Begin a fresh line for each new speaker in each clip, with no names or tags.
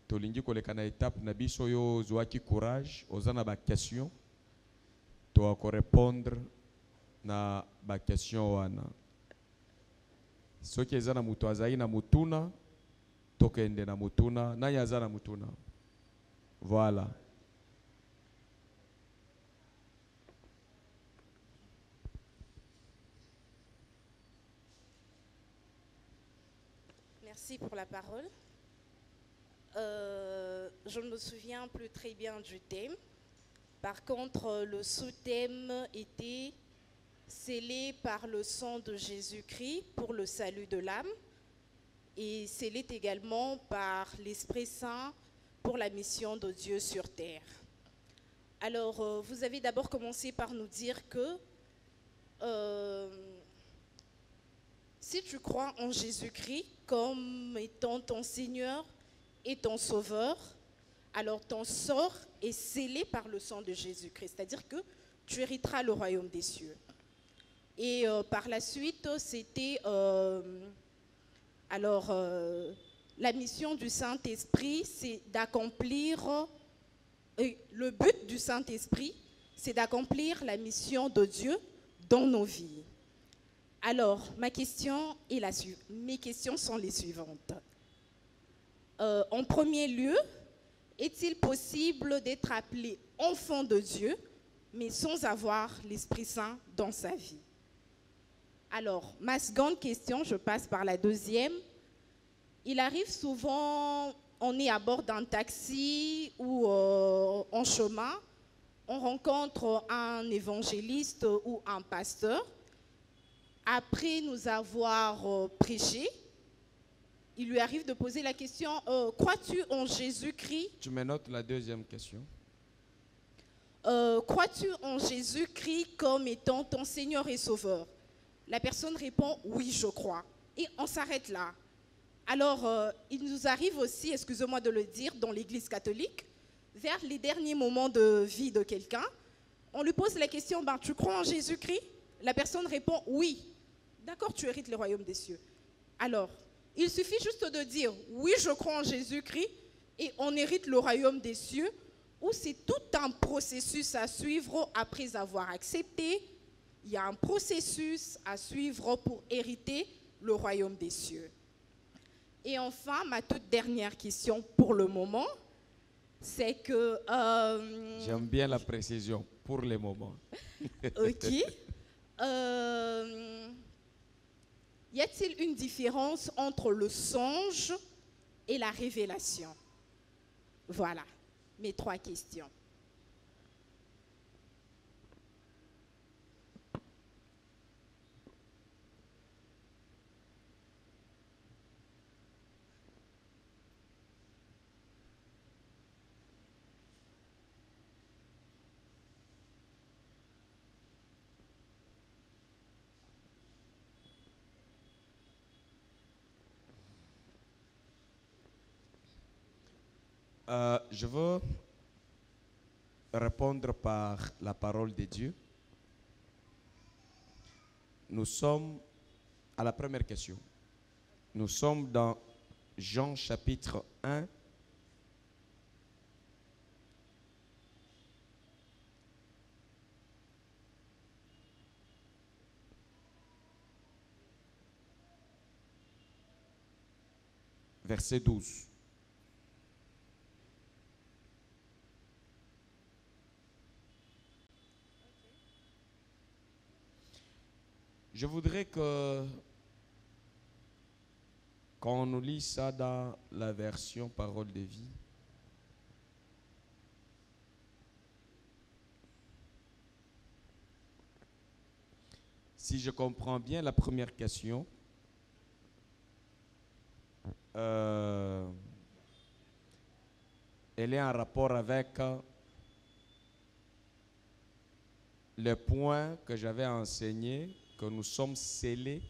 tolingi koleka na étape na biso oyo ozwaki courage oza na baquestion toakorépondre na baquestion wana soki eza na moto azali na mutuna tokende na mutuna nani aza na mutuna voilà.
Merci pour la parole. Je ne me souviens plus très bien du thème. Par contre, le sous-thème était scellé par le sang de Jésus-Christ pour le salut de l'âme et scellé également par l'Esprit Saint pour la mission de Dieu sur terre. Alors, vous avez d'abord commencé par nous dire que si tu crois en Jésus-Christ comme étant ton Seigneur et ton Sauveur, alors ton sort est scellé par le sang de Jésus-Christ, c'est-à-dire que tu hériteras le royaume des cieux. Et par la suite, c'était la mission du Saint-Esprit, c'est d'accomplir, le but du Saint-Esprit, c'est d'accomplir la mission de Dieu dans nos vies. Alors, mes questions sont les suivantes. En premier lieu, est-il possible d'être appelé enfant de Dieu, mais sans avoir l'Esprit Saint dans sa vie? Alors, ma seconde question, je passe par la deuxième. Il arrive souvent, on est à bord d'un taxi ou en chemin, on rencontre un évangéliste ou un pasteur. Après nous avoir prêché, il lui arrive de poser la question, crois-tu en Jésus-Christ?
Tu me notes la deuxième question.
Crois-tu en Jésus-Christ comme étant ton Seigneur et Sauveur? La personne répond, oui, je crois. Et on s'arrête là. Alors, il nous arrive aussi, excusez-moi de le dire, dans l'Église catholique, vers les derniers moments de vie de quelqu'un, on lui pose la question, ben, tu crois en Jésus-Christ? La personne répond, oui. D'accord, tu hérites le royaume des cieux. Alors, il suffit juste de dire, oui, je crois en Jésus-Christ et on hérite le royaume des cieux, ou c'est tout un processus à suivre après avoir accepté. Il y a un processus à suivre pour hériter le royaume des cieux. Et enfin, ma toute dernière question pour le moment, c'est que...
J'aime bien la précision, pour le moment.
Ok. Y a-t-il une différence entre le songe et la révélation? Voilà, mes trois questions.
Je veux répondre par la parole de Dieu. Nous sommes à la première question. Nous sommes dans Jean chapitre 1. Verset 12. Je voudrais que, quand on nous lit ça dans la version Parole de vie, si je comprends bien la première question, elle est en rapport avec le point que j'avais enseigné, que nous sommes scellés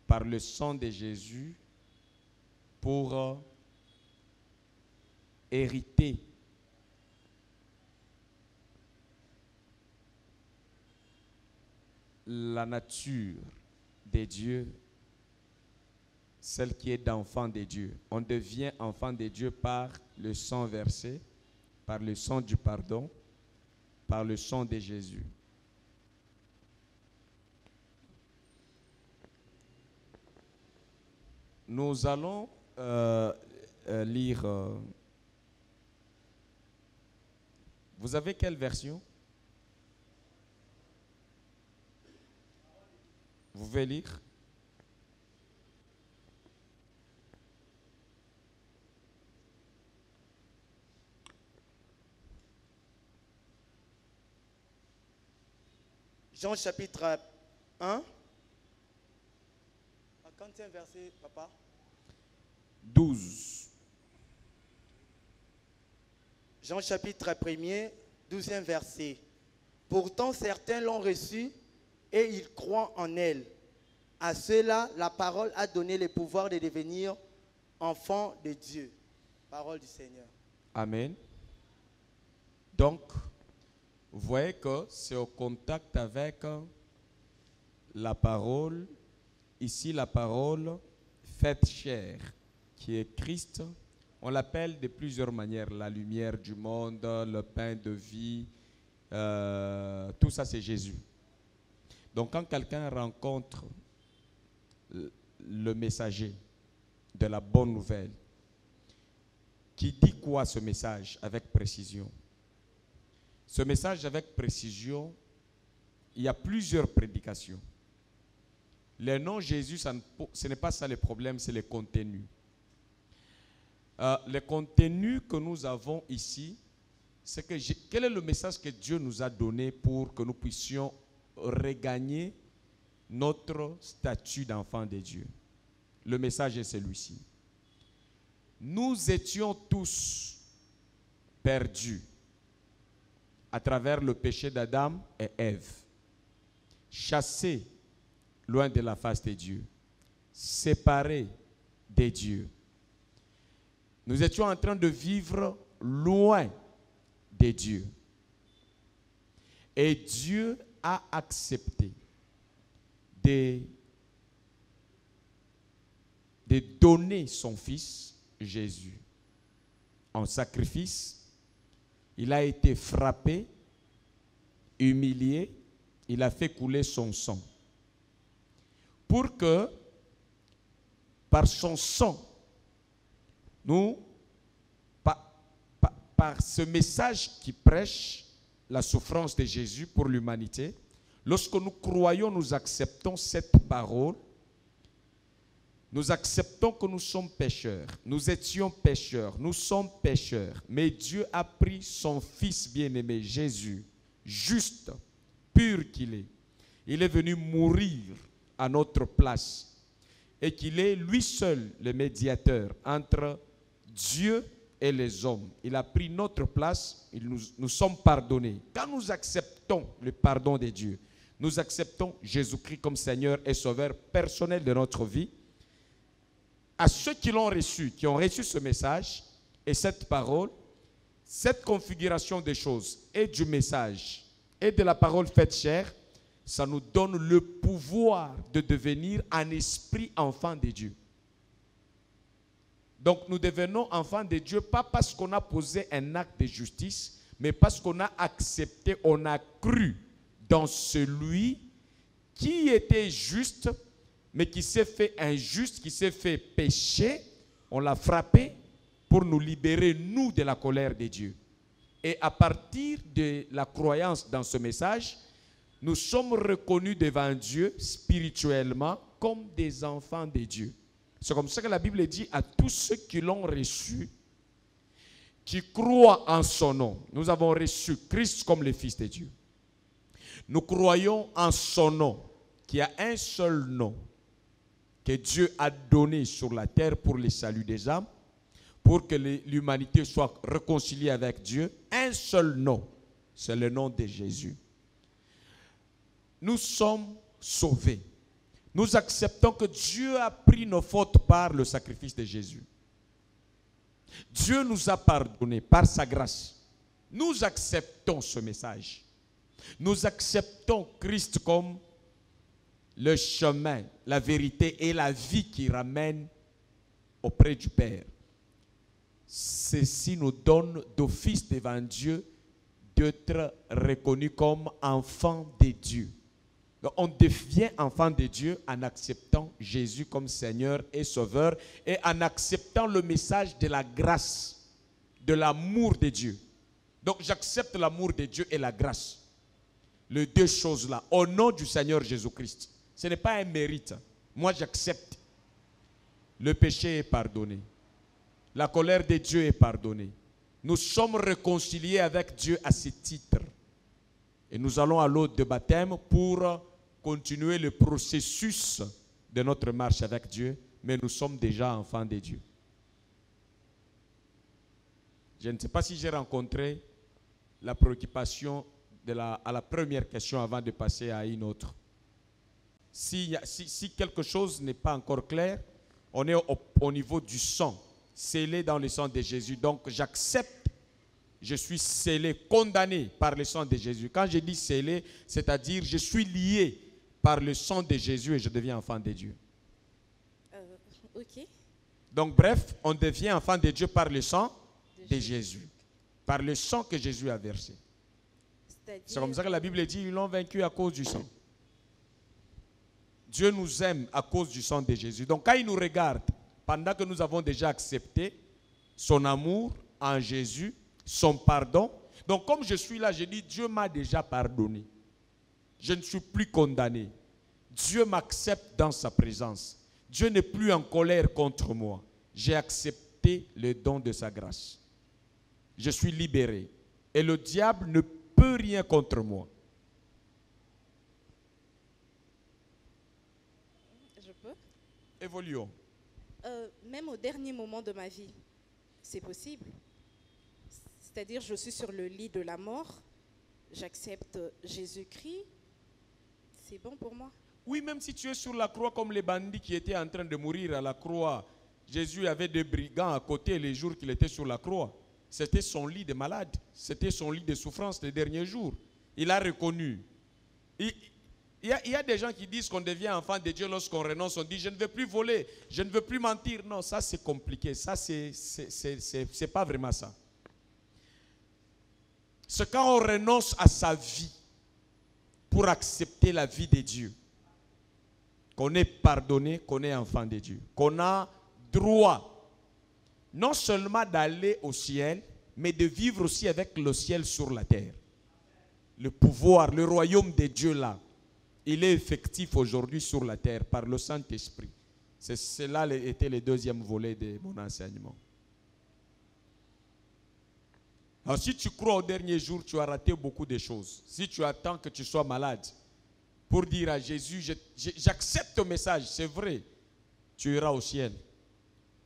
par le sang de Jésus pour hériter la nature de Dieu celle qui est d'enfant de Dieu. On devient enfant de Dieu par le sang versé, par le sang du pardon, par le sang de Jésus. Nous allons lire. Vous avez quelle version? Vous pouvez lire?
Jean chapitre 1. Quantième verset, papa?
12.
Jean chapitre 1er, 12e verset. Pourtant certains l'ont reçue et ils croient en elle. À ceux-là, la parole a donné le pouvoir de devenir enfants de Dieu. Parole du Seigneur.
Amen. Donc, vous voyez que c'est au contact avec la parole. Ici, la parole faite chair, qui est Christ. On l'appelle de plusieurs manières. La lumière du monde, le pain de vie. Tout ça, c'est Jésus. Donc, quand quelqu'un rencontre le messager de la bonne nouvelle, qui dit quoi ce message avec précision? Ce message avec précision, il y a plusieurs prédications. Le nom Jésus, ce n'est pas ça le problème, c'est le contenu. Le contenu que nous avons ici, c'est que quel est le message que Dieu nous a donné pour que nous puissions regagner notre statut d'enfant de Dieu? Le message est celui-ci. Nous étions tous perdus à travers le péché d'Adam et Ève, chassés loin de la face de Dieu, séparés de Dieu. Nous étions en train de vivre loin de Dieu. Et Dieu a accepté de donner son Fils Jésus en sacrifice. Il a été frappé, humilié, il a fait couler son sang. Pour que, par son sang, nous, par ce message qui prêche la souffrance de Jésus pour l'humanité, lorsque nous croyons, nous acceptons cette parole, nous acceptons que nous sommes pécheurs. Nous étions pécheurs, nous sommes pécheurs. Mais Dieu a pris son Fils bien-aimé, Jésus, juste, pur qu'il est. Il est venu mourir à notre place. Et qu'il est lui seul le médiateur entre Dieu et les hommes. Il a pris notre place, nous sommes pardonnés. Quand nous acceptons le pardon de Dieu, nous acceptons Jésus-Christ comme Seigneur et Sauveur personnel de notre vie. À ceux qui l'ont reçu, qui ont reçu ce message et cette parole, cette configuration des choses et du message et de la parole faite chair, ça nous donne le pouvoir de devenir un esprit enfant de Dieu. Donc nous devenons enfants de Dieu, pas parce qu'on a posé un acte de justice, mais parce qu'on a accepté, on a cru dans celui qui était juste, mais qui s'est fait injuste, qui s'est fait péché. On l'a frappé pour nous libérer, nous, de la colère de Dieu. Et à partir de la croyance dans ce message, nous sommes reconnus devant Dieu spirituellement comme des enfants de Dieu. C'est comme ça que la Bible dit à tous ceux qui l'ont reçu, qui croient en son nom. Nous avons reçu Christ comme le Fils de Dieu. Nous croyons en son nom, qui a un seul nom, que Dieu a donné sur la terre pour le salut des âmes, pour que l'humanité soit réconciliée avec Dieu. Un seul nom, c'est le nom de Jésus. Nous sommes sauvés. Nous acceptons que Dieu a pris nos fautes par le sacrifice de Jésus. Dieu nous a pardonné par sa grâce. Nous acceptons ce message. Nous acceptons Christ comme le chemin, la vérité et la vie qui ramènent auprès du Père. Ceci nous donne d'office devant Dieu d'être reconnus comme enfants de Dieu. Donc, on devient enfant de Dieu en acceptant Jésus comme Seigneur et Sauveur et en acceptant le message de la grâce, de l'amour de Dieu. Donc j'accepte l'amour de Dieu et la grâce. Les deux choses-là, au nom du Seigneur Jésus-Christ. Ce n'est pas un mérite. Moi j'accepte. Le péché est pardonné. La colère de Dieu est pardonnée. Nous sommes réconciliés avec Dieu à ce titre. Et nous allons à l'eau de baptême pour continuer le processus de notre marche avec Dieu. Mais nous sommes déjà enfants de Dieu. Je ne sais pas si j'ai rencontré la préoccupation à la première question avant de passer à une autre. Si quelque chose n'est pas encore clair, on est au niveau du sang, scellé dans le sang de Jésus. Donc j'accepte, je suis scellé, condamné par le sang de Jésus. Quand je dis scellé, c'est-à-dire je suis lié par le sang de Jésus et je deviens enfant de Dieu.
Ok.
Donc bref, on devient enfant de Dieu par le sang de Jésus. Par le sang que Jésus a versé. C'est comme ça que la Bible dit, ils l'ont vaincu à cause du sang. Dieu nous aime à cause du sang de Jésus. Donc quand il nous regarde, pendant que nous avons déjà accepté son amour en Jésus, son pardon. Donc comme je suis là, je dis, Dieu m'a déjà pardonné. Je ne suis plus condamné. Dieu m'accepte dans sa présence. Dieu n'est plus en colère contre moi. J'ai accepté le don de sa grâce. Je suis libéré. Et le diable ne peut rien contre moi.
Je peux?
Évoluons.
Même au dernier moment de ma vie, c'est possible. C'est-à-dire, je suis sur le lit de la mort, j'accepte Jésus-Christ, c'est bon pour moi?
Oui, même si tu es sur la croix comme les bandits qui étaient en train de mourir à la croix, Jésus avait des brigands à côté les jours qu'il était sur la croix. C'était son lit de malade, c'était son lit de souffrance les derniers jours. Il a reconnu. Il y a des gens qui disent qu'on devient enfant de Dieu lorsqu'on renonce. On dit, je ne veux plus voler, je ne veux plus mentir. Non, ça c'est compliqué. Ça, c'est pas vraiment ça. C'est quand on renonce à sa vie pour accepter la vie de Dieu. Qu'on est pardonné, qu'on est enfant de Dieu. Qu'on a droit non seulement d'aller au ciel, mais de vivre aussi avec le ciel sur la terre. Le pouvoir, le royaume de Dieu là, il est effectif aujourd'hui sur la terre par le Saint-Esprit. Cela était le deuxième volet de mon enseignement. Alors si tu crois au dernier jour, tu as raté beaucoup de choses. Si tu attends que tu sois malade pour dire à Jésus, j'accepte ton message, c'est vrai, tu iras au ciel.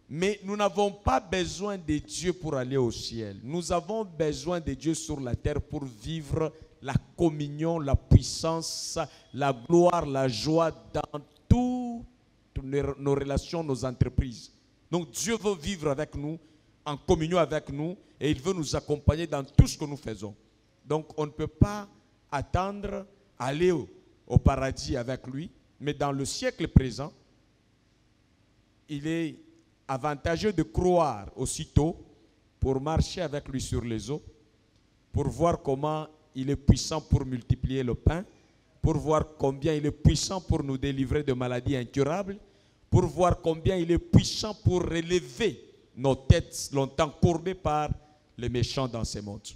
Mais nous n'avons pas besoin de Dieu pour aller au ciel. Nous avons besoin de Dieu sur la terre pour vivre la communion, la puissance, la gloire, la joie dans toutes nos relations, nos entreprises. Donc Dieu veut vivre avec nous, en communion avec nous, et il veut nous accompagner dans tout ce que nous faisons. Donc on ne peut pas attendre aller au paradis avec lui, mais dans le siècle présent, il est avantageux de croire aussitôt pour marcher avec lui sur les eaux, pour voir comment il est puissant pour multiplier le pain, pour voir combien il est puissant pour nous délivrer de maladies incurables, pour voir combien il est puissant pour relever nos têtes longtemps courbées par les méchants dans ce monde.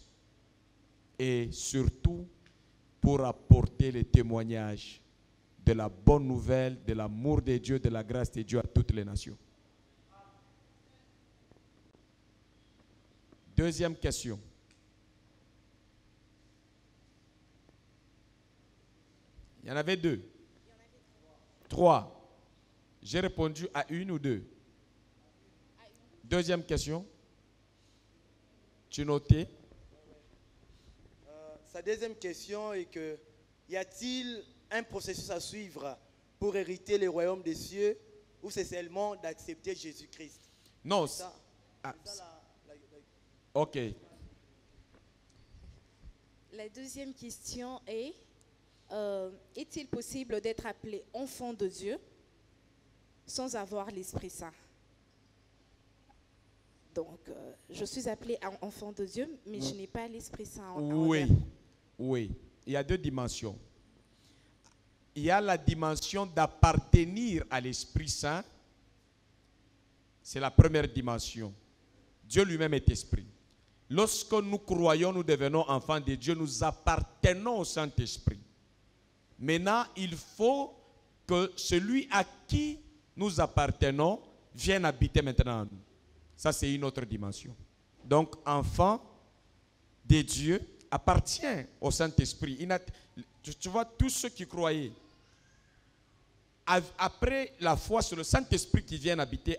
Et surtout, pour apporter le témoignage de la bonne nouvelle, de l'amour de Dieu, de la grâce de Dieu à toutes les nations. Deuxième question. Il y en avait deux. Trois. J'ai répondu à une ou deux. Deuxième question. Tu notais?
Sa deuxième question est que, y a-t-il un processus à suivre pour hériter le royaume des cieux ou c'est seulement d'accepter Jésus-Christ?
Non. Ok.
La deuxième question est, Est-il possible d'être appelé enfant de Dieu sans avoir l'Esprit Saint? Donc, je suis appelé enfant de Dieu, mais je n'ai pas l'Esprit Saint.
Oui. Il y a 2 dimensions. Il y a la dimension d'appartenir à l'Esprit Saint. C'est la première dimension. Dieu lui-même est esprit. Lorsque nous croyons, nous devenons enfants de Dieu, nous appartenons au Saint-Esprit. Maintenant, il faut que celui à qui nous appartenons vienne habiter maintenant en nous. Ça, c'est une autre dimension. Donc, enfant de Dieu appartient au Saint-Esprit. Tu vois, tous ceux qui croyaient, après la foi, c'est le Saint-Esprit qui vient habiter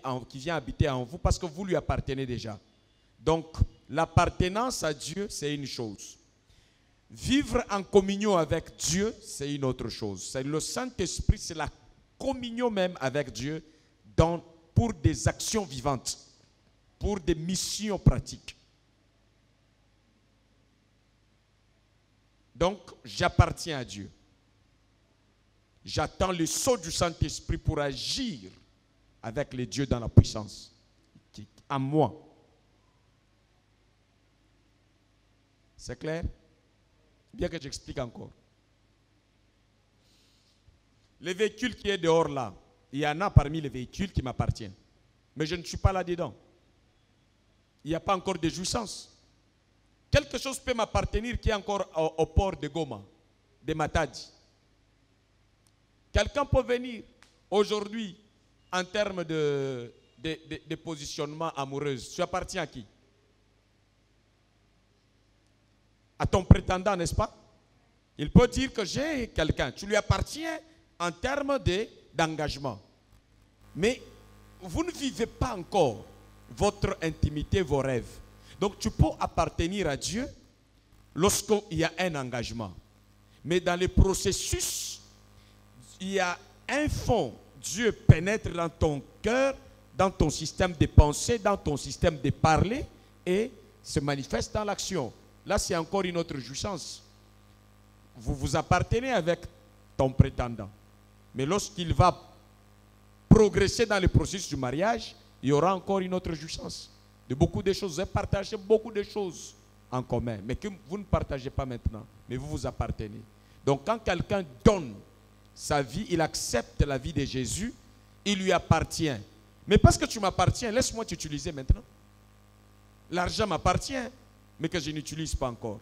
en vous parce que vous lui appartenez déjà. Donc, l'appartenance à Dieu, c'est une chose. Vivre en communion avec Dieu, c'est une autre chose. C'est le Saint-Esprit, c'est la communion même avec Dieu pour des actions vivantes, pour des missions pratiques. Donc, j'appartiens à Dieu. J'attends le sceau du Saint-Esprit pour agir avec les dieux dans la puissance. À moi. C'est clair? Bien que j'explique encore. Les véhicules qui est dehors là, il y en a parmi les véhicules qui m'appartiennent. Mais je ne suis pas là-dedans. Il n'y a pas encore de jouissance. Quelque chose peut m'appartenir qui est encore au port de Goma, de Matadi. Quelqu'un peut venir aujourd'hui en termes de positionnement amoureux. Tu appartiens à qui? À ton prétendant, n'est-ce pas? Il peut dire que j'ai quelqu'un. Tu lui appartiens en termes d'engagement. Mais vous ne vivez pas encore votre intimité, vos rêves. Donc tu peux appartenir à Dieu lorsqu'il y a un engagement. Mais dans le processus, il y a un fond. Dieu pénètre dans ton cœur, dans ton système de pensée, dans ton système de parler et se manifeste dans l'action. Là, c'est encore une autre jouissance. Vous vous appartenez avec ton prétendant. Mais lorsqu'il va progresser dans le processus du mariage, il y aura encore une autre jouissance. De beaucoup de choses. Vous avez partagé beaucoup de choses en commun, mais que vous ne partagez pas maintenant. Mais vous vous appartenez. Donc, quand quelqu'un donne sa vie, il accepte la vie de Jésus, il lui appartient. Mais parce que tu m'appartiens, laisse-moi t'utiliser maintenant. L'argent m'appartient, mais que je n'utilise pas encore.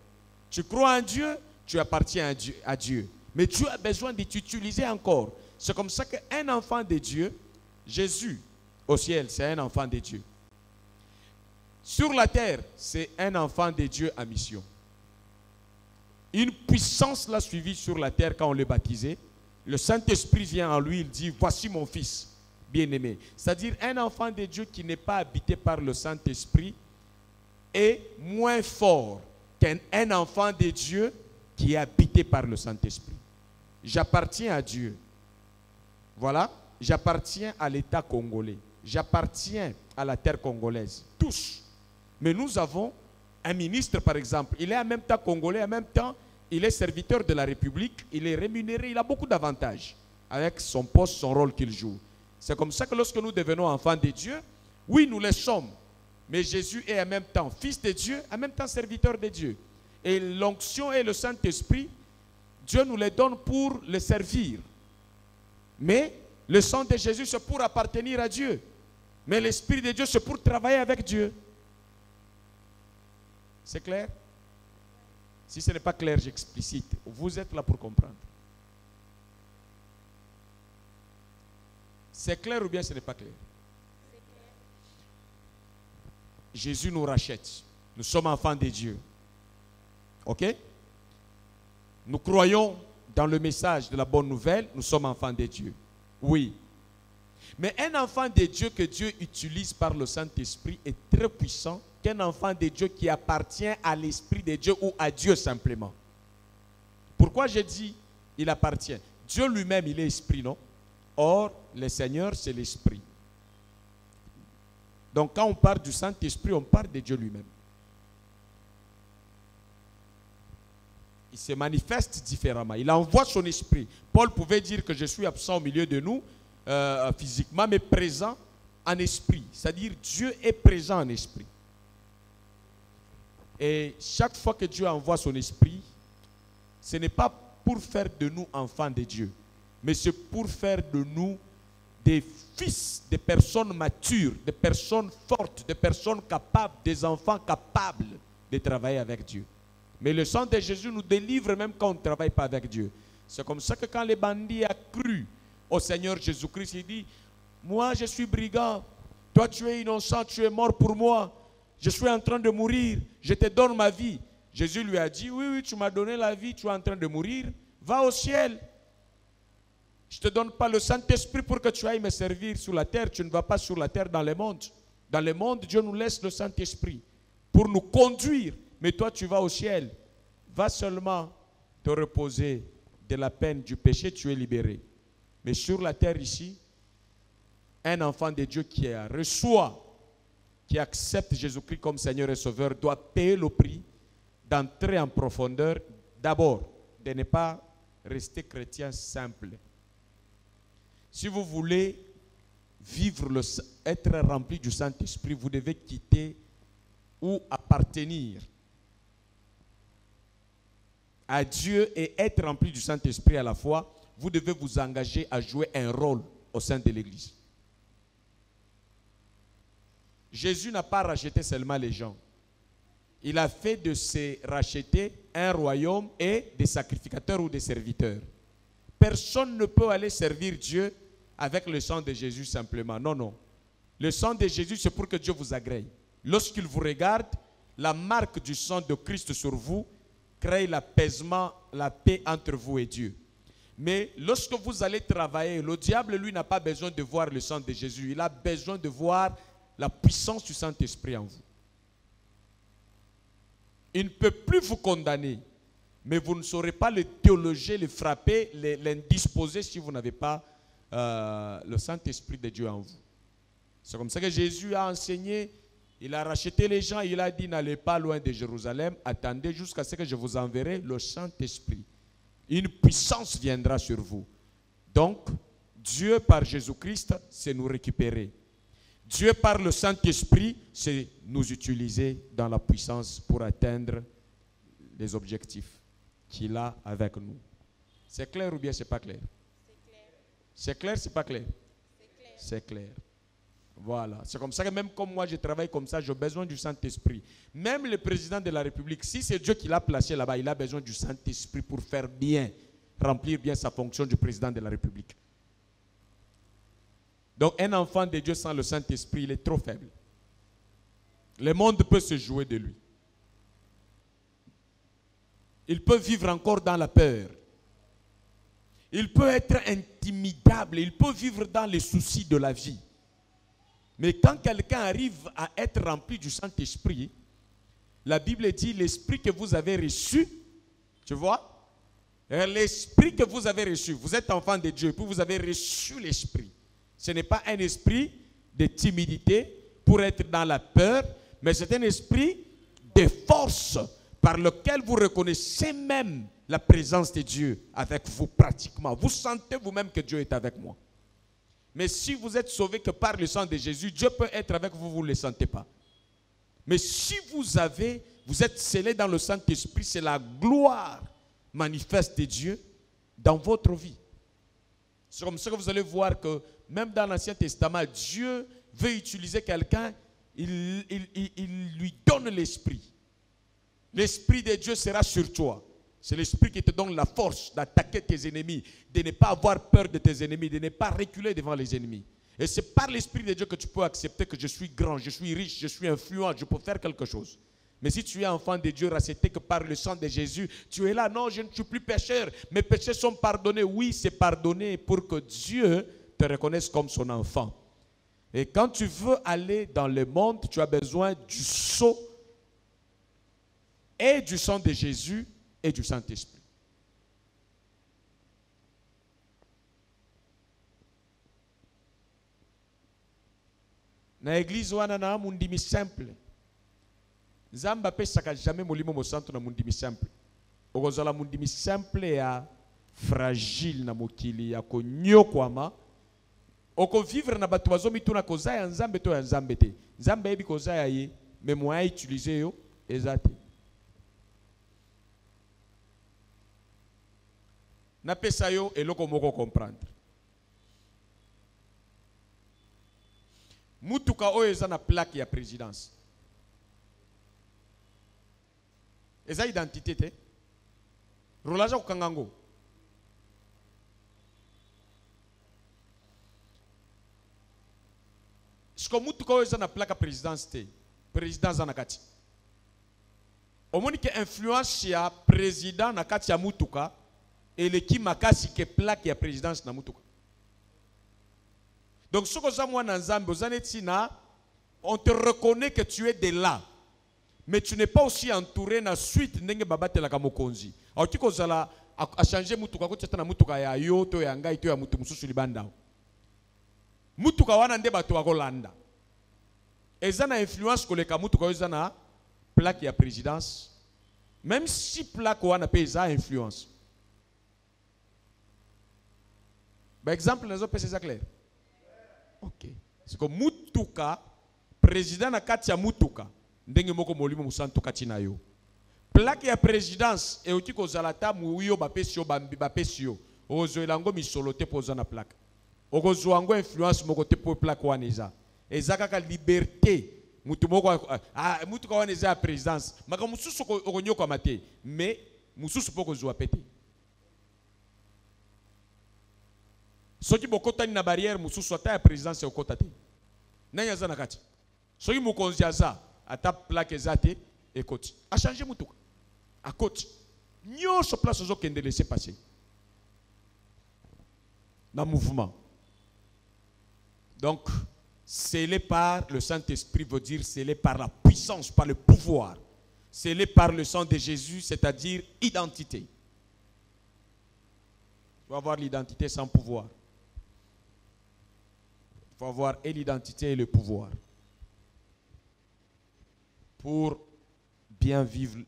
Tu crois en Dieu, tu appartiens à Dieu. Mais Dieu a besoin de t'utiliser encore. C'est comme ça qu'un enfant de Dieu, Jésus au ciel, c'est un enfant de Dieu. Sur la terre, c'est un enfant de Dieu en mission. Une puissance l'a suivi sur la terre quand on l'a baptisé. Le Saint-Esprit vient en lui, il dit, voici mon fils bien-aimé. C'est-à-dire un enfant de Dieu qui n'est pas habité par le Saint-Esprit est moins fort qu'un enfant de Dieu qui est habité par le Saint-Esprit. J'appartiens à Dieu. Voilà, j'appartiens à l'État congolais. J'appartiens à la terre congolaise. Tous. Mais nous avons un ministre, par exemple. Il est en même temps congolais, en même temps, il est serviteur de la République. Il est rémunéré, il a beaucoup d'avantages avec son poste, son rôle qu'il joue. C'est comme ça que lorsque nous devenons enfants de Dieu, oui, nous le sommes. Mais Jésus est en même temps fils de Dieu, en même temps serviteur de Dieu. Et l'onction et le Saint-Esprit, Dieu nous les donne pour le servir. Mais le sang de Jésus, c'est pour appartenir à Dieu. Mais l'Esprit de Dieu, c'est pour travailler avec Dieu. C'est clair? Si ce n'est pas clair, j'explicite. Vous êtes là pour comprendre. C'est clair ou bien ce n'est pas clair? Jésus nous rachète. Nous sommes enfants de Dieu. Ok? Nous croyons dans le message de la bonne nouvelle. Nous sommes enfants de Dieu. Oui. Mais un enfant de Dieu que Dieu utilise par le Saint-Esprit est très puissant qu'un enfant de Dieu qui appartient à l'Esprit de Dieu ou à Dieu simplement. Pourquoi j'ai dit il appartient? Dieu lui-même, il est esprit, non? Or, le Seigneur, c'est l'Esprit. Donc, quand on parle du Saint-Esprit, on parle de Dieu lui-même. il se manifeste différemment. Il envoie son esprit. Paul pouvait dire que je suis absent au milieu de nous, physiquement, mais présent en esprit. C'est-à-dire Dieu est présent en esprit. Et chaque fois que Dieu envoie son esprit, ce n'est pas pour faire de nous enfants de Dieu, mais c'est pour faire de nous des fils, des personnes matures, des personnes fortes, des personnes capables, des enfants capables de travailler avec Dieu. Mais le sang de Jésus nous délivre même quand on ne travaille pas avec Dieu. C'est comme ça que quand les bandits a cru au Seigneur Jésus-Christ, il dit, moi je suis brigand, toi tu es innocent, tu es mort pour moi, je suis en train de mourir, je te donne ma vie. Jésus lui a dit, oui, oui, tu m'as donné la vie, tu es en train de mourir, va au ciel. Je ne te donne pas le Saint-Esprit pour que tu ailles me servir sur la terre, tu ne vas pas sur la terre dans le monde. Dans le monde, Dieu nous laisse le Saint-Esprit pour nous conduire. Mais toi, tu vas au ciel. Va seulement te reposer de la peine du péché, tu es libéré. Mais sur la terre ici, un enfant de Dieu qui reçoit, qui accepte Jésus-Christ comme Seigneur et Sauveur, doit payer le prix d'entrer en profondeur, d'abord, de ne pas rester chrétien simple. Si vous voulez vivre, être rempli du Saint-Esprit, vous devez quitter ou appartenir à Dieu et être rempli du Saint-Esprit à la fois. Vous devez vous engager à jouer un rôle au sein de l'Église. Jésus n'a pas racheté seulement les gens. Il a fait de ces rachetés un royaume et des sacrificateurs ou des serviteurs. Personne ne peut aller servir Dieu avec le sang de Jésus simplement. Non, non. Le sang de Jésus, c'est pour que Dieu vous agrée. Lorsqu'il vous regarde, la marque du sang de Christ sur vous crée l'apaisement, la paix entre vous et Dieu. Mais lorsque vous allez travailler, le diable, lui, n'a pas besoin de voir le sang de Jésus. Il a besoin de voir la puissance du Saint-Esprit en vous. Il ne peut plus vous condamner, mais vous ne saurez pas le théologer, le frapper, l'indisposer si vous n'avez pas le Saint-Esprit de Dieu en vous. C'est comme ça que Jésus a enseigné, il a racheté les gens, il a dit n'allez pas loin de Jérusalem, attendez jusqu'à ce que je vous enverrai le Saint-Esprit. Une puissance viendra sur vous. Donc, Dieu par Jésus-Christ, c'est nous récupérer. Dieu par le Saint-Esprit, c'est nous utiliser dans la puissance pour atteindre les objectifs qu'il a avec nous. C'est clair ou bien c'est pas clair? C'est clair, c'est pas clair? C'est clair. Voilà. C'est comme ça que même comme moi je travaille comme ça, j'ai besoin du Saint-Esprit. Même le président de la République, si c'est Dieu qui l'a placé là-bas, il a besoin du Saint-Esprit pour faire bien, remplir bien sa fonction du président de la République. Donc un enfant de Dieu sans le Saint-Esprit, il est trop faible. Le monde peut se jouer de lui. Il peut vivre encore dans la peur. Il peut être intimidable. Il peut vivre dans les soucis de la vie. Mais quand quelqu'un arrive à être rempli du Saint-Esprit, la Bible dit l'esprit que vous avez reçu, tu vois, l'esprit que vous avez reçu, vous êtes enfant de Dieu, puis vous avez reçu l'esprit. Ce n'est pas un esprit de timidité pour être dans la peur, mais c'est un esprit de force par lequel vous reconnaissez même la présence de Dieu avec vous pratiquement. Vous sentez vous-même que Dieu est avec moi. Mais si vous êtes sauvé que par le sang de Jésus, Dieu peut être avec vous, vous ne le sentez pas. Mais si vous êtes scellé dans le Saint-Esprit, c'est la gloire manifeste de Dieu dans votre vie. C'est comme ça que vous allez voir que même dans l'Ancien Testament, Dieu veut utiliser quelqu'un, il lui donne l'esprit. L'esprit de Dieu sera sur toi. C'est l'esprit qui te donne la force d'attaquer tes ennemis, de ne pas avoir peur de tes ennemis, de ne pas reculer devant les ennemis. Et c'est par l'esprit de Dieu que tu peux accepter que je suis grand, je suis riche, je suis influent, je peux faire quelque chose. Mais si tu es enfant de Dieu, racheté que par le sang de Jésus, tu es là, non, je ne suis plus pécheur, mes péchés sont pardonnés. Oui, c'est pardonné pour que Dieu te reconnaisse comme son enfant. Et quand tu veux aller dans le monde, tu as besoin du sceau et du sang de Jésus et du Saint-Esprit. Na église wana na mundimi simple. Nzamba pesaka jamais molimo mo santo na mundimi simple. okozala mundimi simple ya fragile na mokili ya konyokwama oko vivre na bato bazomituna koza ya nzambe to ya nzambe te nzambe yebi koza ya ye mais moyen utiliser yo eza te napesa yo eloko moko comprendre mutuka oyo eza na plaque ya présidence eza identité te roulage kokanga ngo siko mutuka oyo eza na plaque ya présidence te président aza na kati omoni ke influence ya président na kati ya mutuka eleki makasi ke plaque ya présidence na mutuka donc ce que on te reconnaît que tu es de là mais tu n'es pas aussi entouré na suite ndenge babate la kamokonzi alors tu kozala a changer mutuka ko tata na mutuka ya yo to ya ngai to ya mutu mususu libanda mutuka wana nde bato bakolanda eza na influence koleka mutuka eza na plaque ya présidence même si plaque wana pe eza influence par exemple les autres c'est clair. Ok. C'est comme mutuka président na kati ya mutuka ndenge moko molimo musantu kati na yo. Plaque ya présidence e otiko zalata muyo bapesio bambi bapesio. Ozo elango misolo te poza na plaque. Ozo ango influence moko te po plaque wana eza. Eza kaka liberté. Mutu moko mutuka wana eza présidence. Maka mususu okonyoka mate mais mususu poko zo apete. Soki bokotani na barrière mususu ata ya présidence okota te nanya za nakati soki mukonzi aza ata plaque ezate ekoti a changer mutuka akoti nyosho place zo kende laisser passer dans mouvement donc scellé par le Saint-Esprit veut dire scellé par la puissance par le pouvoir scellé par le sang de Jésus c'est-à-dire identité. Tu vas avoir l'identité sans pouvoir. Il faut avoir et l'identité et le pouvoir pour bien vivre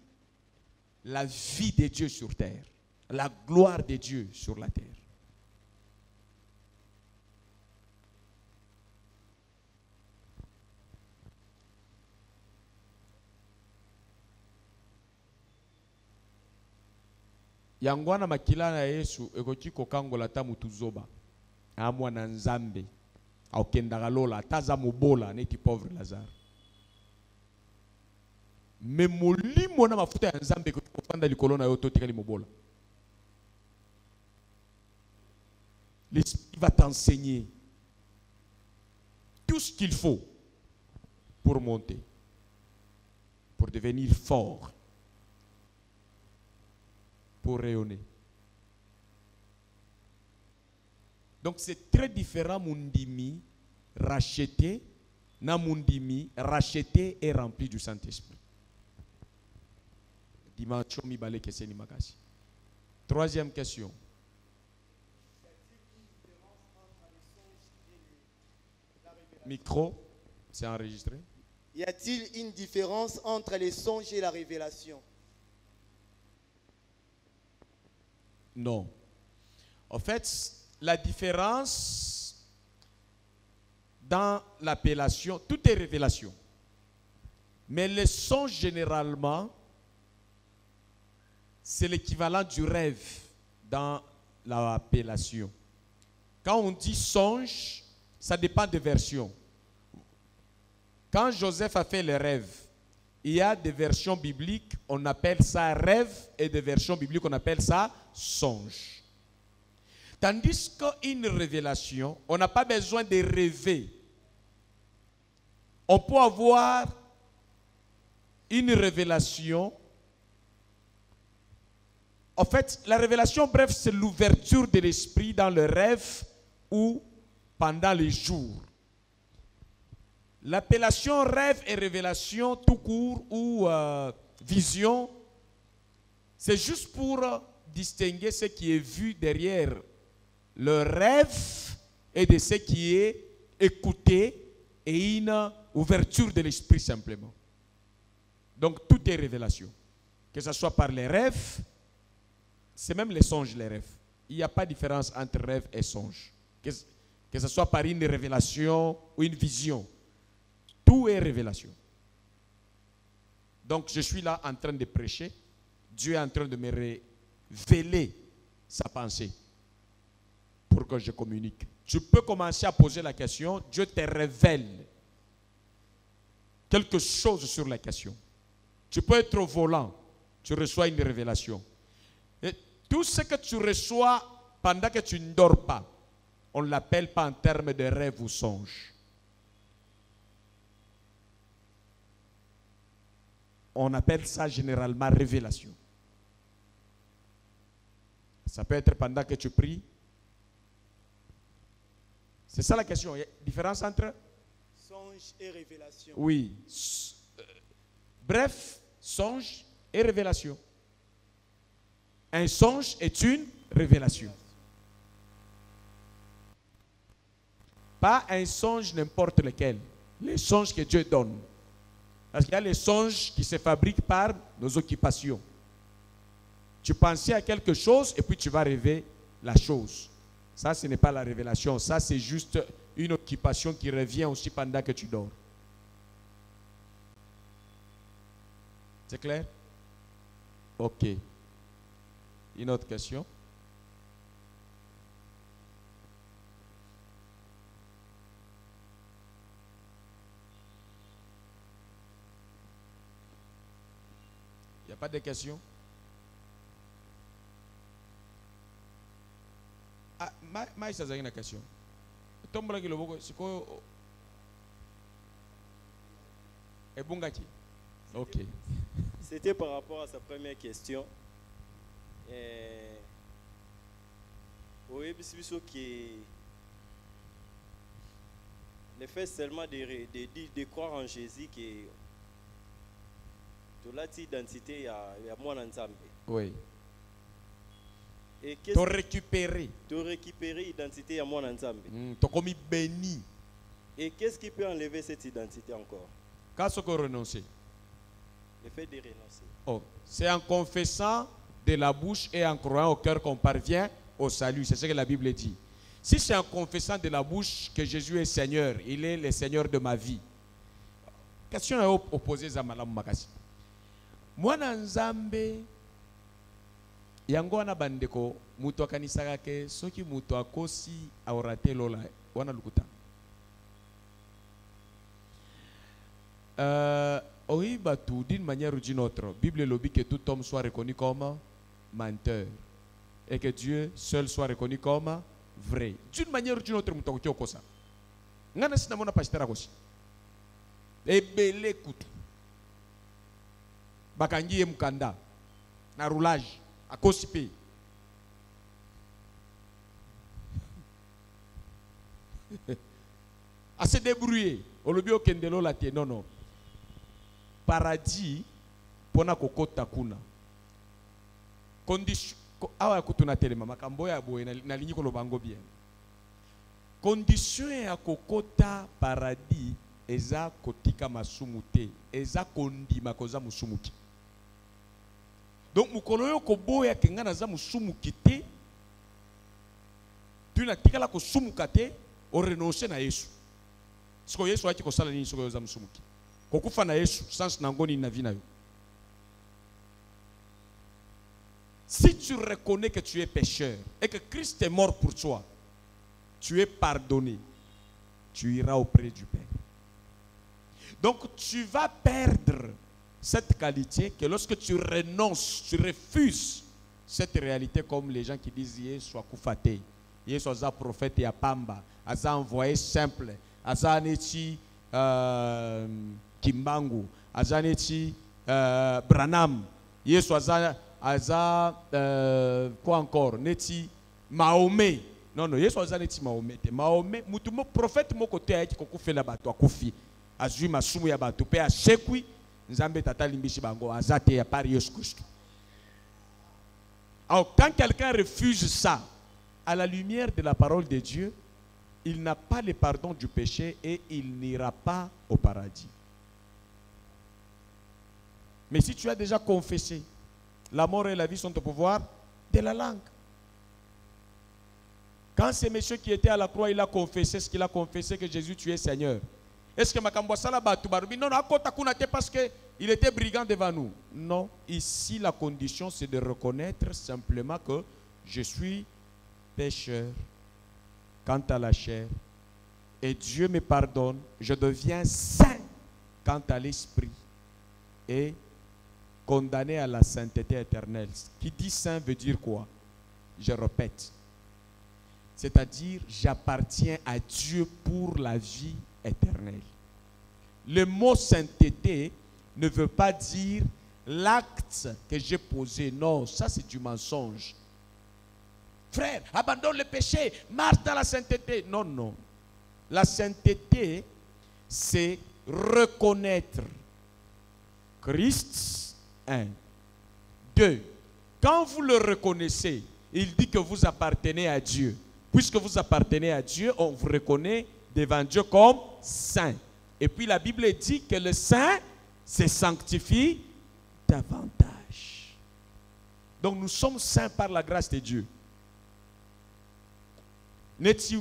la vie de Dieu sur terre, la gloire de Dieu sur la terre. Yangwana makila na Yesu ekoki kokangola ta mutu zoba amwa na nzambe aokendaka lola taza mobola neti pauvre Lazare me molimo na mafuta ya nzambe kofanda likolo na yo totikali mobola. L'Esprit va t'enseigner tout ce qu'il faut pour monter, pour devenir fort, pour rayonner. Donc c'est très différent mundimi racheté, na mundimi racheté et rempli du Saint-Esprit. Dimension mi balé keseni makasi. Troisième question. Micro, c'est enregistré.
Y a-t-il une différence entre les songes et la révélation?
Non. En fait, la différence dans l'appellation, tout est révélation. Mais les songes, généralement, c'est l'équivalent du rêve dans l'appellation. Quand on dit songe, ça dépend des versions. Quand Joseph a fait le rêve, il y a des versions bibliques, on appelle ça rêve, et des versions bibliques, on appelle ça songe. Tandis qu'une révélation, on n'a pas besoin de rêver. On peut avoir une révélation. En fait, la révélation, bref, c'est l'ouverture de l'esprit dans le rêve ou pendant les jours. L'appellation rêve et révélation tout court ou vision, c'est juste pour distinguer ce qui est vu derrière le rêve et de ce qui est écouté et une ouverture de l'esprit simplement. Donc tout est révélation. Que ce soit par les rêves C'est même les songes, les rêves. Il n'y a pas de différence entre rêve et songe. Que ce soit par une révélation ou une vision. Tout est révélation. Donc je suis là en train de prêcher. Dieu est en train de me révéler sa pensée pour que je communique. Tu peux commencer à poser la question. Dieu te révèle quelque chose sur la question. Tu peux être au volant. Tu reçois une révélation. Et tout ce que tu reçois pendant que tu ne dors pas, on ne l'appelle pas en termes de rêve ou songe. On appelle ça généralement révélation. Ça peut être pendant que tu pries. C'est ça la question. Il y a une différence entre
songe et révélation.
Oui. Bref, songe et révélation. Un songe est une révélation. Pas un songe n'importe lequel. Les songes que Dieu donne. Parce qu'il y a les songes qui se fabriquent par nos occupations. Tu pensais à quelque chose et puis tu vas rêver la chose. Ça, ce n'est pas la révélation. Ça, c'est juste une occupation qui revient aussi pendant que tu dors. C'est clair? Ok. Une autre question? Il n'y a pas de questions? Ah, mais ça, c'est une question. Ok.
C'était par rapport à sa première question. Oui, le fait seulement de croire en Jésus que tu l'as identité à moi ensemble.
Oui.
Et
tu récupéré.
Tu récupérer l'identité à moi ensemble.
Tu as commis béni.
Et qu'est-ce qui peut enlever cette identité encore?
Qu'est-ce que renoncer?
Le fait de renoncer.
Oh, c'est en confessant de la bouche et en croyant au cœur qu'on parvient au salut. C'est ce que la Bible dit. Si c'est en confessant de la bouche que Jésus est Seigneur, il est le Seigneur de ma vie. Question opposée à Malam Makasi. Moi, Nzambe, yango wana bandeko, mutu akanisaka ke soki mutu akosi aorate lola, wana lukuta. Oui, tout d'une manière ou d'une autre, Bible le dit que tout homme soit reconnu comme menteur et que Dieu seul soit reconnu comme vrai. D'une manière ou d'une autre, mutu akoki okosa. Ngana sina mona pasteur akosi. Ebele kutu. Bakangi mukanda na roulage akosi pe. À se débrouiller. Olobi okendelo la tie non non. Paradis pona kokota kuna. Condition awa kutuna telema makambo ya boye na linyi ko lobango bien. Condition ya kokota paradis eza kotika masumu te, eza kondima koza musumuki. Donc mukolo yo koboya kenga na za musumuki te. Tu na tikala ko sumuka te o renoncer na Yesu. Siko Yesu achi ko sala nini siko yo za musumuki. Kokufa na Yesu sans nangoni na vie na yo. Si tu reconnais que tu es pécheur et que Christ est mort pour toi, tu es pardonné. Tu iras auprès du Père. Donc tu vas perdre cette qualité que lorsque tu renonces, tu refuses cette réalité comme les gens qui disent Yesu akufate, Yesu aza prophète ya pamba, aza envoyé simple, aza neti Kimbangu, aza neti Branham, Yesu aza quoi encore, neti Mahomet. Non non, Yesu aza neti Mahomet. Mahomet mutu mo prophète mo kote aiki kokufela bato akufi. Azui masumu ya bato pe ashekwi nzambe tata limbishi bango azate ya par Yesu Christ. Alors quand quelqu'un refuse ça à la lumière de la parole de Dieu, il n'a pas le pardon du péché et il n'ira pas au paradis. Mais si tu as déjà confessé, la mort et la vie sont au pouvoir de la langue. Quand ce monsieur qui était à la croix, il a confessé ce qu'il a confessé, que Jésus, tu es Seigneur. Est-ce que Makambo Sala Batoubarubi? Non, non, parce qu'il était brigand devant nous. Non, ici la condition c'est de reconnaître simplement que je suis pécheur quant à la chair. Et Dieu me pardonne, je deviens saint quant à l'esprit. Et condamné à la sainteté éternelle. Qui dit saint veut dire quoi? Je répète. C'est-à-dire, j'appartiens à Dieu pour la vie éternelle. Le mot sainteté ne veut pas dire l'acte que j'ai posé. Non, ça c'est du mensonge. Frère, abandonne le péché, marche dans la sainteté. Non, non. La sainteté, c'est reconnaître Christ. 1. 2. Quand vous le reconnaissez, il dit que vous appartenez à Dieu. Puisque vous appartenez à Dieu, on vous reconnaît devant Dieu comme saint. Et puis la Bible dit que le saint se sanctifie davantage. Donc nous sommes saints par la grâce de Dieu. Neti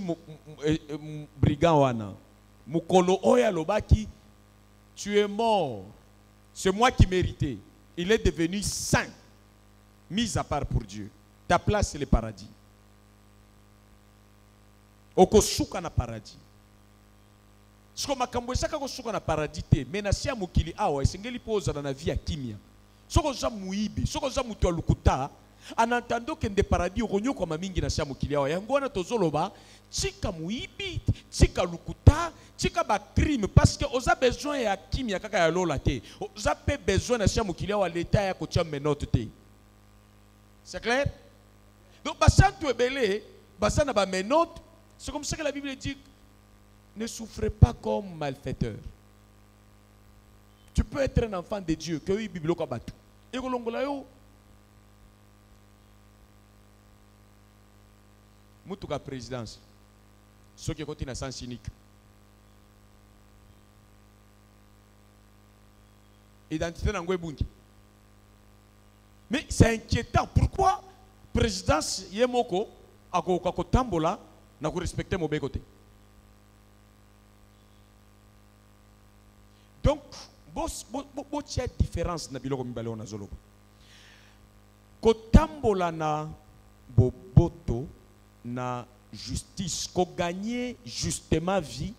brigand wana mukolo oya lobaki, tu es mort. C'est moi qui méritais. Il est devenu saint, mis à part pour Dieu. Ta place, c'est le paradis. Okosuka na paradis. Siko makambo esaka kosuka na paradis te, menasia mukili awa esengeli poza na vie ya kimia. Soko za muibi, soko za mutu alukuta, anantando kende paradis okonyo kwa mamingi na sia mukili awa. Yango wana tozoloba, tika muibi, tika lukuta, tika ba crime parce que oza besoin ya kimia kaka ya lola te. Oza pe besoin na sia mukili awa l'état ya kotia menote te. C'est clair? Donc basantu ebele, basana ba menote. C'est comme ça que la Bible dit, ne souffrez pas comme malfaiteur. Tu peux être un enfant de Dieu, que oui, Bible kabatu. Et kolongola yo. Mutuka présidence. Ceux qui continuent à sens unique. Identité n'angwe bunti. Mais c'est inquiétant. Pourquoi présidence yemoko ako tambola na ko respecter mon côté. Donc bo tia différence na biloko mibale na zoloba. Ko tambola na boboto na justice, ko gagner justement vie,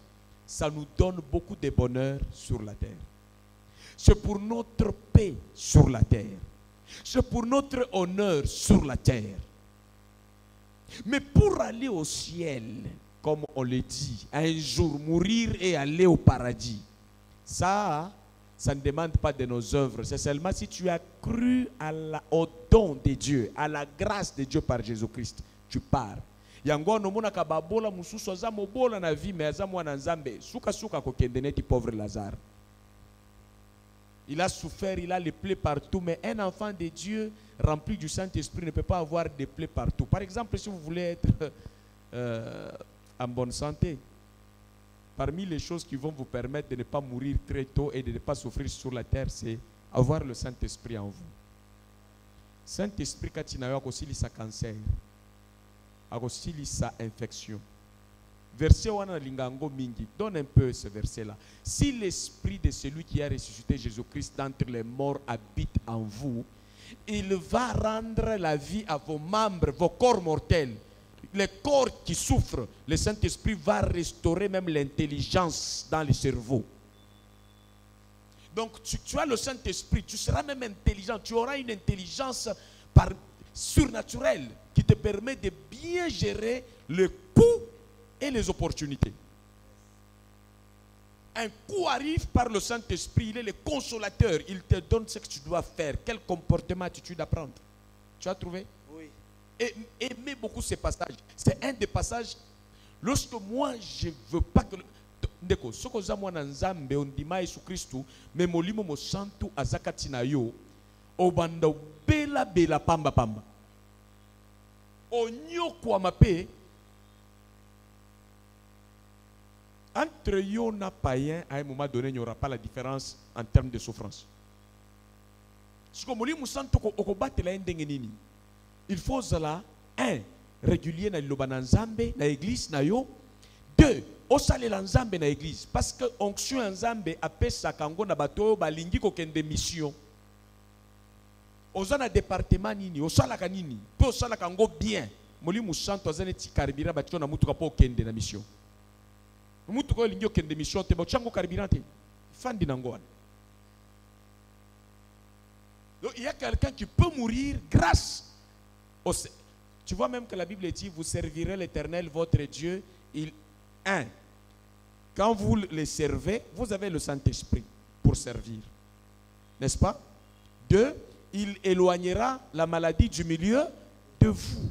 ça nous donne beaucoup de bonheur sur la terre. C'est pour notre paix sur la terre. C'est pour notre honneur sur la terre. Mais pour aller au ciel, comme on le dit, un jour mourir et aller au paradis, ça ne demande pas de nos œuvres. C'est seulement si tu as cru au don de Dieu, à la grâce de Dieu par Jésus-Christ, tu pars. Yango no mona kababola mususu azamo bola na vie mais azamo na nzambe suka suka ko kendeneti pauvre Lazare. Il a souffert, il a les plaies partout, mais un enfant de Dieu rempli du Saint-Esprit ne peut pas avoir des plaies partout. Par exemple, si vous voulez être en bonne santé, parmi les choses qui vont vous permettre de ne pas mourir très tôt et de ne pas souffrir sur la terre, c'est avoir le Saint-Esprit en vous. Saint-Esprit, quand il a eu sa cancer, il sa infection. Verset wana lingango mingi, donne un peu ce verset-là. Si l'esprit de celui qui a ressuscité Jésus-Christ d'entre les morts habite en vous, il va rendre la vie à vos membres, vos corps mortels. Les corps qui souffrent, le Saint-Esprit va restaurer même l'intelligence dans le cerveau. Donc tu as le Saint-Esprit, tu seras même intelligent, tu auras une intelligence surnaturelle qui te permet de bien gérer le coût et les opportunités. Un coup arrive par le Saint-Esprit, il est le consolateur, il te donne ce que tu dois faire, quel comportement as-tu d'apprendre. Tu as trouvé?
Oui.
Et aimez beaucoup ces passages. C'est un des passages, lorsque moi je ne veux pas que... Ndeko, soko za mwana nzambe ondima Yesu Kristu, me molimo mo santu azakati na yo, obanda bela bela pamba pamba. Onyo kwa mape, entre yo na païen, à un moment donné, il n'y aura pas la différence en termes de souffrance. Si vous voulez, vous sentez que vous battez la ndenge nini. il faut zala, un, régulier na liloba na nzambe, na église na yo. Deux, osalela nzambe na église. Parce que onction nzambe apesa kango na bato balingi kokende mission. Ozana département nini, osalaka nini, pe osalaka ngo bien. Moli musanto azane ti karibira batyo na mutuka po okende na mission. Mutuka lingi okende mission te bachango karibirante. Fandi nango wana. Donc il y a quelqu'un qui peut mourir grâce au... Tu vois même que la Bible dit, vous servirez l'Éternel, votre Dieu. Quand vous le servez, vous avez le Saint-Esprit pour servir. N'est-ce pas? 2, il éloignera la maladie du milieu de vous.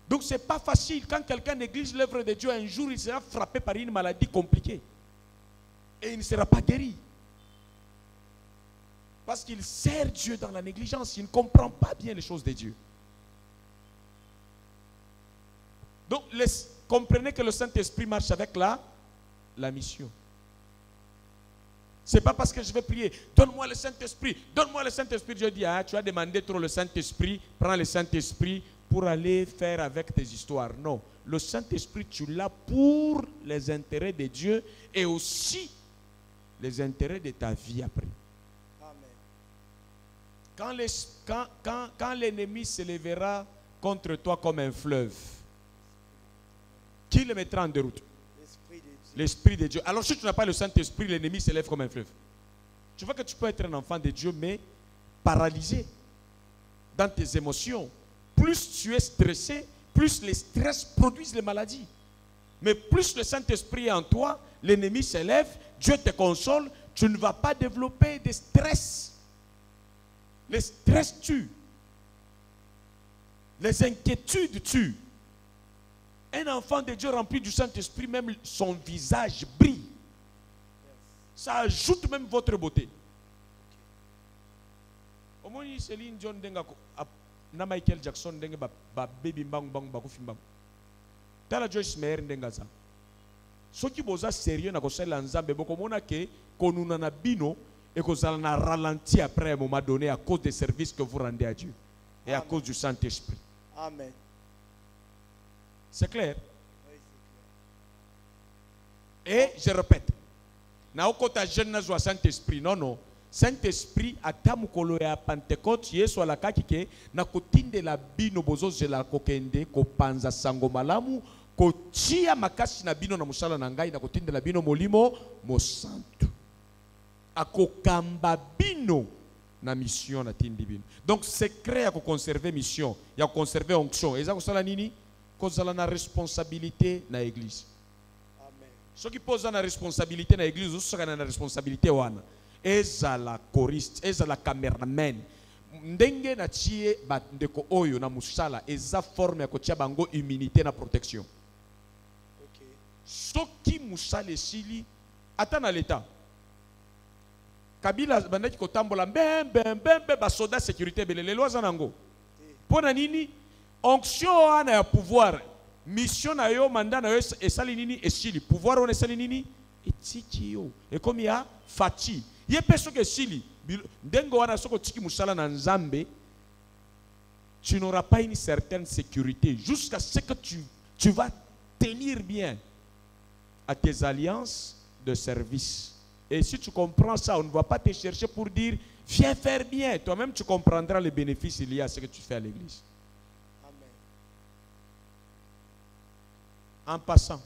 Donc ce n'est pas facile. Quand quelqu'un néglige l'œuvre de Dieu, un jour il sera frappé par une maladie compliquée. Et il ne sera pas guéri. Parce qu'il sert Dieu dans la négligence. Il ne comprend pas bien les choses de Dieu. Donc, comprenez que le Saint-Esprit marche avec la mission. Ce n'est pas parce que je vais prier, donne-moi le Saint-Esprit, donne-moi le Saint-Esprit. Je dis, tu as demandé trop le Saint-Esprit, prends le Saint-Esprit pour aller faire avec tes histoires. Non, le Saint-Esprit, tu l'as pour les intérêts de Dieu et aussi les intérêts de ta vie après. Quand l'ennemi se lèvera contre toi comme un fleuve, qui le mettra en déroute? L'Esprit de Dieu. Alors si tu n'as pas le Saint-Esprit, l'ennemi se lève comme un fleuve. Tu vois que tu peux être un enfant de Dieu, mais paralysé dans tes émotions. Plus tu es stressé, plus les stress produisent les maladies. Mais plus le Saint-Esprit est en toi, l'ennemi se lève, Dieu te console, tu ne vas pas développer de stress. Les stress tuent. Les inquiétudes tuent. Un enfant de Dieu rempli du Saint-Esprit, même son visage brille. Ça ajoute même votre beauté. Au moins, Céline John Denga, na Michael Jackson Denga, baby bang bang bakufi bang. Tala Joyce Meyer Denga ça. Ce qui est sérieux na kosala nzambe boko mona ke konuna na bino et que ça a ralenti après un moment donné à cause des services que vous rendez à Dieu et à cause du Saint-Esprit.
Amen.
C'est clair?
Oui, c'est clair.
Et je répète, na okota jeune na Saint-Esprit, non. Saint-Esprit atamukolo ya Pentecôte Yesu alakaki ke na kotinde la bino bozo zela kokende ko panza sango malamu ko tia makasi na bino na musala na ngai na kotinde la bino molimo mosantu. Akokamba bino na mission na tindi bino. Donc secret ya ko conserver mission, ya ko conserver onction. Eza ko sala nini? Kozala na responsabilité na église.
Amen.
Ce qui pose na responsabilité na église, ou saka na responsabilité wana. Ezala choriste, ezala cameraman. Ndenge na tie bandeko oyo na musala, eza forme ya kotia bango immunité na protection.
OK.
Soki musala esili ata na l'état. Kabila bandaki kotambola mbembe ba soda sécurité belele loza nango. Pona nini? Onction ana ya pouvoir, mission na yo, mandat na yo esali nini esili, pouvoir on esali nini etiki yo. Et comme ya fati, ye peso ke esili, ndengo wana soko tiki musala na nzambe, tu n'auras pas une certaine sécurité jusqu'à ce que tu vas tenir bien à tes alliances de service. Et si tu comprends ça, on ne va pas te chercher pour dire viens faire bien. Toi-même tu comprendras les bénéfices liés à ce que tu fais à l'église. En passant,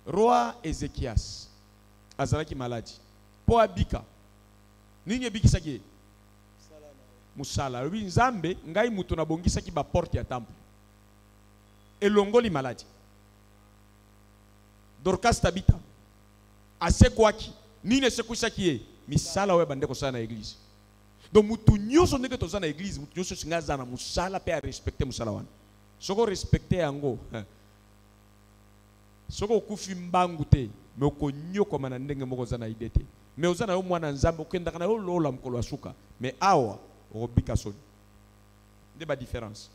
roi Ézéchias, azalaki maladi. Po abika. Nini ebikisaki? Musala. Lui nzambe ngai mutu na bongisaki ba porte ya temple. Elongoli maladi. Dorcas Tabita. Asekwaki. Nini esekwisaki ye? Misala we bande ko sana na église. Donc mutu nyoso ndenge toza na église, mutu nyoso singa za na musala pe a respecter musala wana. Soko respecter yango. Soko okufi mbangu te, me okonyoko mana ndenge moko za na idete. Me ozana yo mwana nzambe okenda kana yo lola mkolo asuka. Me awa obika soni. Nde ba différence.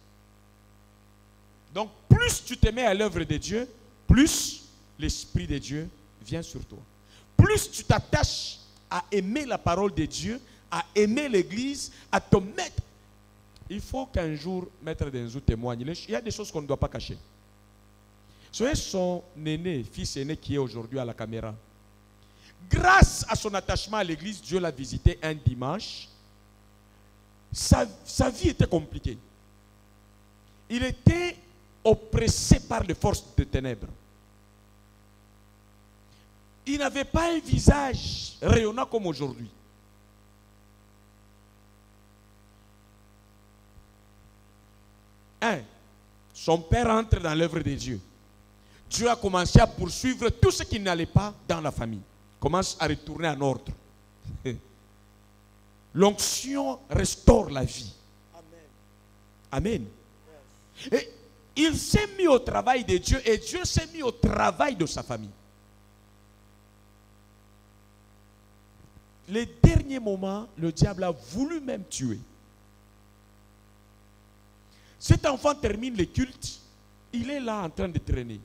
Donc plus tu te mets à l'œuvre de Dieu, plus l'Esprit de Dieu vient sur toi. Plus tu t'attaches à aimer la parole de Dieu, à aimer l'église, à te mettre Il faut qu'un jour, Maître Denzou témoigne. Il y a des choses qu'on ne doit pas cacher. Soyez son aîné, fils aîné qui est aujourd'hui à la caméra. Grâce à son attachement à l'église, Dieu l'a visité un dimanche. Sa vie était compliquée. Il était oppressé par les forces de ténèbres. Il n'avait pas un visage rayonnant comme aujourd'hui. Son père entre dans l'œuvre de Dieu. Dieu a commencé à poursuivre tout ce qui n'allait pas dans la famille. Commence à retourner en ordre. L'onction restaure la vie. Amen. Et il s'est mis au travail de Dieu et Dieu s'est mis au travail de sa famille. Les derniers moments, le diable a voulu même tuer. Cet enfant termine le culte, il est là en train de traîner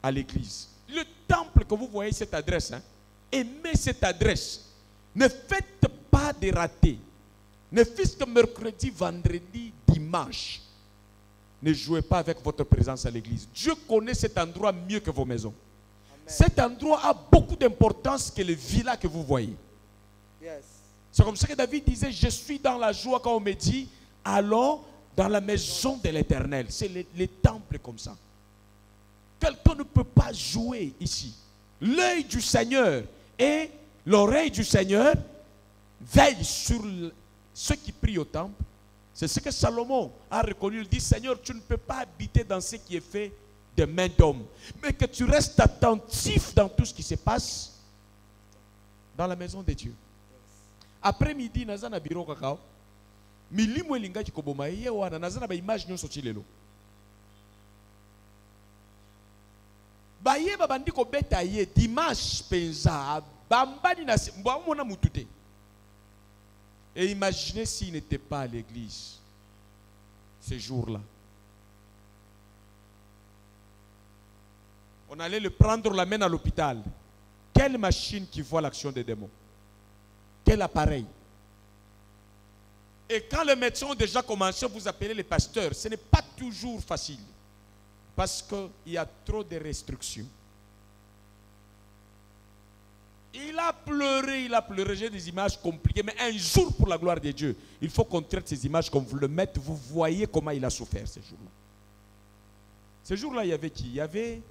à l'église. Le temple que vous voyez, cette adresse, aimez cette adresse. Ne faites pas de ratés. Ne fût-ce que mercredi, vendredi, dimanche. Ne jouez pas avec votre présence à l'église. Dieu connaît cet endroit mieux que vos maisons. Amen. Cet endroit a beaucoup d'importance que les villas que vous voyez. Yes. C'est comme ça que David disait, je suis dans la joie quand on me dit, allons dans la maison de l'Éternel. C'est les temples comme ça. Quelqu'un ne peut pas jouer ici. L'œil du Seigneur et l'oreille du Seigneur veillent sur ceux qui prient au temple. C'est ce que Salomon a reconnu. Il dit, Seigneur, tu ne peux pas habiter dans ce qui est fait de main d'homme, mais que tu restes attentif dans tout ce qui se passe dans la maison de Dieu. Après-midi, nous avons un bureau cacao. Milimo elinga kikoboma ye wana nazana ba image nyonso chilelo. Ba ye ba bandi ko beta ye dimanche penza bambani na mbo mona mutute. Et imaginez s'il n'était pas à l'église ce jour-là. On allait le prendre, la main à l'hôpital. Quelle machine qui voit l'action des démons? Quel appareil? Et quand les médecins ont déjà commencé à vous appeler les pasteurs, ce n'est pas toujours facile. Parce qu'il y a trop de restrictions. Il a pleuré, j'ai des images compliquées, mais un jour pour la gloire de Dieu, il faut qu'on traite ces images comme vous le mettez, vous voyez comment il a souffert ce jour-là. Ce jour-là, il y avait qui? Il y avait...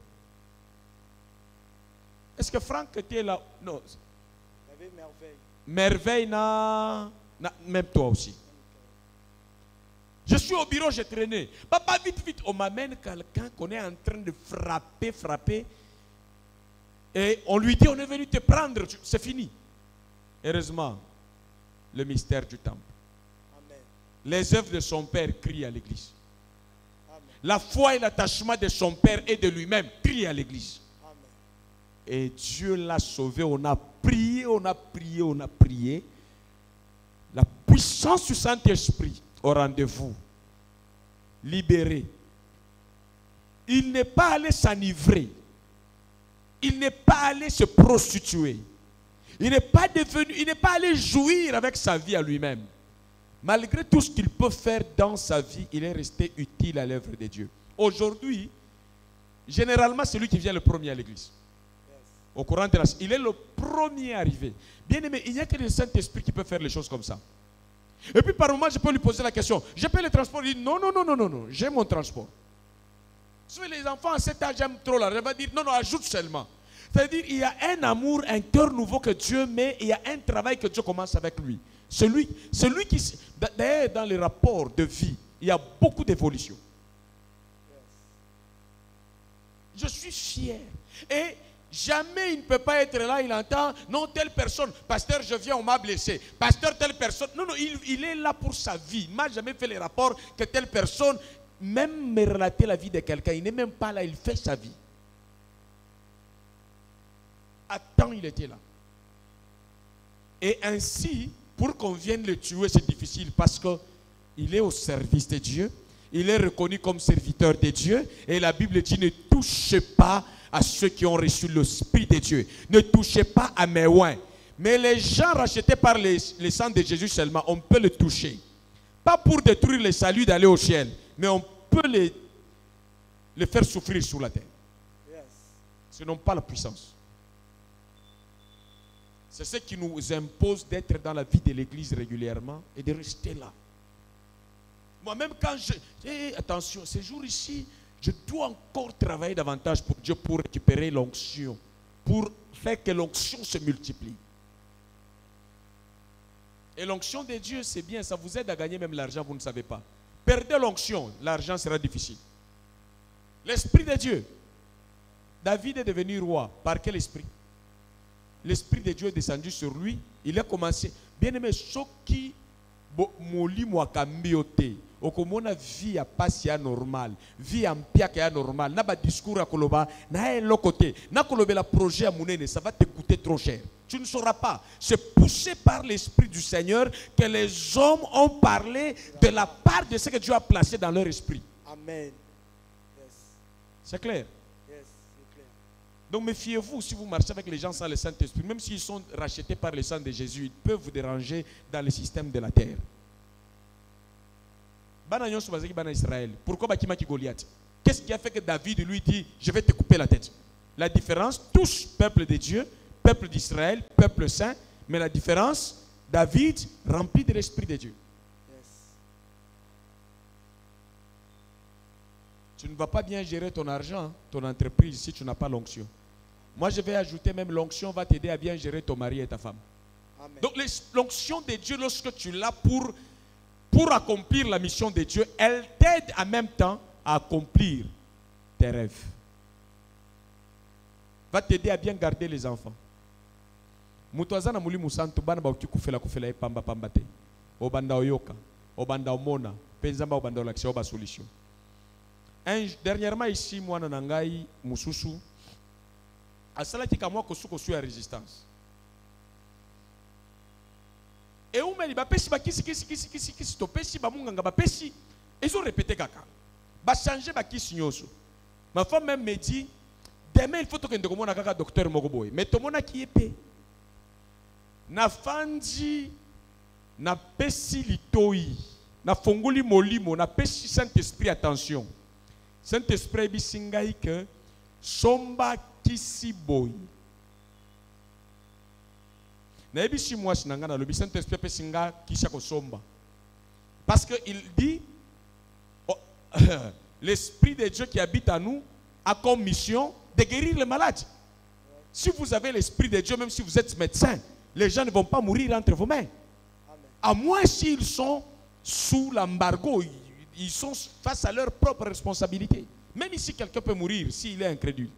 Est-ce que Franck était là? Non.
Il y avait Merveille.
Merveille, même toi aussi. Je suis au bureau, j'ai traîné. Papa, vite, on m'amène quelqu'un qu'on est en train de frapper. Et on lui dit, on est venu te prendre, c'est fini. Heureusement, le mystère du temple. Amen. Les œuvres de son père crient à l'église. Amen. La foi et l'attachement de son père et de lui-même crient à l'église. Amen. Et Dieu l'a sauvé, on a prié. La puissance du Saint-Esprit au rendez-vous, libéré. Il n'est pas allé s'enivrer. Il n'est pas allé se prostituer. Il n'est pas allé jouir avec sa vie à lui-même. Malgré tout ce qu'il peut faire dans sa vie, il est resté utile à l'œuvre de Dieu. Aujourd'hui, généralement, c'est lui qui vient le premier à l'église. Au courant de il est le premier arrivé. Bien aimé, il n'y a que le Saint-Esprit qui peut faire les choses comme ça. Et puis par moment, je peux lui poser la question. Je paie le transport. Il dit non, j'ai mon transport. Si les enfants à cet âge aiment trop là, je vais dire non, ajoute seulement. C'est-à-dire il y a un amour, un cœur nouveau que Dieu met, et il y a un travail que Dieu commence avec lui. Celui qui, d'ailleurs dans les rapports de vie, il y a beaucoup d'évolution. Je suis fier. Et jamais il ne peut pas être là, il entend, non, telle personne, pasteur, je viens, on m'a blessé. Pasteur, telle personne. Non, il est là pour sa vie. Il ne m'a jamais fait les rapports que telle personne, même me relater la vie de quelqu'un, il n'est même pas là, il fait sa vie. À temps, il était là. Et ainsi, pour qu'on vienne le tuer, c'est difficile parce qu'il est au service de Dieu. Il est reconnu comme serviteur de Dieu. Et la Bible dit, ne touchez pas à ceux qui ont reçu l'Esprit de Dieu. Ne touchez pas à mes oins. Mais les gens rachetés par le sang de Jésus seulement, on peut le toucher. Pas pour détruire les saluts d'aller au ciel, mais on peut les faire souffrir sur la terre. Ce n'ont pas la puissance. C'est ce qui nous impose d'être dans la vie de l'église régulièrement et de rester là. Moi-même, quand attention, ces jours ici, je dois encore travailler davantage pour Dieu pour récupérer l'onction, pour faire que l'onction se multiplie. Et l'onction de Dieu, c'est bien, ça vous aide à gagner même l'argent, vous ne savez pas. Perdez l'onction, l'argent sera difficile. L'Esprit de Dieu. David est devenu roi. Par quel esprit? L'Esprit de Dieu est descendu sur lui. Il a commencé. Bien aimé, ce qui moli mwakambiote. Okomona vie à passia normal, vie en piaka normal. Na ba discours à koloba, na un côté. Na kolobe la projet à mounene, ça va te coûter trop cher. Tu ne sauras pas. C'est poussé par l'Esprit du Seigneur que les hommes ont parlé de la part de ce que Dieu a placé dans leur esprit.
Amen.
C'est clair?
Yes, c'est clair.
Donc méfiez-vous si vous marchez avec les gens sans le Saint-Esprit. Même s'ils sont rachetés par le sang de Jésus, ils peuvent vous déranger dans le système de la terre. Israël. Pourquoi Bakimaki Goliath? Qu'est-ce qui a fait que David lui dit je vais te couper la tête? La différence, tous peuple de Dieu, peuple d'Israël, peuple saint, mais la différence, David rempli de l'Esprit de Dieu.
Yes.
Tu ne vas pas bien gérer ton argent, ton entreprise si tu n'as pas l'onction. Moi je vais ajouter même l'onction va t'aider à bien gérer ton mari et ta femme.
Amen.
Donc l'onction de Dieu, lorsque tu l'as pour accomplir la mission de Dieu, elle t'aide en même temps à accomplir tes rêves. Va t'aider à bien garder les enfants. Mutuazana muli musantu bana ba ukikufela kufela pamba pamba te. Obanda oyoka, obanda omona, penzamba obanda olaxia oba solution. Dernièrement ici moi nangai mususu asala kikamwa kosuko ya résistance. Et où me dit bapesi bakisi topesi bamunganga bapesi ils ont répété kaka ba changer bakisi nyoso. Ma femme même me dit demain il faut que ndeko mona kaka docteur Mogoboy mais tomona ki épée na fandi na pesi litoi na fongoli molimo na pesi Saint-Esprit attention. Saint-Esprit bisingai que somba kisi boy. Parce qu'il dit l'Esprit de Dieu qui habite en nous a comme mission de guérir les malades. Si vous avez l'Esprit de Dieu, même si vous êtes médecin, les gens ne vont pas mourir entre vos mains. À moins s'ils sont sous l'embargo, ils sont face à leur propre responsabilité. Même si quelqu'un peut mourir, s'il est incrédule.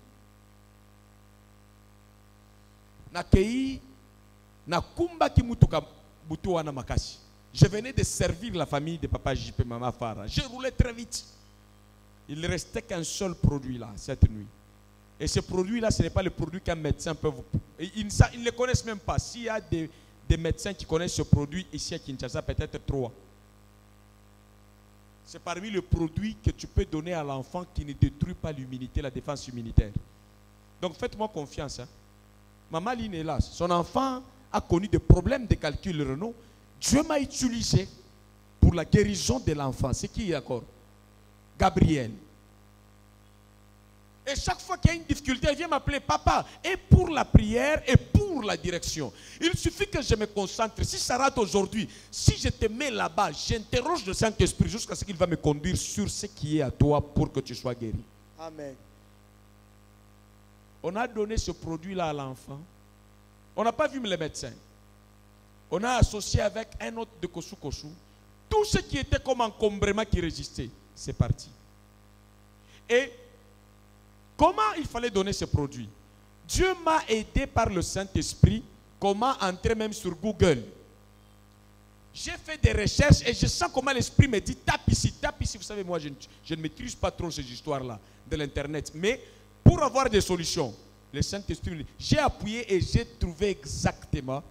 Je venais de servir la famille de papa JP Mama Farah. Je roulais très vite. Il ne restait qu'un seul produit là, cette nuit. Et ce produit-là, ce n'est pas le produit qu'un médecin peut vous... Ils ne le connaissent même pas. S'il y a des médecins qui connaissent ce produit ici à Kinshasa, peut-être 3. C'est parmi les produits que tu peux donner à l'enfant qui ne détruit pas l'immunité, la défense immunitaire. Donc faites-moi confiance. Hein. Maman Line est là. Son enfant a connu des problèmes de calcul rénaux. Dieu m'a utilisé pour la guérison de l'enfant. C'est qui d'accord? Gabriel. Et chaque fois qu'il y a une difficulté, elle vient m'appeler papa. Et pour la prière et pour la direction. Il suffit que je me concentre. Si ça rate aujourd'hui, si je te mets là-bas, j'interroge le Saint-Esprit jusqu'à ce qu'il va me conduire sur ce qui est à toi pour que tu sois guéri.
Amen.
On a donné ce produit-là à l'enfant. On n'a pas vu les médecins. On a associé avec un autre de Kosu Kosu. Tout ce qui était comme encombrement qui résistait, c'est parti. Et comment il fallait donner ce produit? Dieu m'a aidé par le Saint-Esprit. Comment entrer même sur Google? J'ai fait des recherches et je sens comment l'Esprit me dit tape ici. Vous savez, moi, je ne maîtrise pas trop ces histoires-là de l'Internet. Mais pour avoir des solutions, le Saint-Esprit me dit, j'ai appuyé et j'ai trouvé exactement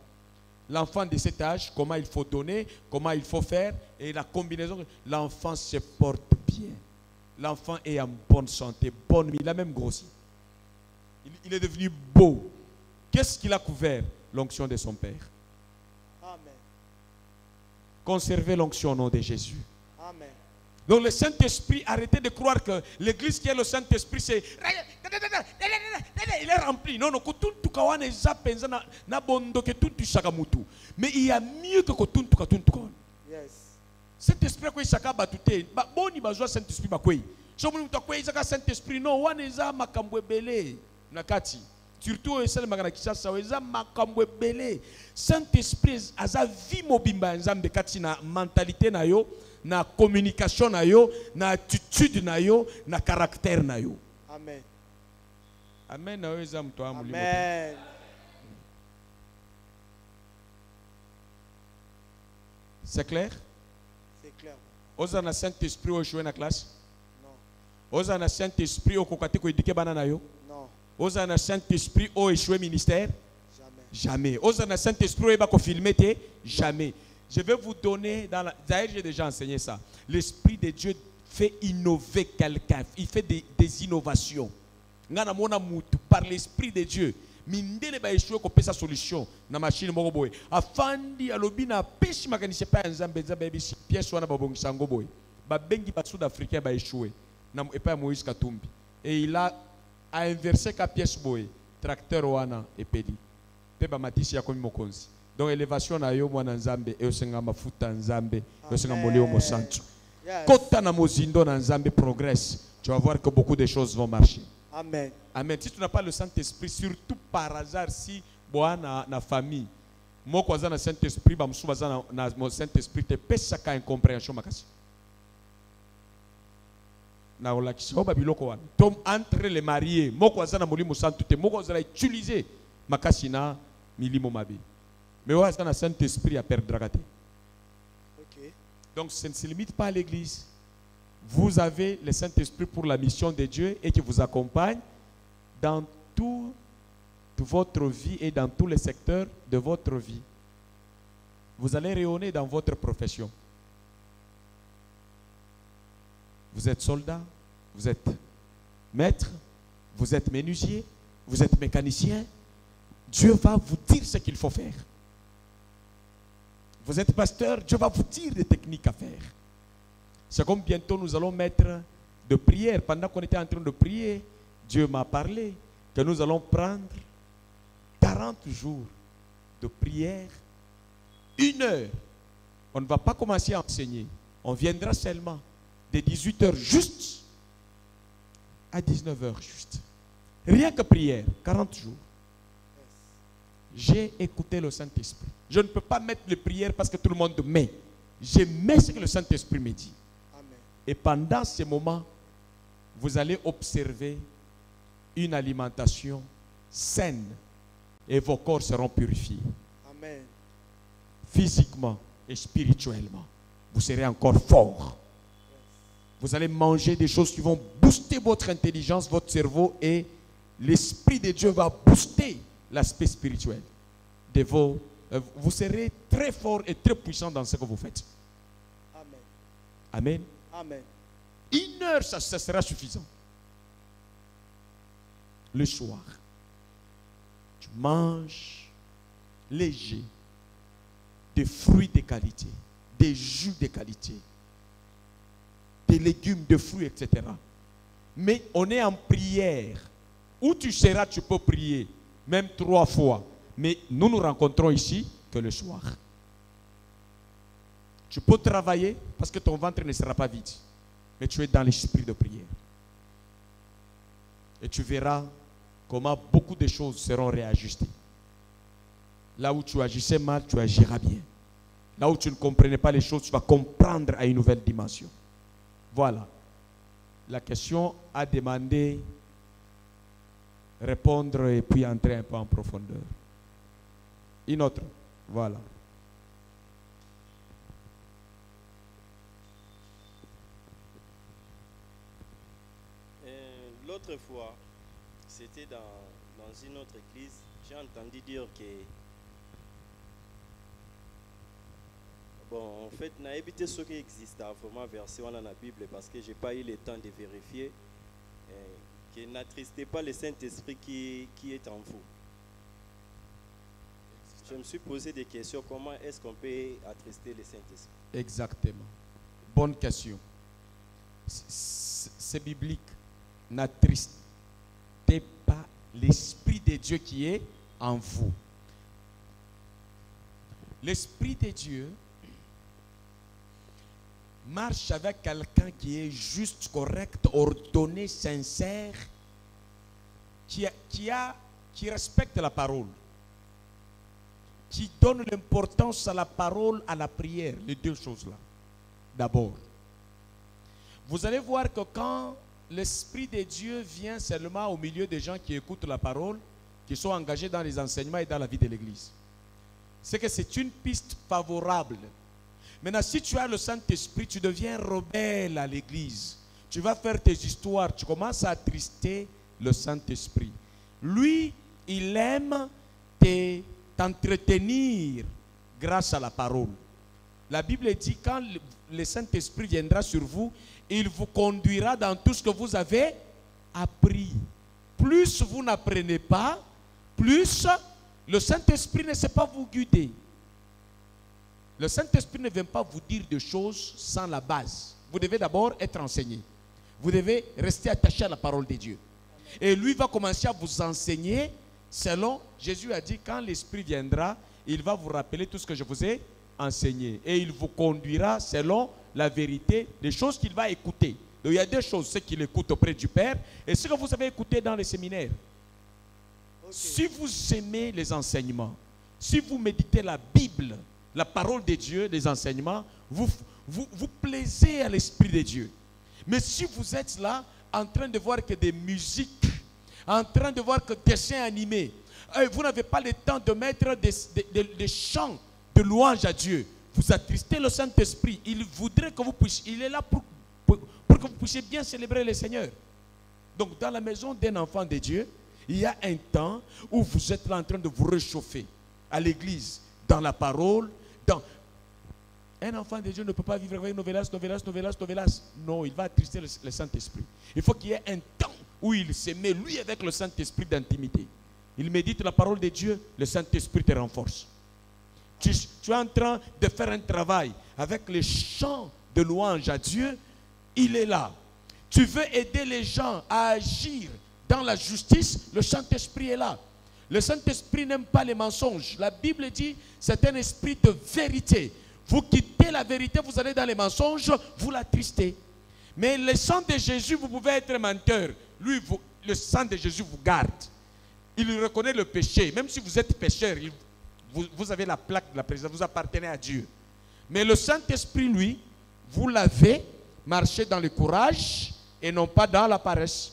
l'enfant de cet âge, comment il faut donner, comment il faut faire, et la combinaison. L'enfant se porte bien. L'enfant est en bonne santé, bonne vie. Il a même grossi. Il est devenu beau. Qu'est-ce qu'il a couvert? L'onction de son père.
Amen.
Conservez l'onction au nom de Jésus.
Amen.
Donc le Saint-Esprit, arrêtez de croire que l'église qui est le Saint-Esprit, c'est... Il est rempli. Non, non, mais il y a mieux que
Yes.
Saint-Esprit, quoi, chaka batute. Boni bazwa Saint-Esprit, bakwe. Somo mutu kwa izaka Saint-Esprit, non, waneza makambwe bele. Nakati. Surtout, esale magana kishasa, weza makambwe bele. Saint-Esprit, aza vie mobimba, nzambe kati na mentalité na yo, na communication na yo, na attitude na yo, na caractère na yo.
Amen.
Amen.
Amen.
C'est clair?
C'est clair.
Oza na Saint-Esprit au jouer na classe?
Non.
Oza na Saint-Esprit au kokate ko éduquer bana na yo?
Non.
Oza na Saint-Esprit au échouer ministère?
Jamais.
Jamais. Oza na Saint-Esprit au filmer te? Jamais. Je vais vous donner dans la... D'ailleurs, j'ai déjà enseigné ça. L'Esprit de Dieu fait innover quelqu'un. Il fait des innovations. Par l'Esprit de Dieu. Mindele ba échouer ko pesa solution na machine moko boy. Afandi alobi na peshi makanise pa nzambe nzambe bishi pièce wana babongisa ngo boy. Ba bengi ba sud-africain ba échouer. Na epa Moïse Katumbi. Et il a inversé ka pièce boy. Tracteur wana epedi. Pe ba matisi ya komi mokonzi. Donc élévation na yo mwana nzambe e osenga mafuta nzambe, e osenga moleo mo santo. Kota na mozindo na nzambe progresse. Tu vas voir que beaucoup de choses vont marcher.
Amen.
Amen. Si tu n'as pas le Saint-Esprit, surtout par hasard, si boana na famille, moi quoi na Saint-Esprit, ba msuba na Saint-Esprit te pesa ka incompréhension makasi. Na olakisi oba biloko wana. Tom entre les mariés, moi quoi na molimo santo te, moi quoi utiliser makasi na milimo mabe. Mais ouais, na Saint-Esprit à perdre dragate.
OK.
Donc ça ne se limite pas à l'église. Vous avez le Saint-Esprit pour la mission de Dieu et qui vous accompagne dans toute votre vie et dans tous les secteurs de votre vie. Vous allez rayonner dans votre profession. Vous êtes soldat, vous êtes maître, vous êtes menuisier, vous êtes mécanicien. Dieu va vous dire ce qu'il faut faire. Vous êtes pasteur, Dieu va vous dire des techniques à faire. C'est comme bientôt nous allons mettre de prière. Pendant qu'on était en train de prier, Dieu m'a parlé que nous allons prendre 40 jours de prière, 1 heure. On ne va pas commencer à enseigner. On viendra seulement de 18h juste à 19h juste. Rien que prière, 40 jours. J'ai écouté le Saint-Esprit. Je ne peux pas mettre les prières parce que tout le monde met. Je mets ce que le Saint-Esprit me dit. Et pendant ce moment, vous allez observer une alimentation saine et vos corps seront purifiés.
Amen.
Physiquement et spirituellement, vous serez encore fort. Vous allez manger des choses qui vont booster votre intelligence, votre cerveau et l'Esprit de Dieu va booster l'aspect spirituel de vos... vous serez très fort et très puissant dans ce que vous faites.
Amen.
Amen.
Amen.
1 heure, ça sera suffisant. Le soir, tu manges léger, des fruits de qualité, des jus de qualité, des légumes, des fruits, etc. Mais on est en prière. Où tu seras, tu peux prier, même 3 fois. Mais nous nous rencontrons ici que le soir. Tu peux travailler parce que ton ventre ne sera pas vide. Mais tu es dans l'esprit de prière. Et tu verras comment beaucoup de choses seront réajustées. Là où tu agissais mal, tu agiras bien. Là où tu ne comprenais pas les choses, tu vas comprendre à une nouvelle dimension. Voilà. La question a demandé répondre et puis entrer un peu en profondeur. Une autre. Voilà.
L'autre fois, c'était dans une autre église, j'ai entendu dire que, bon, en fait, n'a évité ce qui existe vraiment versé dans la Bible parce que je n'ai pas eu le temps de vérifier, que n'attristez pas le Saint-Esprit qui est en vous. Je me suis posé des questions. Comment est-ce qu'on peut attrister le Saint-Esprit?
Exactement. Bonne question. C'est biblique. N'attristez pas l'Esprit de Dieu qui est en vous. L'Esprit de Dieu marche avec quelqu'un qui est juste, correct, ordonné, sincère, qui respecte la parole, qui donne l'importance à la parole, à la prière, les deux choses-là. D'abord, vous allez voir que quand l'Esprit de Dieu vient seulement au milieu des gens qui écoutent la parole, qui sont engagés dans les enseignements et dans la vie de l'Église, c'est que c'est une piste favorable. Maintenant, si tu as le Saint-Esprit, tu deviens rebelle à l'Église. Tu vas faire tes histoires, tu commences à attrister le Saint-Esprit. Lui, il aime t'entretenir grâce à la parole. La Bible dit, quand le Saint-Esprit viendra sur vous, il vous conduira dans tout ce que vous avez appris. Plus vous n'apprenez pas, plus le Saint-Esprit ne sait pas vous guider. Le Saint-Esprit ne vient pas vous dire des choses sans la base. Vous devez d'abord être enseigné. Vous devez rester attaché à la parole de Dieu. Et lui va commencer à vous enseigner selon, Jésus a dit, quand l'Esprit viendra, il va vous rappeler tout ce que je vous ai enseigné. Et il vous conduira selon la vérité des choses qu'il va écouter. Donc il y a deux choses, ce qu'il écoute auprès du Père et ce que vous avez écouté dans les séminaires. Okay. Si vous aimez les enseignements, si vous méditez la Bible, la parole de Dieu, les enseignements, vous plaisez à l'Esprit de Dieu. Mais si vous êtes là, en train de voir que des musiques, en train de voir que des dessins animés, vous n'avez pas le temps de mettre des chants de louange à Dieu, vous attristez le Saint-Esprit. Il voudrait que vous puissiez, il est là pour que vous puissiez bien célébrer le Seigneur. Donc dans la maison d'un enfant de Dieu, il y a un temps où vous êtes là en train de vous réchauffer à l'église, dans la parole. Un enfant de Dieu ne peut pas vivre avec novelas. Non, il va attrister le Saint-Esprit. Il faut qu'il y ait un temps où il se met, lui, avec le Saint-Esprit d'intimité. Il médite la parole de Dieu, le Saint-Esprit te renforce. Tu es en train de faire un travail avec les chants de louange à Dieu, il est là. Tu veux aider les gens à agir dans la justice, le Saint-Esprit est là. Le Saint-Esprit n'aime pas les mensonges. La Bible dit, c'est un esprit de vérité. Vous quittez la vérité, vous allez dans les mensonges, vous l'attristez. Mais le sang de Jésus, vous pouvez être menteur. Lui, le sang de Jésus vous garde. Il reconnaît le péché. Même si vous êtes pécheur, vous avez la plaque de la présence, vous appartenez à Dieu. Mais le Saint-Esprit, lui, vous l'avez marché dans le courage et non pas dans la paresse.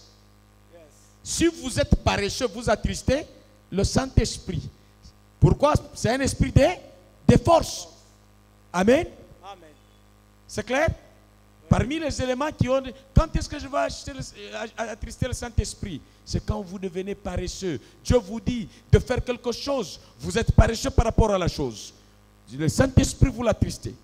Yes. Si vous êtes paresseux, vous attristez le Saint-Esprit. Pourquoi? C'est un esprit de force. Amen. Amen. C'est clair? Oui. Parmi les éléments qui ont... Quand est-ce que je vais attrister le Saint-Esprit? C'est quand vous devenez paresseux. Dieu vous dit de faire quelque chose. Vous êtes paresseux par rapport à la chose. Le Saint-Esprit vous l'attristez.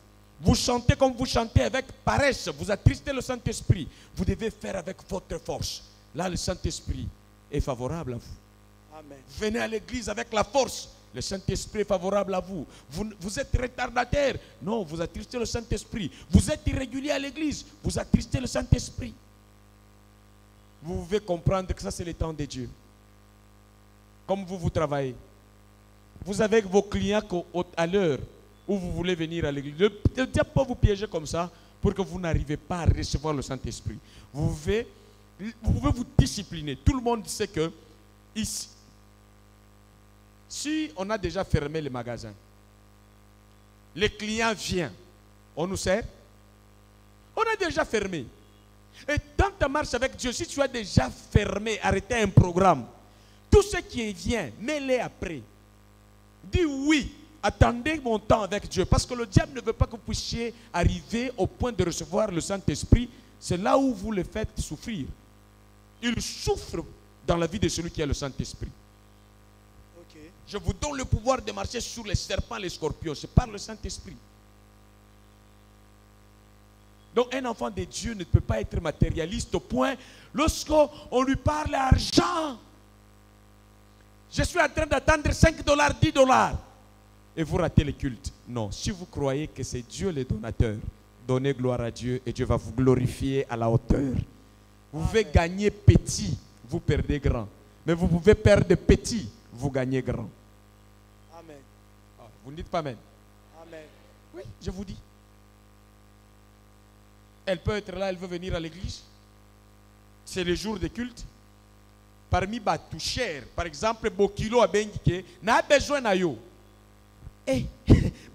Vous chantez comme vous chantez avec paresse. Vous attristez le Saint-Esprit. Vous devez faire avec votre force. Là, le Saint-Esprit est favorable à vous. Amen. Venez à l'église avec la force. Le Saint-Esprit est favorable à vous. Vous êtes retardataire. Non, vous attristez le Saint-Esprit. Vous êtes irrégulier à l'église. Vous attristez le Saint-Esprit. Vous pouvez comprendre que ça, c'est le temps de Dieu. Comme vous travaillez. Vous avez vos clients à l'heure où vous voulez venir à l'église. Ne dites pas vous piéger comme ça pour que vous n'arrivez pas à recevoir le Saint-Esprit. Vous pouvez vous discipliner. Tout le monde sait que ici, si on a déjà fermé les magasins, les clients viennent, on nous sert. On a déjà fermé. Et dans ta marche avec Dieu, si tu as déjà fermé, arrêté un programme, tout ce qui vient, mets-les après. Dis oui, attendez mon temps avec Dieu. Parce que le diable ne veut pas que vous puissiez arriver au point de recevoir le Saint-Esprit. C'est là où vous le faites souffrir. Il souffre dans la vie de celui qui a le Saint-Esprit. Okay. Je vous donne le pouvoir de marcher sur les serpents et les scorpions. C'est par le Saint-Esprit. Donc un enfant de Dieu ne peut pas être matérialiste au point, lorsqu'on lui parle d'argent, je suis en train d'attendre $5, $10. et vous ratez le culte. Non, si vous croyez que c'est Dieu le donateur, donnez gloire à Dieu et Dieu va vous glorifier à la hauteur. Vous pouvez gagner petit, vous perdez grand. Mais vous pouvez perdre petit, vous gagnez grand.
Amen.
Vous ne dites pas Amen.
Amen.
Oui, je vous dis. Elle peut être là, elle veut venir à l'église. C'est le jour de culte. Parmi Batou cher, par exemple, Bokilo a Bengike, n'a besoin de yo. Eh,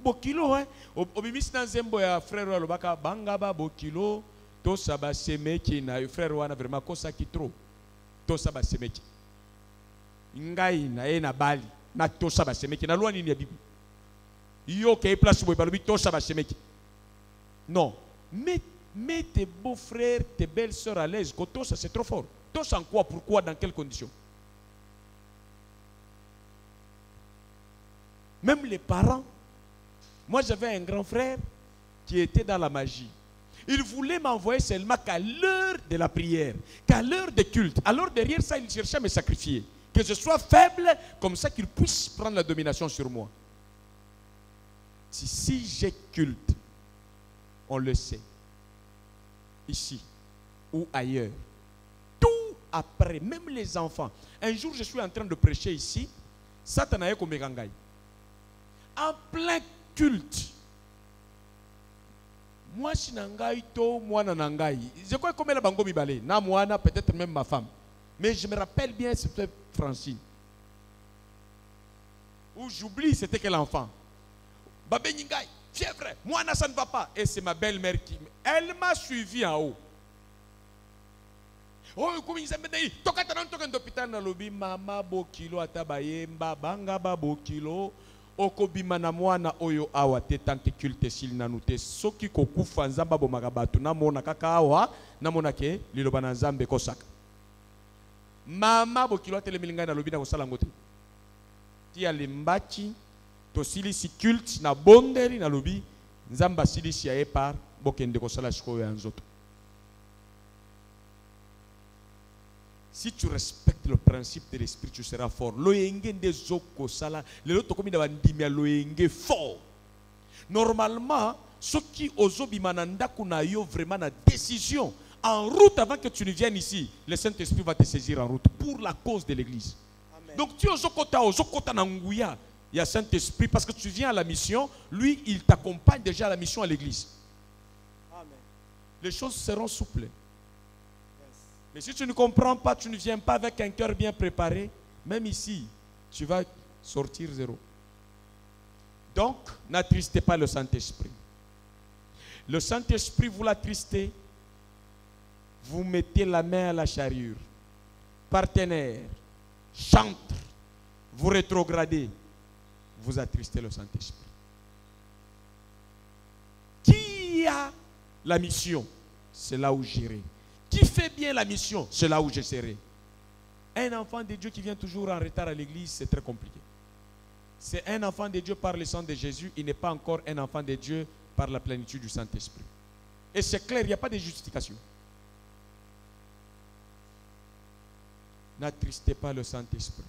Bokilo, hein. Au bimis dans Zembo ya frère Lobaka, Bangaba Bokilo, to saba semeki na frère wana vraiment kosa ki trop. To saba semeki. Ngai na e na bali, na to saba semeki na loi nini ya Bible. Yo ke place boy balobi to saba semeki. Non, mets tes beaux-frères, tes belles-sœurs à l'aise. Tout ça, c'est trop fort. Tout ça en quoi, pourquoi, dans quelles conditions? Même les parents. Moi, j'avais un grand frère qui était dans la magie. Il voulait m'envoyer seulement qu'à l'heure de la prière, qu'à l'heure de culte. Alors derrière ça, il cherchait à me sacrifier. Que je sois faible, comme ça qu'il puisse prendre la domination sur moi. Si j'ai culte, on le sait. Ici ou ailleurs. Tout après, même les enfants. Un jour, je suis en train de prêcher ici. Satanaï Komegangai. En plein culte. Moi, je suis nangai to, moi nangai. Je crois comme la bango bibale. Na moi, peut-être même ma femme. Mais je me rappelle bien, c'était Francine. Ou j'oublie, c'était quel enfant. Babé Ningai. Fièvre, moi ça ne va pas. Et c'est ma belle-mère qui... Elle m'a suivi en haut. Oh, comme ils aiment dire, toka tanan toka d'hôpital na lobi, mama bo kilo atabaye, mba banga ba bo kilo, okobima na mwana oyo awa te tanke culte sil nanute, soki kokufa nzamba bo magabatu na mona kaka awa, na mona ke liloba na nzambe kosaka. Mama bo kilo atelemelinga na lobi na kosala ngote. Ti alimbaki to silisi culte na bondeli na lobi nzamba silisi ya par bokende kosala sikoyo ya nzoto. Si tu respectes le principe de l'esprit, tu seras fort. Loyenge des oko sala, le loto komi da bandimia loyenge fort. Normalement, ceux qui ozobi mananda kuna yo vraiment na décision en route avant que tu ne viennes ici, le Saint-Esprit va te saisir en route pour la cause de l'église. Donc tu ozokota na nguya. Il y a Saint-Esprit parce que tu viens à la mission, lui, il t'accompagne déjà à la mission à l'église. Les choses seront souples. Mais si tu ne comprends pas, tu ne viens pas avec un cœur bien préparé, même ici, tu vas sortir zéro. Donc, n'attristez pas le Saint-Esprit. Le Saint-Esprit, vous l'attristez, vous mettez la main à la charrure. Partenaire, chantre, vous rétrogradez. Vous attristez le Saint-Esprit. Qui a la mission? C'est là où j'irai. Qui fait bien la mission? C'est là où je serai. Un enfant de Dieu qui vient toujours en retard à l'église, c'est très compliqué. C'est un enfant de Dieu par le sang de Jésus. Il n'est pas encore un enfant de Dieu par la plénitude du Saint-Esprit. Et c'est clair, il n'y a pas de justification. N'attristez pas le Saint-Esprit.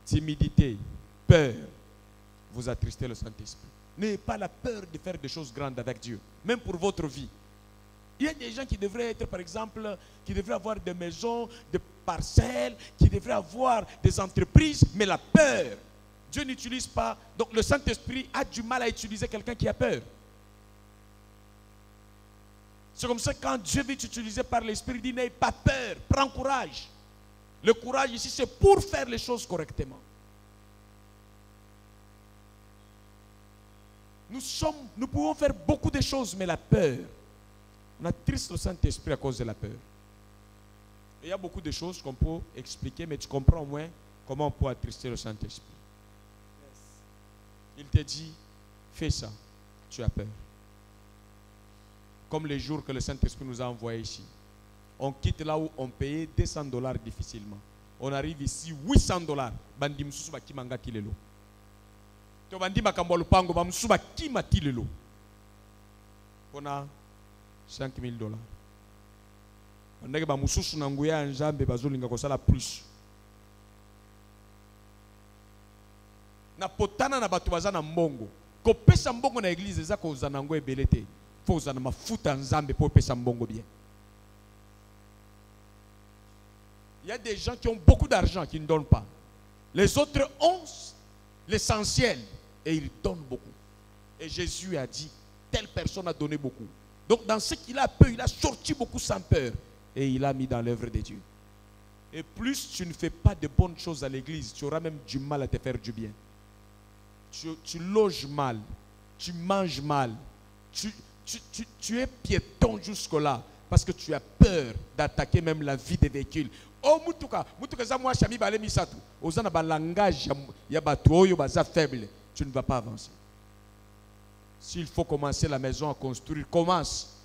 Timidité, peur, vous attristez le Saint-Esprit. N'ayez pas la peur de faire des choses grandes avec Dieu, même pour votre vie. Il y a des gens qui devraient être, par exemple, qui devraient avoir des maisons, des parcelles, qui devraient avoir des entreprises, mais la peur, Dieu n'utilise pas. Donc le Saint-Esprit a du mal à utiliser quelqu'un qui a peur. C'est comme ça que quand Dieu veut t'utiliser par l'Esprit, il dit n'aie pas peur, prends courage. Le courage ici, c'est pour faire les choses correctement. Nous pouvons faire beaucoup de choses, mais la peur, on attriste le Saint-Esprit à cause de la peur. Et il y a beaucoup de choses qu'on peut expliquer, mais tu comprends au moins comment on peut attrister le Saint-Esprit. Il te dit, fais ça, tu as peur. Comme les jours que le Saint-Esprit nous a envoyés ici. On quitte là où on payait $200 difficilement. On arrive ici, $800. Bandi msusu bakimanga kilelo. To bandi makambo lupango ba msusu bakima kilelo. On a $5,000. Ondeke ba msusu na nguya nzambe bazolinga kosala plus. na potana na bato baza na mbongo. Kopesa mbongo na église eza ko zanango ebele te. Faut za na mafuta nzambe pour pesa mbongo bien. Il y a des gens qui ont beaucoup d'argent qui ne donnent pas. Les autres ont l'essentiel et ils donnent beaucoup. Et Jésus a dit, telle personne a donné beaucoup. Donc dans ce qu'il a peu, il a sorti beaucoup sans peur et il a mis dans l'œuvre de Dieu. Et plus tu ne fais pas de bonnes choses à l'église, tu auras même du mal à te faire du bien. Tu loges mal, tu manges mal, tu es piéton jusque-là parce que tu as peur d'attaquer même la vie des véhicules. Oh mutuka za moi chami balé misatu. Ozana ba langage ya batu oyo baza faible, tu ne vas pas avancer. S'il faut commencer la maison à construire, commence.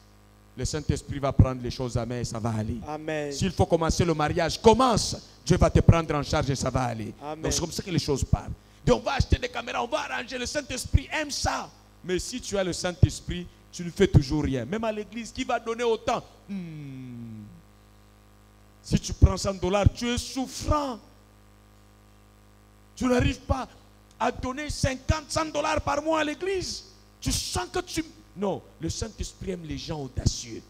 Le Saint-Esprit va prendre les choses à main et ça va aller.
Amen.
S'il faut commencer le mariage, commence. Dieu va te prendre en charge et ça va aller.
Amen.
Donc c'est comme ça que les choses parlent. Donc on va acheter des caméras, on va arranger. Le Saint-Esprit aime ça. Mais si tu as le Saint-Esprit, tu ne fais toujours rien. Même à l'église, qui va donner autant? Si tu prends $100, tu es souffrant. Tu n'arrives pas à donner 50, $100 par mois à l'église. Tu sens que tu... Non, le Saint-Esprit aime les gens audacieux.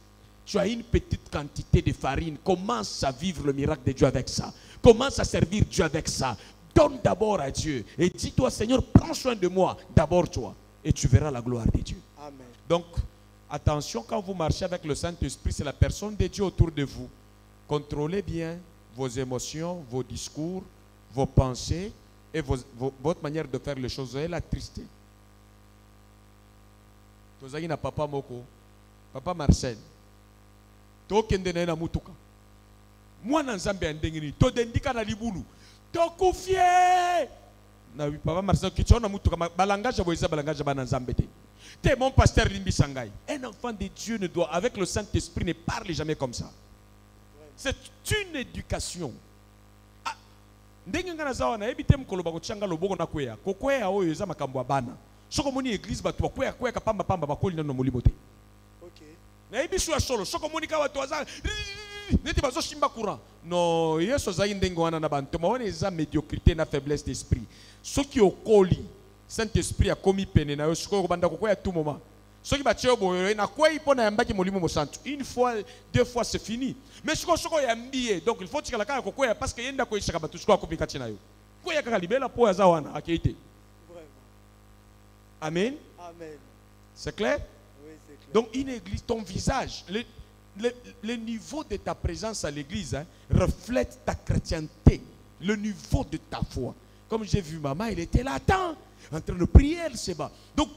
Tu as une petite quantité de farine. Commence à vivre le miracle de Dieu avec ça. Commence à servir Dieu avec ça. Donne d'abord à Dieu. Et dis-toi, Seigneur, prends soin de moi. D'abord toi. Et tu verras la gloire de Dieu.
Amen.
Donc, attention, quand vous marchez avec le Saint-Esprit, c'est la personne de Dieu autour de vous. Contrôlez bien vos émotions, vos discours, vos pensées et votre manière de faire les choses. Vous avez la tristesse. Tozaki na papa moko, papa Marcel. Tokende na mutuka. Mwana nzambe andengini, todendika na libulu. Tokufie. Na papa Marcel kichona mutuka balangage boyeza balangage bana nzambe te. T'es mon pasteur Limbi Sangai. Un enfant de Dieu ne doit, avec le Saint-Esprit, ne parle jamais comme ça. C'est une éducation. Ndenge ngana zawa na ebite mkolo bakochanga loboko na kweya. Kokweya oyo eza makambo abana. Soko moni église batu bakweya kweka pamba pamba bakoli na molimo te.
OK.
Na ebisu ya solo soko moni ka watu waza neti bazo shimba courant. No, yeso za ndenge wana na bantu maone eza médiocrité na faiblesse d'esprit. Soki okoli Saint-Esprit a commis peine na yo soko banda kokweya tout moment. Soki batio boyo na kwei pona yambaki molimo mosantu. Une fois, deux fois c'est fini. Mais soko yambie donc il faut tikala kaka kokweya parce que yenda ko ishaka batu soko akopika tina yo. Kweya kaka libela po yaza wana akeite. Amen.
Amen.
C'est clair?
Oui, c'est clair.
Donc une église, ton visage, le niveau de ta présence à l'église reflète ta chrétienté, le niveau de ta foi. Comme j'ai vu maman, il était là, attends, en train de prier, elle se bat. Donc,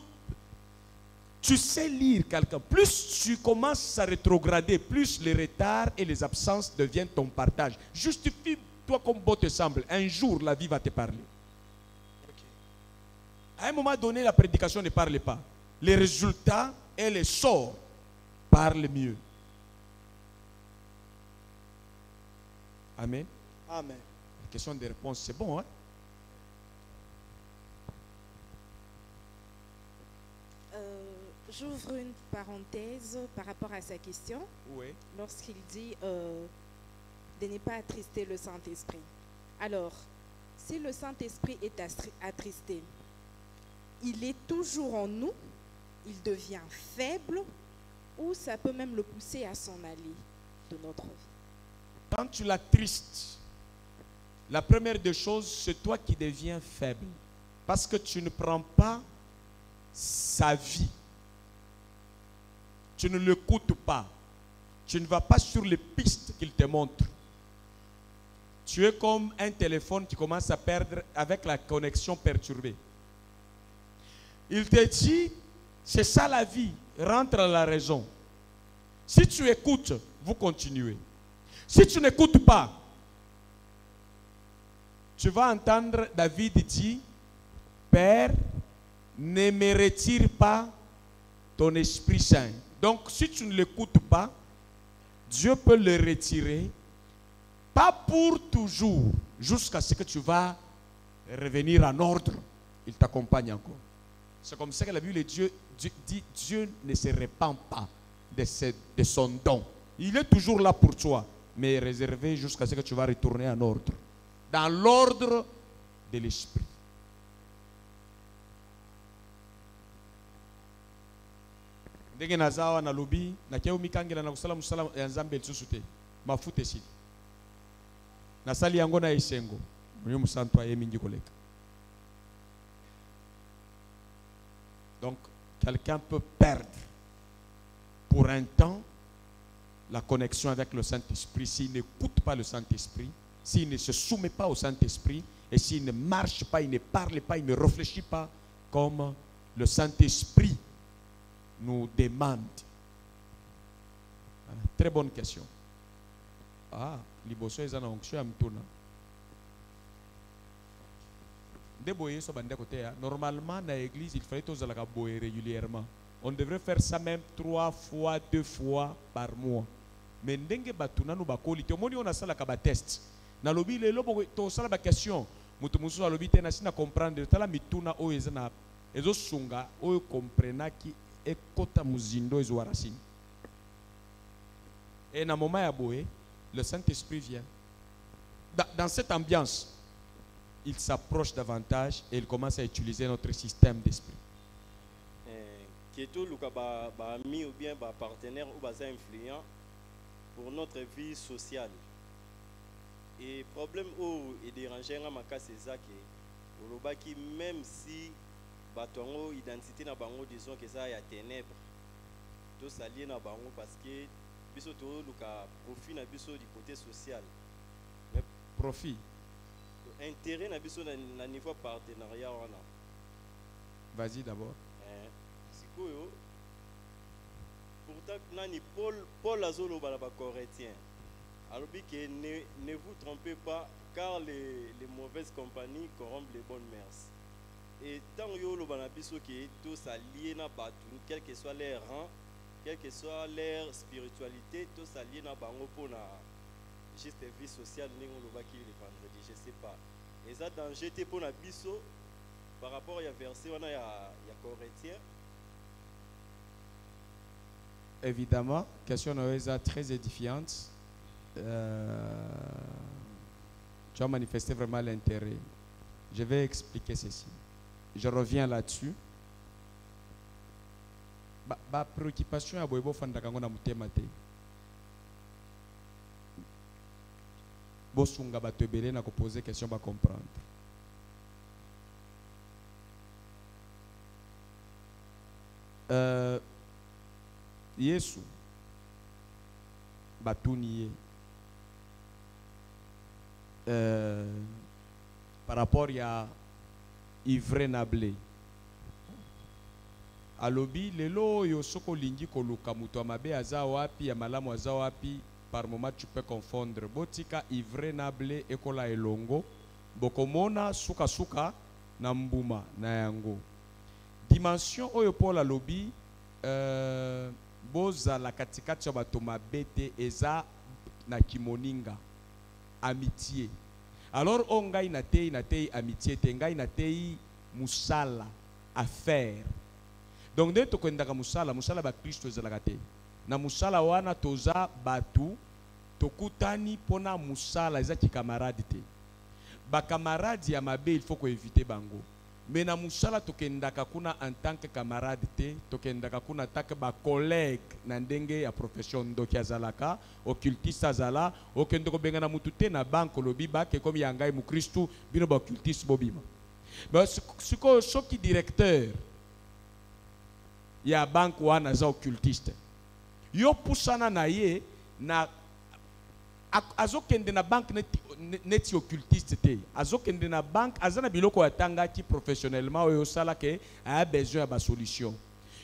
tu sais lire quelqu'un. Plus tu commences à rétrograder, plus les retards et les absences deviennent ton partage. Justifie-toi comme bon te semble. Un jour, la vie va te parler. À un moment donné, la prédication ne parle pas. Les résultats et les sorts parlent mieux. Amen.
Amen.
La question de réponse, c'est bon, hein?
J'ouvre une parenthèse par rapport à sa question.
Oui.
Lorsqu'il dit de ne pas attrister le Saint-Esprit. Alors, si le Saint-Esprit est attristé, il est toujours en nous, il devient faible, ou ça peut même le pousser à s'en aller de notre vie.
Quand tu l'attristes, la première des choses, c'est toi qui deviens faible. Parce que tu ne prends pas sa vie. Tu ne l'écoutes pas. Tu ne vas pas sur les pistes qu'il te montre. Tu es comme un téléphone qui commence à perdre avec la connexion perturbée. Il te dit, c'est ça la vie, rentre à la raison. Si tu écoutes, vous continuez. Si tu n'écoutes pas, tu vas entendre David dire, Père, ne me retire pas ton Esprit Saint. Donc si tu ne l'écoutes pas, Dieu peut le retirer, pas pour toujours, jusqu'à ce que tu vas revenir en ordre. Il t'accompagne encore. C'est comme ça que la Bible dit, Dieu ne se répand pas de son don. Il est toujours là pour toi, mais réservé jusqu'à ce que tu vas retourner en ordre. Dans l'ordre de l'Esprit. ndenge nazawa na lobi na keu mikangela na kusala musala ya nzambe lisusu te mafute sili nasali yango na esengo mwenye musantu aye mingi koleka. Donc quelqu'un peut perdre pour un temps la connexion avec le Saint-Esprit s'il n'écoute pas le Saint-Esprit, s'il ne se soumet pas au Saint-Esprit et s'il ne marche pas, il ne parle pas, il ne réfléchit pas comme le Saint-Esprit nous demande. Très bonne question. Ah, liboso ezana onction amtuna. Normalement, dans l'église, il fallait tous aller régulièrement. On devrait faire ça même 3 fois, 2 fois par mois. Mais ndenge batuna no bakoli te moni on a sala ka ba test. Na lobi le lobo to sala ba question. Mutu musu a lobi te na sina comprendre tala mituna o ezana ezo sunga o comprena ki ekota muzindo ezo warasini. Et na moment ya boé, le Saint-Esprit vient. Dans cette ambiance, il s'approche davantage et il commence à utiliser notre système d'esprit.
Kieto luka ba ami ou bien ba partenaire ou ba influent pour notre vie sociale. Et problème ou et déranger nga maka c'est ça que olobaki même si batongo identité na bango disons que ça ya ténèbres. To s'allier na bango parce que biso to luka profit na biso du côté social.
Mais profit
intérêt na biso na niveau partenariat wana.
Vas-y d'abord.
Sikoyo pourtant nani Paul azolo bala ba Corinthiens. Alors que ne vous trompez pas car les mauvaises compagnies corrompent les bonnes mœurs. Et tant yo lo bana biso que tous alliés na batu quel que soit leur rang, quelle que soit leur spiritualité, tous alliés na bango pour na juste vie sociale ningo lo baki le vendredi, je sais pas. Et ça danger te pour na biso par rapport à verset wana ya Corinthiens.
Évidemment, question très édifiante. Tu as manifesté vraiment l'intérêt. Je vais expliquer ceci. Je reviens là-dessus. Ba préoccupation à boybo fanda kango na mutema te. Bosunga ba tebele na ko poser question ba comprendre. Yesu batuniye par rapport à ivre na blé alobi lelo yo soko lingi koluka muto mabe aza wapi ya malamu aza wapi par moment tu peux confondre botika ivre na blé ekola elongo bokomona suka suka na mbuma na yango dimension oyo Paul alobi boza la katikati ya bato mabe te eza na kimoninga amitié. Alors on ngai na tei amitié te ngai na tei musala affaire. Donc nde to kwendaka musala ba Kristo ezalaka te. Na musala wana toza batu tokutani pona musala eza ki camarade te. Ba camarade ya mabe il faut ko éviter bango. Mais na musala tokendaka kuna en tant que camarade te, tokendaka kuna tak ba collègue na ndenge ya profession ndoki azalaka, occultiste azala, okendoko benga na mutu te na banko lobi ba ke comme yangai mu Kristu bino ba occultiste bobima. Mais siko soki directeur ya banko wana za occultiste. Yo pusana na ye na azokende na bank neti occultiste te azokende na bank azana biloko atanga ki professionnellement oyo sala ke a besoin ba solution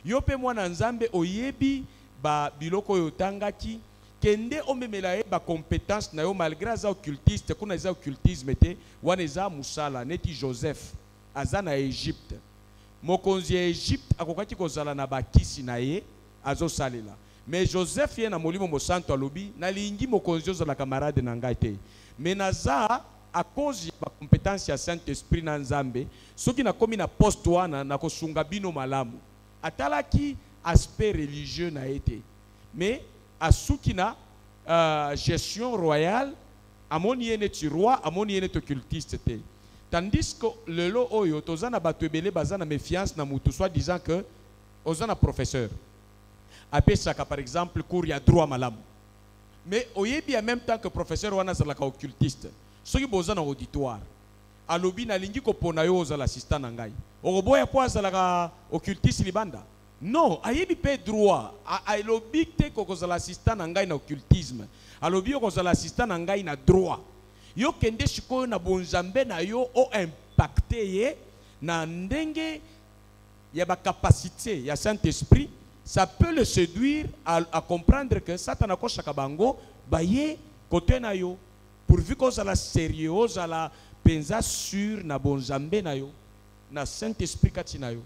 yo pe mwana nzambe oyebi ba biloko oyo tanga ki kende omemela ye ba compétence na yo malgré za occultiste kuna za occultisme te wana za musala neti Joseph azana Egypte mokonzi ya Egypte akokaki kozala na bakisi na ye azosalela. Mais Joseph yena molimo mosanto alobi na lingi mokonzi ozala camarade na ngai te. Mais naza à cause ya compétence ya Saint-Esprit na Nzambe soki na komi na poste wana na kosunga bino malamu. Atalaki aspect religieux na été. Mais asuki na gestion royale amoni yene ti roi amoni yene occultiste te. Tandis que lelo oyo tozana bato ebele bazana méfiance na mutu soit disant que ozana professeur. apesaka par exemple cours ya droit malamu. Mais oyebi en même temps que professeur wana zalaka occultiste. Soki boza na auditoire. Alobi na lingi ko pona yo za l'assistant na ngai. Oboya po zalaka occultiste libanda. Non, ayebi pe droit. Alobi te ko za l'assistant na ngai na occultisme. Alobi ko za l'assistant na ngai na droit. Yo kende shiko na bonjambe na yo o impacté ye na ndenge ya ba capacité ya Saint-Esprit. Ça peut le séduire à comprendre que Satan a koshaka bango baye côté na yo pourvu qu'on soit sérieux à la pensa sur na bonjambe na yo na Saint-Esprit kati na yo.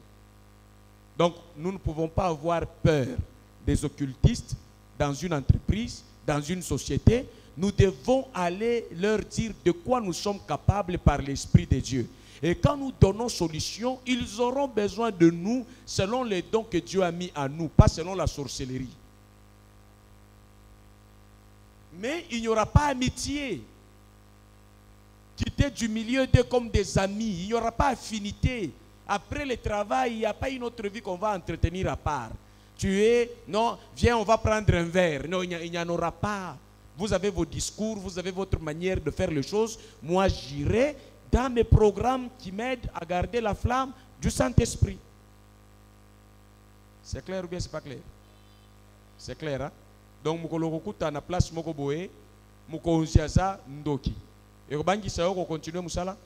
Donc nous ne pouvons pas avoir peur des occultistes dans une entreprise, dans une société. Nous devons aller leur dire de quoi nous sommes capables par l'Esprit de Dieu. Et quand nous donnons solution, ils auront besoin de nous selon les dons que Dieu a mis à nous, pas selon la sorcellerie. Mais il n'y aura pas amitié. Quitter du milieu d'eux comme des amis. Il n'y aura pas affinité. Après le travail, il n'y a pas une autre vie qu'on va entretenir à part. Tu es, non, viens, on va prendre un verre. Non, il n'y en aura pas. Vous avez vos discours, vous avez votre manière de faire les choses. Moi, j'irai dans mes programmes qui m'aident à garder la flamme du Saint-Esprit. C'est clair ou bien c'est pas clair? C'est clair, hein? Donc, mukolokuta na place moko boé, mukonziaza ndoki. Et bangi sa yoko continuer musala?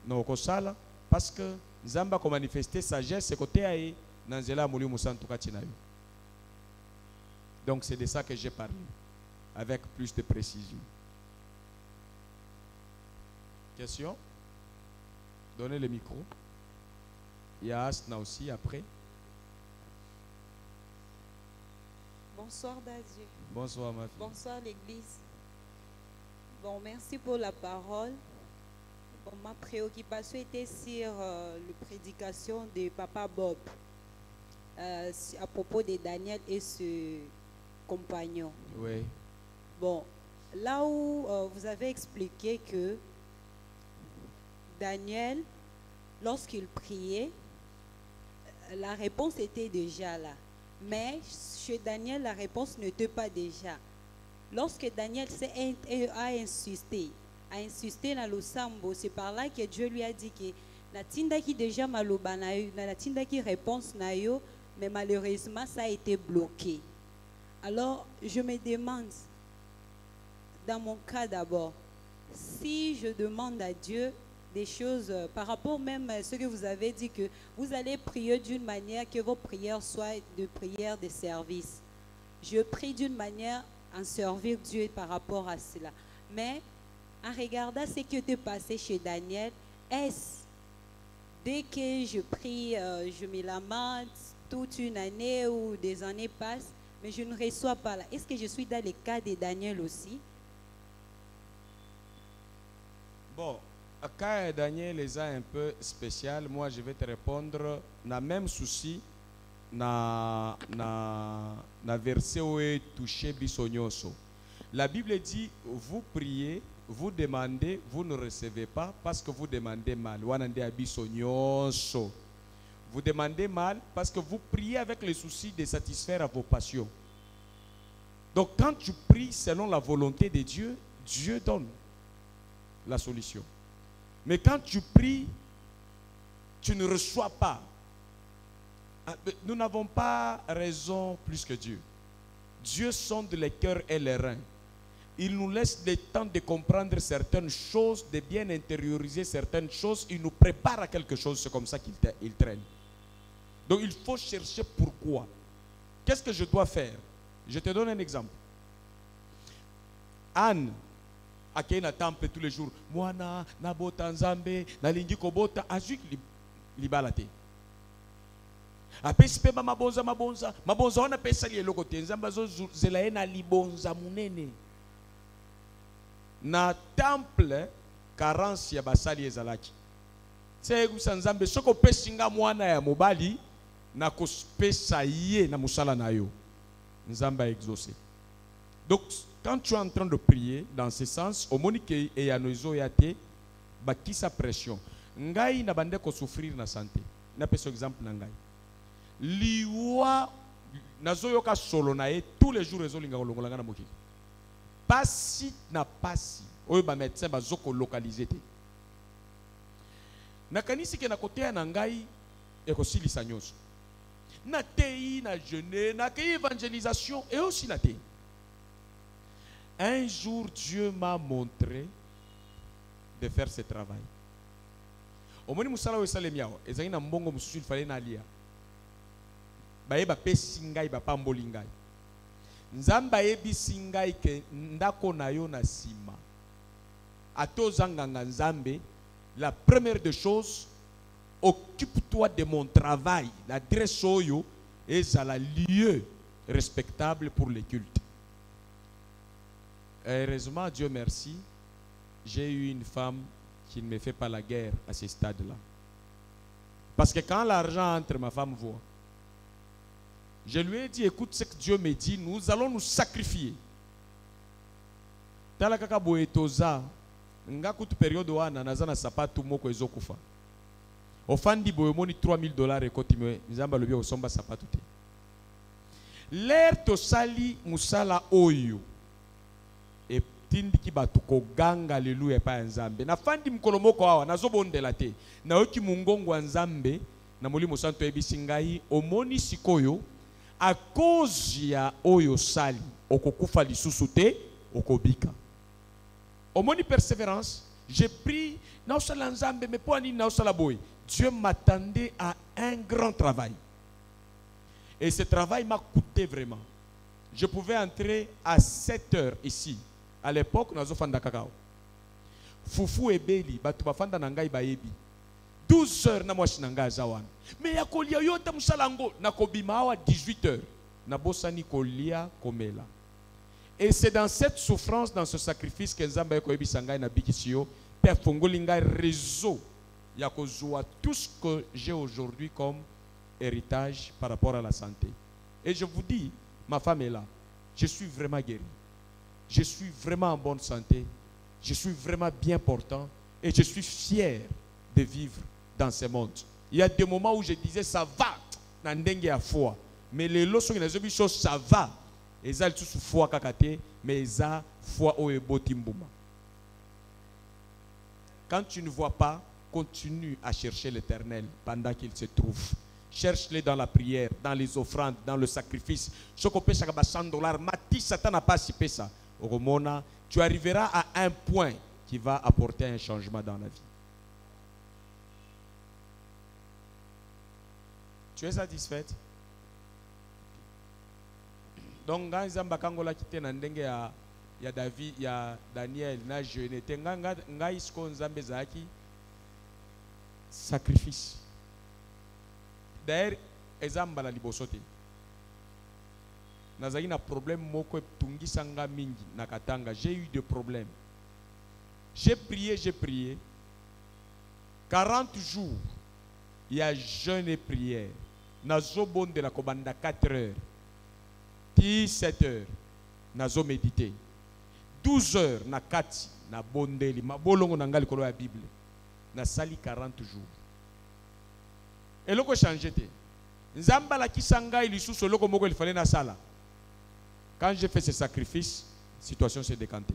Non, ko sala parce que Nzamba ko manifester sagesse côté aé nanzela muli musantu katina yo. Donc c'est de ça que j'ai parlé avec plus de précision. Question? Donnez le micro. Il y a Asna aussi après.
Bonsoir Dadju.
Bonsoir ma fille.
Bonsoir l'église. Bon, merci pour la parole. Bon, ma préoccupation était sur la prédication de Papa Bob à propos de Daniel et ce compagnon.
Oui.
Bon, là où vous avez expliqué que Daniel, lorsqu'il priait, la réponse était déjà là. Mais chez Daniel, la réponse n'était pas déjà. Lorsque Daniel a insisté dans le sambo, c'est par là que Dieu lui a dit que Natinda qui déjà maloba na yo, Natinda qui réponse na yo, mais malheureusement ça a été bloqué. Alors je me demande, dans mon cas d'abord, si je demande à Dieu des choses par rapport même à ce que vous avez dit, que vous allez prier d'une manière que vos prières soient de prières de service. Je prie d'une manière en servir Dieu par rapport à cela. Mais en regardant ce qui était passé chez Daniel, est-ce dès que je prie, je me lamente toute une année ou des années passent, mais je ne reçois pas là. Est-ce que je suis dans le cas de Daniel aussi?
Bon, quand Daniel est un peu spécial, moi je vais te répondre na même souci na verset où est touché bisognoso. La Bible dit vous priez, vous demandez, vous ne recevez pas parce que vous demandez mal. Wanande bisognoso. Vous demandez mal parce que vous priez avec le souci de satisfaire à vos passions. Donc quand tu pries selon la volonté de Dieu, Dieu donne la solution. Mais quand tu pries, tu ne reçois pas. Nous n'avons pas raison plus que Dieu. Dieu sonde les cœurs et les reins. Il nous laisse le temps de comprendre certaines choses, de bien intérioriser certaines choses. Il nous prépare à quelque chose. C'est comme ça qu'il traîne. Donc il faut chercher pourquoi. Qu'est-ce que je dois faire? Je te donne un exemple. Anne, à qui na temple tous les jours, Moana, Nabota Nzambe, Nalingi Kobota, Ajuk Libalate. Apesi pe mabonza, wana pesa li eloko te, Nzamba zo zelaye na libonza munene. Na temple, carence ya basali ezalaki. Tse gusa Nzambe, soko pesi nga mwana ya mobali, na kospesa ye na musala na yo. Nzamba exaucé. Donc, quand tu es en train de prier dans ce sens, au monique et à nos yate, baki sa pression. Ngai na bande ko souffrir na santé. Na peso exemple na ngai. Liwa nazoyoka solo na ye tous les jours ezolinga kolongolanga na mokili. Pasi na pasi oyo ba médecin bazoko localiser te. Nakanisi ke na koteya na ngai ekosilisa nyonso. Na tei na jeûner, na kei évangélisation et aussi na tei. Un jour Dieu m'a montré de faire ce travail. Omoni musala we salemi awa ezangi na mbongo mususu il fallait na lia. Bayeba pesi ngai ba pamboli ngai. Nzamba yebisi ngai ke ndako na yo na sima. Atozanganga nzambe, la première des choses, occupe-toi de mon travail. L'adresse oyo est à la lieu respectable pour les cultes. Heureusement, Dieu merci, j'ai eu une femme qui ne me fait pas la guerre à ce stade-là. Parce que quand l'argent entre, ma femme voit. Je lui ai dit, écoute ce que Dieu me dit, nous allons nous sacrifier. Tala kaka boetoza, nga kutu période wana nazana sapatu moko ezokufa. Ofandi boyomoni $3000 ekotime, nzamba lobi osomba sapatu te. L'air tosali musala oyo. Et tindiki batu koganga alléluia pa nzambe. Na fandi mkolo moko awa nazobondela te. Na oki mungongo nzambe na molimo santo ebisi ngai omoni sikoyo à cause ya oyo sali okokufa lisusu te okobika. Omoni persévérance, j'ai pris na osala nzambe mais po ani na osala boy. Dieu m'attendait à un grand travail. Et ce travail m'a coûté vraiment. Je pouvais entrer à 7 heures ici. À l'époque, nous avons fait cacao. Fufu et Beli, batu bafanda nangai baebi. 12 heures na mwashi nanga zawan. Mais ya kolia yota musalango na kobimawa 18 heures. Na bosani kolia komela. Et c'est dans cette souffrance, dans ce sacrifice que Nzamba koyebi sangai na bikisio, Père Fongolinga réseau ya kozwa tout ce que j'ai aujourd'hui comme héritage par rapport à la santé. Et je vous dis, ma femme est là. Je suis vraiment guéri. Je suis vraiment en bonne santé. Je suis vraiment bien portant. Et je suis fier de vivre dans ce monde. Il y a des moments où je disais, ça va, nandenge à foi. Mais les leçons, ça va. Et ça, tout foi kakate, mais ça, foi au ebotimbouma. Quand tu ne vois pas, continue à chercher l'Éternel pendant qu'il se trouve. Cherche-le dans la prière, dans les offrandes, dans le sacrifice. Ce qu'on peut faire $100, Mati Satan n'a pas si ça. Tu arriveras à un point qui va apporter un changement dans la vie. Tu es satisfaite? Donc, quand ils ont quitté Nandenge ya David, ya Daniel, na jeûne, nga isko nzambe zaki sacrifice. D'ailleurs, ezamba la libosote. Nazaki na problème moko tungi sanga mingi na Katanga. J'ai eu des problèmes. J'ai prié. 40 jours, il y a jeûne et prière. Nazo bon de la kobanda 4 heures. 17 heures, nazo méditer. 12 heures, na kati, na bondeli. Ma bolongo na ngali kolo ya Bible. Na sali 40 jours. Et loko changé te. Nzamba la kisanga ili sous loko moko il fallait na sala. Quand j'ai fait ce sacrifice, la situation s'est décantée.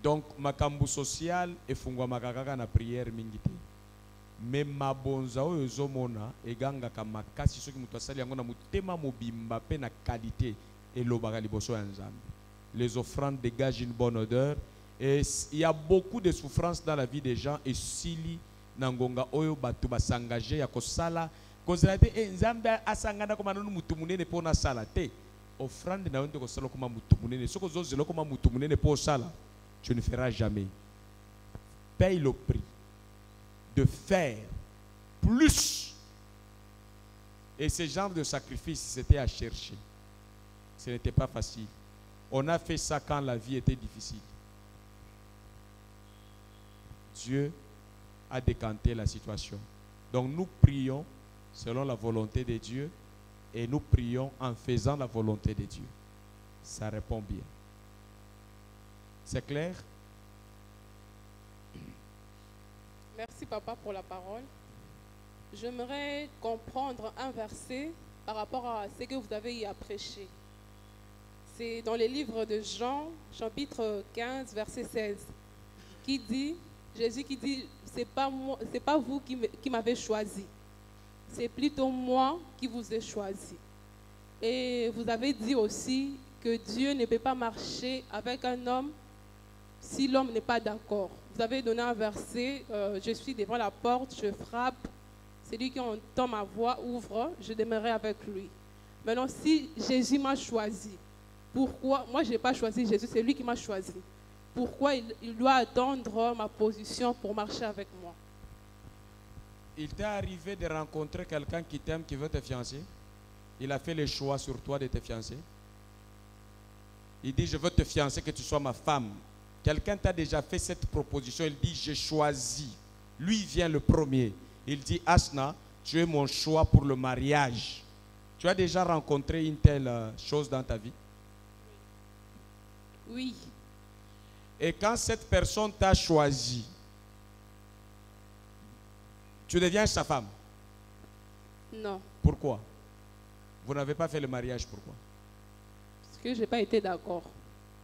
Donc makambu social et fungwa makakaka na prière mingite. Mais ma bonza oyo zomona eganga kamakasi soki mutu asali yango na mutema mobimba pe na qualité et lobaka liboso ya Nzambe. Les offrandes dégagent une bonne odeur et il y a beaucoup de souffrances dans la vie des gens et sili nangonga oyo batu basengagé ya kosala kozala te Nzambe asangana koma nanu mutu munene po na sala te offrande na wende kosala koma mutu munene soko zozelo koma mutu munene po sala tu ne feras jamais. Paye le prix de faire plus. Et ce genre de sacrifice, c'était à chercher. Ce n'était pas facile. On a fait ça quand la vie était difficile. Dieu a décanté la situation. Donc nous prions selon la volonté de Dieu et nous prions en faisant la volonté de Dieu. Ça répond bien. C'est clair?
Merci papa pour la parole. J'aimerais comprendre un verset par rapport à ce que vous avez eu à prêcher. C'est dans le livre de Jean, chapitre 15, verset 16, qui dit, Jésus qui dit, c'est pas vous qui m'avez choisi, c'est plutôt moi qui vous ai choisi. Et vous avez dit aussi que Dieu ne peut pas marcher avec un homme si l'homme n'est pas d'accord. Vous avez donné un verset, je suis devant la porte, je frappe, celui qui entend ma voix ouvre, je demeurerai avec lui. Maintenant, si Jésus m'a choisi, pourquoi, moi je n'ai pas choisi Jésus, c'est lui qui m'a choisi. Pourquoi il doit attendre ma position pour marcher avec moi?
Il t'est arrivé de rencontrer quelqu'un qui t'aime, qui veut te fiancer? Il a fait le choix sur toi de te fiancer? Il dit, je veux te fiancer, que tu sois ma femme. Quelqu'un t'a déjà fait cette proposition, il dit, j'ai choisi. Lui vient le premier. Il dit, Asna, tu es mon choix pour le mariage. Tu as déjà rencontré une telle chose dans ta vie?
Oui.
Et quand cette personne t'a choisi, tu deviens sa femme?
Non.
Pourquoi? Vous n'avez pas fait le mariage, pourquoi?
Parce que je n'ai pas été d'accord.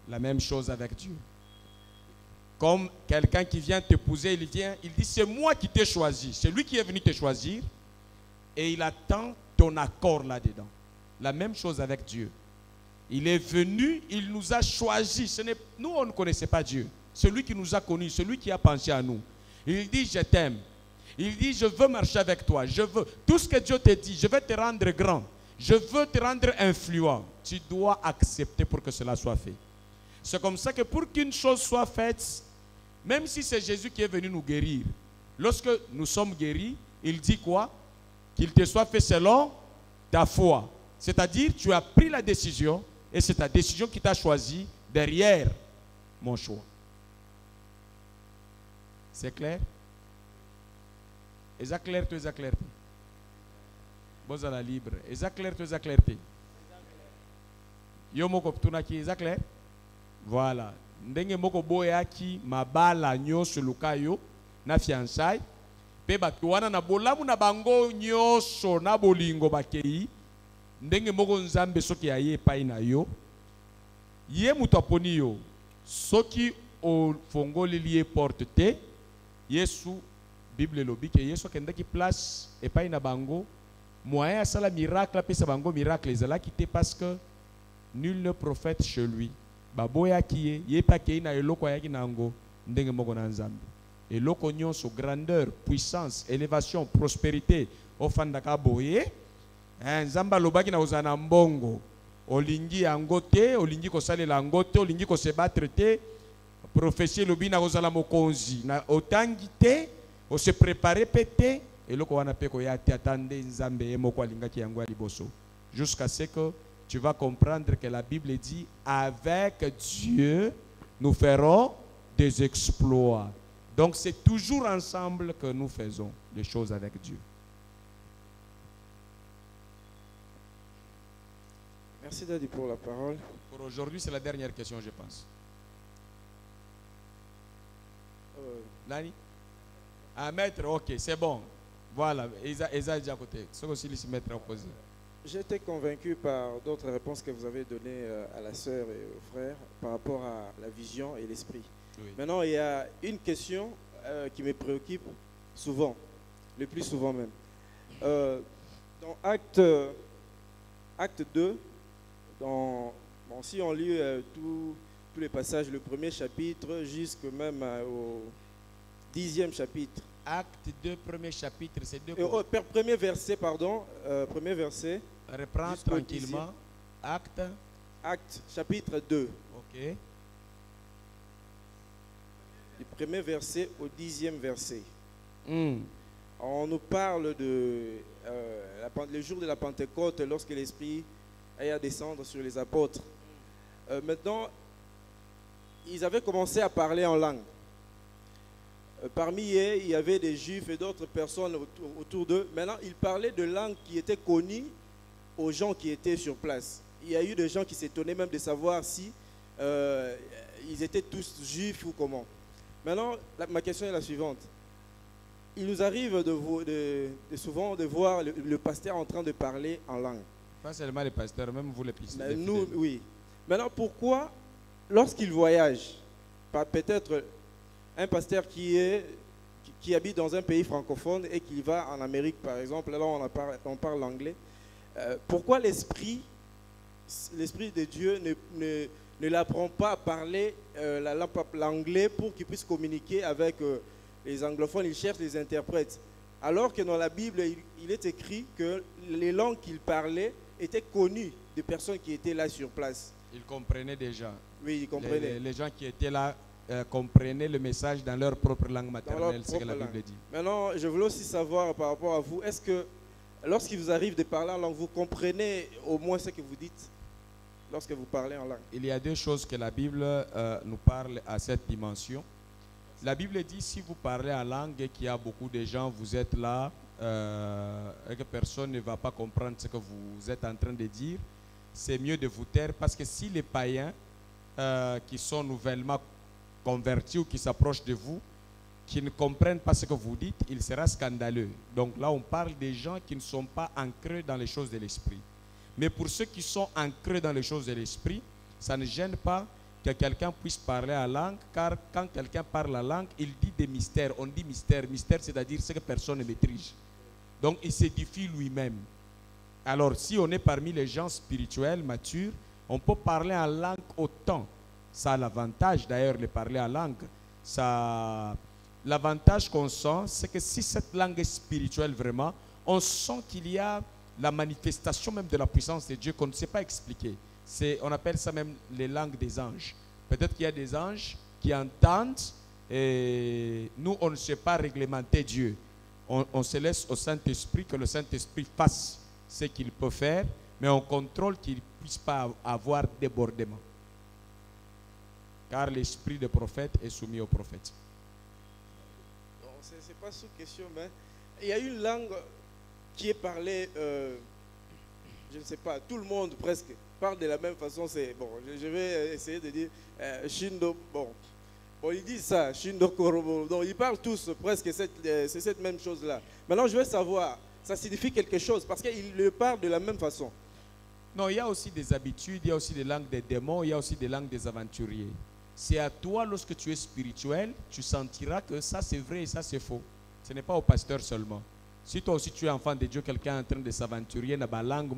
La même chose avec Dieu. Comme quelqu'un qui vient t'épouser, il dit, c'est moi qui t'ai choisi. C'est lui qui est venu te choisir. Et il attend ton accord là-dedans. La même chose avec Dieu. Il est venu, il nous a choisis. Nous, on ne connaissait pas Dieu. C'est lui qui nous a connus, celui qui a pensé à nous. Il dit, je t'aime. Il dit, je veux marcher avec toi. Je veux. Tout ce que Dieu te dit, je vais te rendre grand. Je veux te rendre influent. Tu dois accepter pour que cela soit fait. C'est comme ça que pour qu'une chose soit faite, même si c'est Jésus qui est venu nous guérir, lorsque nous sommes guéris, il dit quoi? Qu'il te soit fait selon ta foi. C'est-à-dire, tu as pris la décision et c'est ta décision qui t'a choisi derrière mon choix. C'est clair? Est-ce clair, tu es clair? Vous êtes libre. Est-ce clair, tu es clair? Yo moko tunaki, est-ce clair? Voilà. Ndenge moko boyaki mabala nyonso lukayo na fiançailles. Pe bato wana na bolamu na bango nyonso na bolingo bakei. Ndenge moko nzambe soki aye epai na yo. Ye mutu aponi yo. Soki ofongoli liye porte te. Yesu, Bible lobi ke Yesu akendaki place epai na bango. Moyen à ça la miracle, apesa bango miracle ezalaki te parce que nul ne prophète chez lui. Baboya kiye, ye pa kei na eloko ayaki nango ndenge moko na nzambe. Eloko nyonso, grandeur, puissance, élévation, prospérité, ofandaka boye. Nzamba lobaki na ozana mbongo. Olingi yango te, olingi kosalela yango te, olingi ko se battre te. Prophétie lobi na ozala mokonzi, na otangi te, o se préparer pété. Eloko wana pe ko ya te atande nzambe ye moko alingaki yango ya liboso. Jusqu'à ce que tu vas comprendre que la Bible dit, avec Dieu, nous ferons des exploits. Donc c'est toujours ensemble que nous faisons les choses avec Dieu.
Merci Daddy pour la parole.
Pour aujourd'hui, c'est la dernière question, je pense. Nani? Un maître, ok, c'est bon. Voilà, Eza est déjà à côté. C'est aussi lui se mettre opposé.
J'étais convaincu par d'autres réponses que vous avez données à la sœur et au frère par rapport à la vision et l'esprit.
Oui.
Maintenant, il y a une question qui me préoccupe souvent, le plus souvent même. Dans Acte 2, si on lit tous les passages, le premier chapitre jusqu'au même au 10e chapitre.
Acte 2, premier chapitre, c'est deux.
Premier verset, pardon. Premier verset.
Reprends tranquillement.
Acte, chapitre 2.
Ok.
Du premier verset au 10e verset. On nous parle de le jour de la Pentecôte, lorsque l'Esprit est à descendre sur les apôtres. Maintenant, ils avaient commencé à parler en langue. Parmi eux, il y avait des Juifs et d'autres personnes autour d'eux. Maintenant, ils parlaient de langues qui étaient connues aux gens qui étaient sur place. Il y a eu des gens qui s'étonnaient même de savoir si ils étaient tous juifs ou comment. Maintenant, ma question est la suivante. il nous arrive souvent de voir le pasteur en train de parler en langue.
Pas seulement les pasteurs, même vous les pasteurs.
Mais nous, oui. Maintenant, pourquoi, lorsqu'il voyage, peut-être un pasteur qui habite dans un pays francophone et qui va en Amérique, par exemple, là on parle anglais, pourquoi l'Esprit de Dieu ne l'apprend pas à parler l'anglais pour qu'il puisse communiquer avec les anglophones? Il cherche des interprètes. Alors que dans la Bible, il est écrit que les langues qu'il parlait étaient connues des personnes qui étaient là sur place.
Il comprenait déjà.
Oui, il comprenait.
Les gens qui étaient là comprenaient le message dans leur propre langue maternelle, c'est ce que la Bible dit.
Maintenant, je voulais aussi savoir par rapport à vous, est-ce que lorsqu'il vous arrive de parler en langue, vous comprenez au moins ce que vous dites lorsque vous parlez en langue? Il
y a deux choses que la Bible nous parle à cette dimension. La Bible dit, si vous parlez en langue et qu'il y a beaucoup de gens, vous êtes là, et que personne ne va pas comprendre ce que vous êtes en train de dire, c'est mieux de vous taire, parce que si les païens qui sont nouvellement convertis ou qui s'approchent de vous, qui ne comprennent pas ce que vous dites, il sera scandaleux. Donc là, on parle des gens qui ne sont pas ancrés dans les choses de l'esprit. Mais pour ceux qui sont ancrés dans les choses de l'esprit, ça ne gêne pas que quelqu'un puisse parler en langue, car quand quelqu'un parle la langue, il dit des mystères. On dit mystère. Mystère, c'est-à-dire ce que personne ne maîtrise. Donc, il s'édifie lui-même. Alors, si on est parmi les gens spirituels, matures, on peut parler en langue autant. Ça a l'avantage, d'ailleurs, de parler en langue. L'avantage qu'on sent, c'est que si cette langue est spirituelle vraiment, on sent qu'il y a la manifestation même de la puissance de Dieu qu'on ne sait pas expliquer. On appelle ça même les langues des anges. Peut-être qu'il y a des anges qui entendent et nous, on ne sait pas réglementer Dieu. On se laisse au Saint-Esprit, que le Saint-Esprit fasse ce qu'il peut faire, mais on contrôle qu'il ne puisse pas avoir débordement. Car l'esprit des prophètes est soumis aux prophètes.
Ce n'est pas sous question, mais il y a une langue qui est parlée, je ne sais pas, tout le monde presque parle de la même façon. Bon, je vais essayer de dire Shindo. Bon, ils disent ça, Shindo Korobo. Donc ils parlent tous presque, c'est cette même chose-là. Maintenant, je veux savoir, ça signifie quelque chose parce qu'ils le parlent de la même façon.
Non, il y a aussi des habitudes, il y a aussi des langues des démons, il y a aussi des langues des aventuriers. C'est à toi, lorsque tu es spirituel, tu sentiras que ça c'est vrai et ça c'est faux. Ce n'est pas au pasteur seulement. Si toi aussi tu es enfant de Dieu, quelqu'un en train de s'aventurer dans la langue,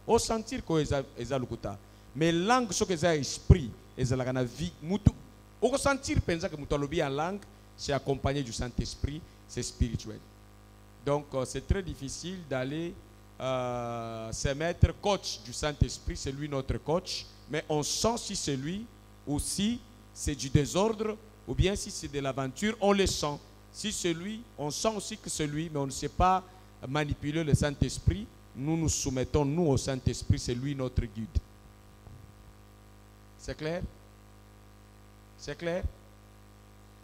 au sentir que c'est lukuta. Mais langue, ce que c'est esprit, et c'est la vie. Au sentir penser que mutalobi en langue, c'est accompagné du Saint-Esprit, c'est spirituel. Donc c'est très difficile d'aller se mettre coach du Saint-Esprit, c'est lui notre coach, mais on sent si c'est lui ou si c'est du désordre ou bien si c'est de l'aventure, on le sent. Si c'est lui, on sent aussi que c'est lui, mais on ne sait pas manipuler le Saint-Esprit. Nous nous soumettons, nous, au Saint-Esprit, c'est lui notre guide. C'est clair? C'est clair?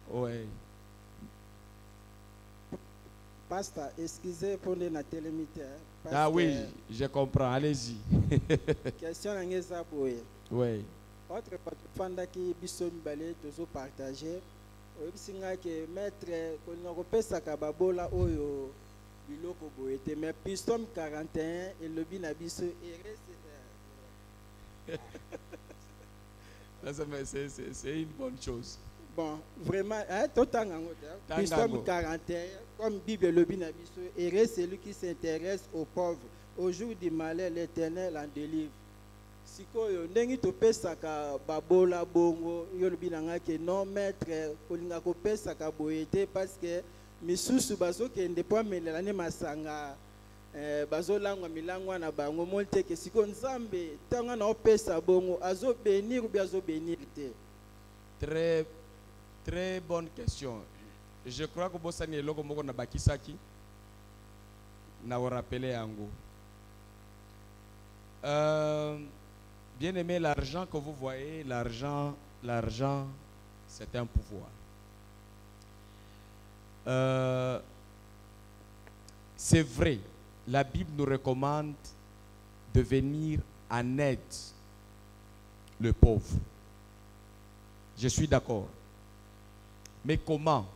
Oui.
Pasteur, excusez pour les natélémites.
Ah oui, je comprends, allez-y.
Question à Ngezaboué.
Oui.
Autre fanda qui bison balé toujours partagé. Obisinga que maître konakopesa kababola oyo biloko boete mais Psaume 41 et le binabiso
c'est une bonne chose.
Bon, vraiment, Psaume 41, comme Bible le binabiso, et celui qui s'intéresse aux pauvres, au jour du malheur, l'Éternel en délivre. Sikoyo ndengi topesaka babola bongo yolobi nanga ke non maître kolinga kopesaka boyete parce que misusu bazokende po amelela ne masanga bazolangwa milangwa na bango monte ke siko nzambe tanga na opesa bongo azo bénir ou bien azo bénir te.
Très très bonne question. Je crois que bosani eloko moko na bakisaki na vous rappeler yango. Bien aimé, l'argent que vous voyez, l'argent, c'est un pouvoir. C'est vrai, la Bible nous recommande de venir en aide le pauvre. Je suis d'accord. Mais comment?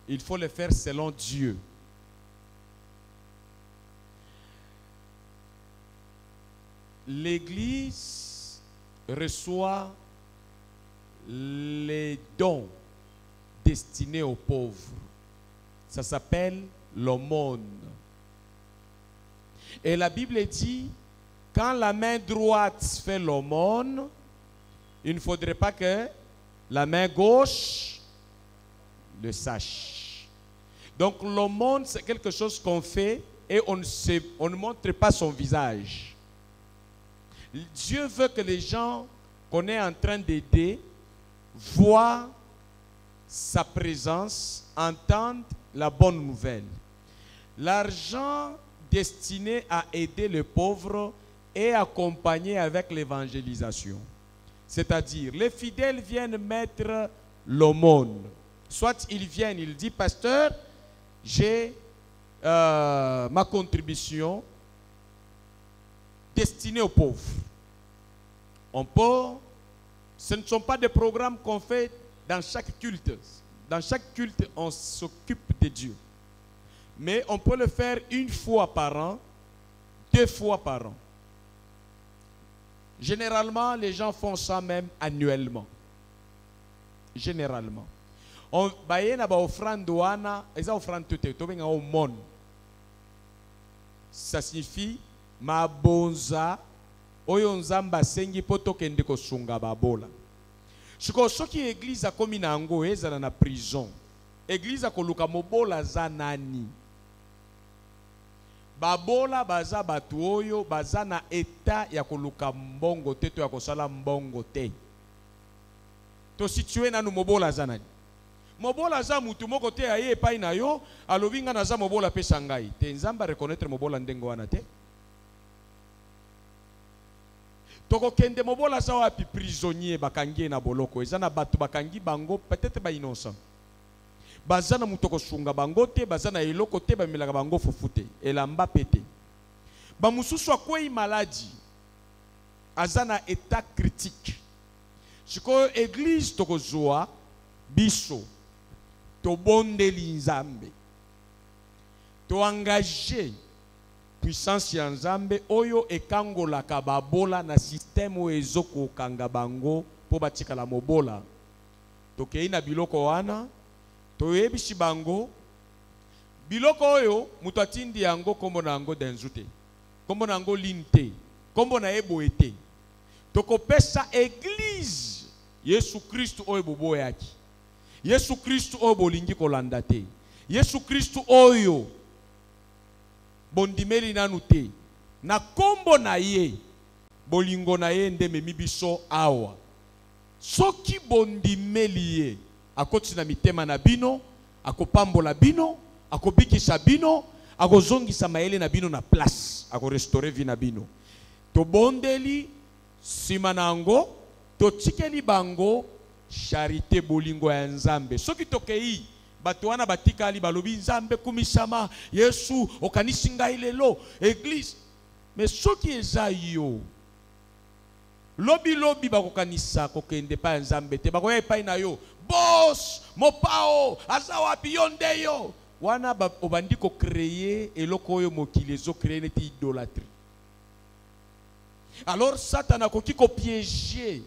il faut le faire selon Dieu. L'Église reçoit les dons destinés aux pauvres. Ça s'appelle l'aumône. Et la Bible dit, quand la main droite fait l'aumône, il ne faudrait pas que la main gauche le sache. Donc l'aumône, c'est quelque chose qu'on fait et on ne montre pas son visage. Dieu veut que les gens qu'on est en train d'aider voient sa présence, entendent la bonne nouvelle. L'argent destiné à aider les pauvres est accompagné avec l'évangélisation. C'est-à-dire, les fidèles viennent mettre l'aumône. Soit ils viennent, ils disent, pasteur, j'ai ma contribution destinée aux pauvres. Ce ne sont pas des programmes qu'on fait dans chaque culte. Dans chaque culte, on s'occupe de Dieu. Mais on peut le faire une fois par an, 2 fois par an. Généralement, les gens font ça même annuellement. Généralement. On va y avoir offrande ouana, et offrande toute, au monde. Ça signifie ma bonza, oyo nzamba sengi poto kende ko sunga babola. Siko soki église a komi na ngo ezala na prison. Église a koluka mobola za nani. Babola baza batu oyo baza na eta ya koluka mbongo te to ya kosala mbongo te. To situé na nu mobola za nani. Mobola za mutu moko te aye epai na yo alobi nga na za mobola pesa ngai. Te nzamba reconnaître mobola ndengo wana te. Toko kende mobola za wapi prisonnier bakangi na boloko. Ezana batu bakangi bango peut-être ba innocent. Bazana mutoko sunga bango te, bazana eloko te, bamelaka bango fufute, elamba pete. Ba mususu akwei maladie. Azana état critique. Siko église toko zoa biso to bondeli nzambe. To engager puissance ya nzambe oyo ekangola kababola na système ezoko kanga bango po batika la mobola. Tokei na biloko wana toyebishi bango biloko oyo mutu atindi yango kombo na yango denzute kombo na yango linte kombo na ebo ete tokopesa église Yesu Kristu oyo bobo yaki Yesu Kristu oyo bolingi kolanda te Yesu Kristu oyo bondimeli nanu te na kombo na ye bolingo na ye ndeme mibiso awa soki bondimeli ye akoti na mitema na bino, akopambola bino, akobikisa bino, akozongisa maele na bino na place, akorestore vi na bino. To bondeli sima nango, to tikeli bango charité bolingo ya nzambe. Soki tokei bato wana batikali balobi nzambe kumisama, Yesu okanisi ngai lelo, église. Mais soki eza yo lobi bakokanisa kokende pa nzambe te bakoya epai na yo boss mopao azawapi yondeyo wana obandi ko créer eloko oyo mokili ezo créer neti idolâtrie. Alors Satan akoki ko piéger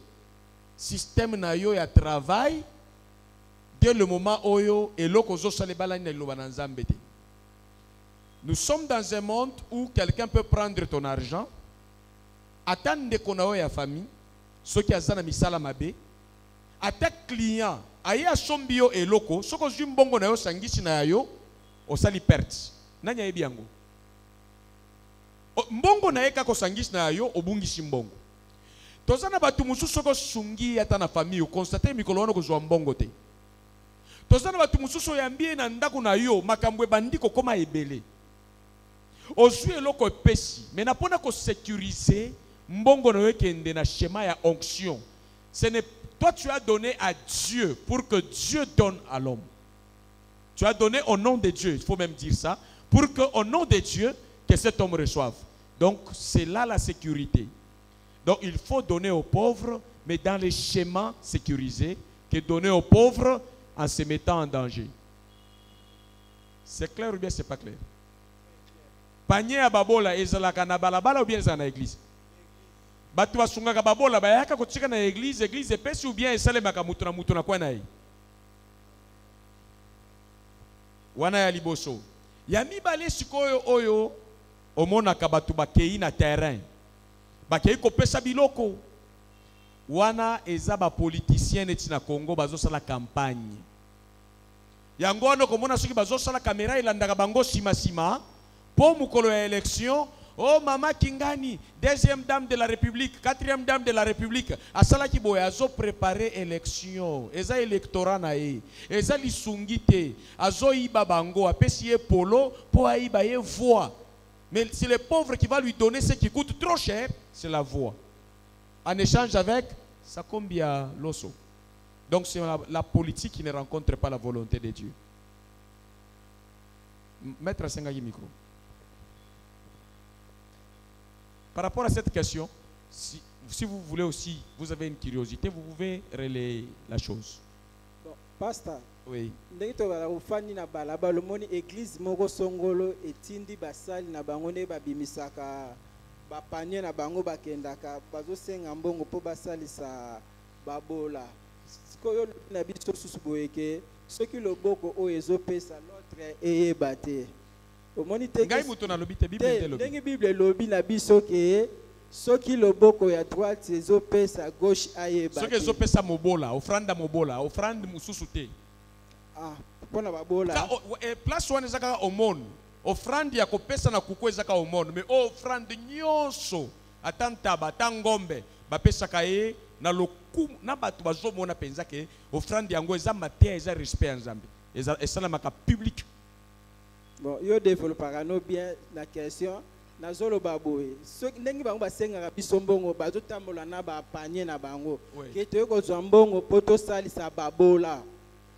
système na yo ya travail dès le moment oyo eloko zo sale balani na loba na nzambe te. Nous sommes dans un monde où quelqu'un peut prendre ton argent attendre qu'on ya famille ceux qui azana misala mabe attaque client aya sombio eloko soko zimbongo na yo sangisi na yo osali perte nanya yebi yango mbongo na yeka ko sangisi na yo obungisi mbongo tozana batu mususu soko sungi ata na famille constate mikolo wana ko zwa mbongo te tozana batu mususu yambie na ndako na yo makambwe bandiko koma ebele ozwi eloko epesi mais na pona ko sécuriser mbongo na wekende na schéma ya onction. Ce n'est toi tu as donné à Dieu pour que Dieu donne à l'homme. Tu as donné au nom de Dieu, il faut même dire ça, pour que au nom de Dieu que cet homme reçoive. Donc c'est là la sécurité. Donc il faut donner aux pauvres, mais dans les schémas sécurisés, que donner aux pauvres en se mettant en danger. C'est clair ou bien c'est pas clair? Panier à babola ezalaka na balabala ou bien ezala na église? Batu basungaka babola bayaka kotika na église, église epesi ou bien esalemaka mutu na kwa na ye? Wana ya liboso. Ya mibale sikoyo oyo omonaka batu bakei na terrain. Bakei kopesa biloko. Wana eza ba politicien neti na Congo bazosala campagne. Yango wana komona soki bazosala caméra ilandaka bango sima po mukolo ya élection. Oh Mama Kingani, deuxième dame de la République, quatrième dame de la République, asala ki boya azo préparer élection, eza électorat na ye, eza lisungite, azo iba bango, apesi ye polo, po aiba ye voix. Mais c'est le pauvre qui va lui donner ce qui coûte trop cher, c'est la voix. En échange avec sa combia loso. Donc c'est la politique qui ne rencontre pas la volonté de Dieu. Maître Sengagi micro. Par rapport à cette question, si vous voulez aussi, vous avez une curiosité, vous pouvez relayer la chose.
Bon, pasteur.
Oui.
Ndenge to bala ufani na balaba le moni église moko songolo etindi basali na bango ne babimisaka bapanye na bango bakendaka bazosenga mbongo po basalisa babola. Sikoyo na biso susu boyeke soki loboko o ezopesa l'autre eyebate.
Ngai muto na lobi te Bible te lobi.
Ndenge Bible lobi na biso ke soki loboko ya droite ezopesa gauche ayeba.
Soki ezopesa mobola, offrande mususu te.
Ah, pona babola.
Place wana ezaka omone. Offrande ya kopesa na kuku ezaka omone, mais offrande nyonso atantaba atangombe bapesaka ye na lokumu na batu bazomona penza ke offrande yango eza matea eza respect ya Nzambe. Esalamaka public.
Bon, yo développera no bien la question na zolo baboye. So ndenge bango basenga biso mbongo bazotambola na ba panier na bango. Ke to ko mbongo poto salisa babola.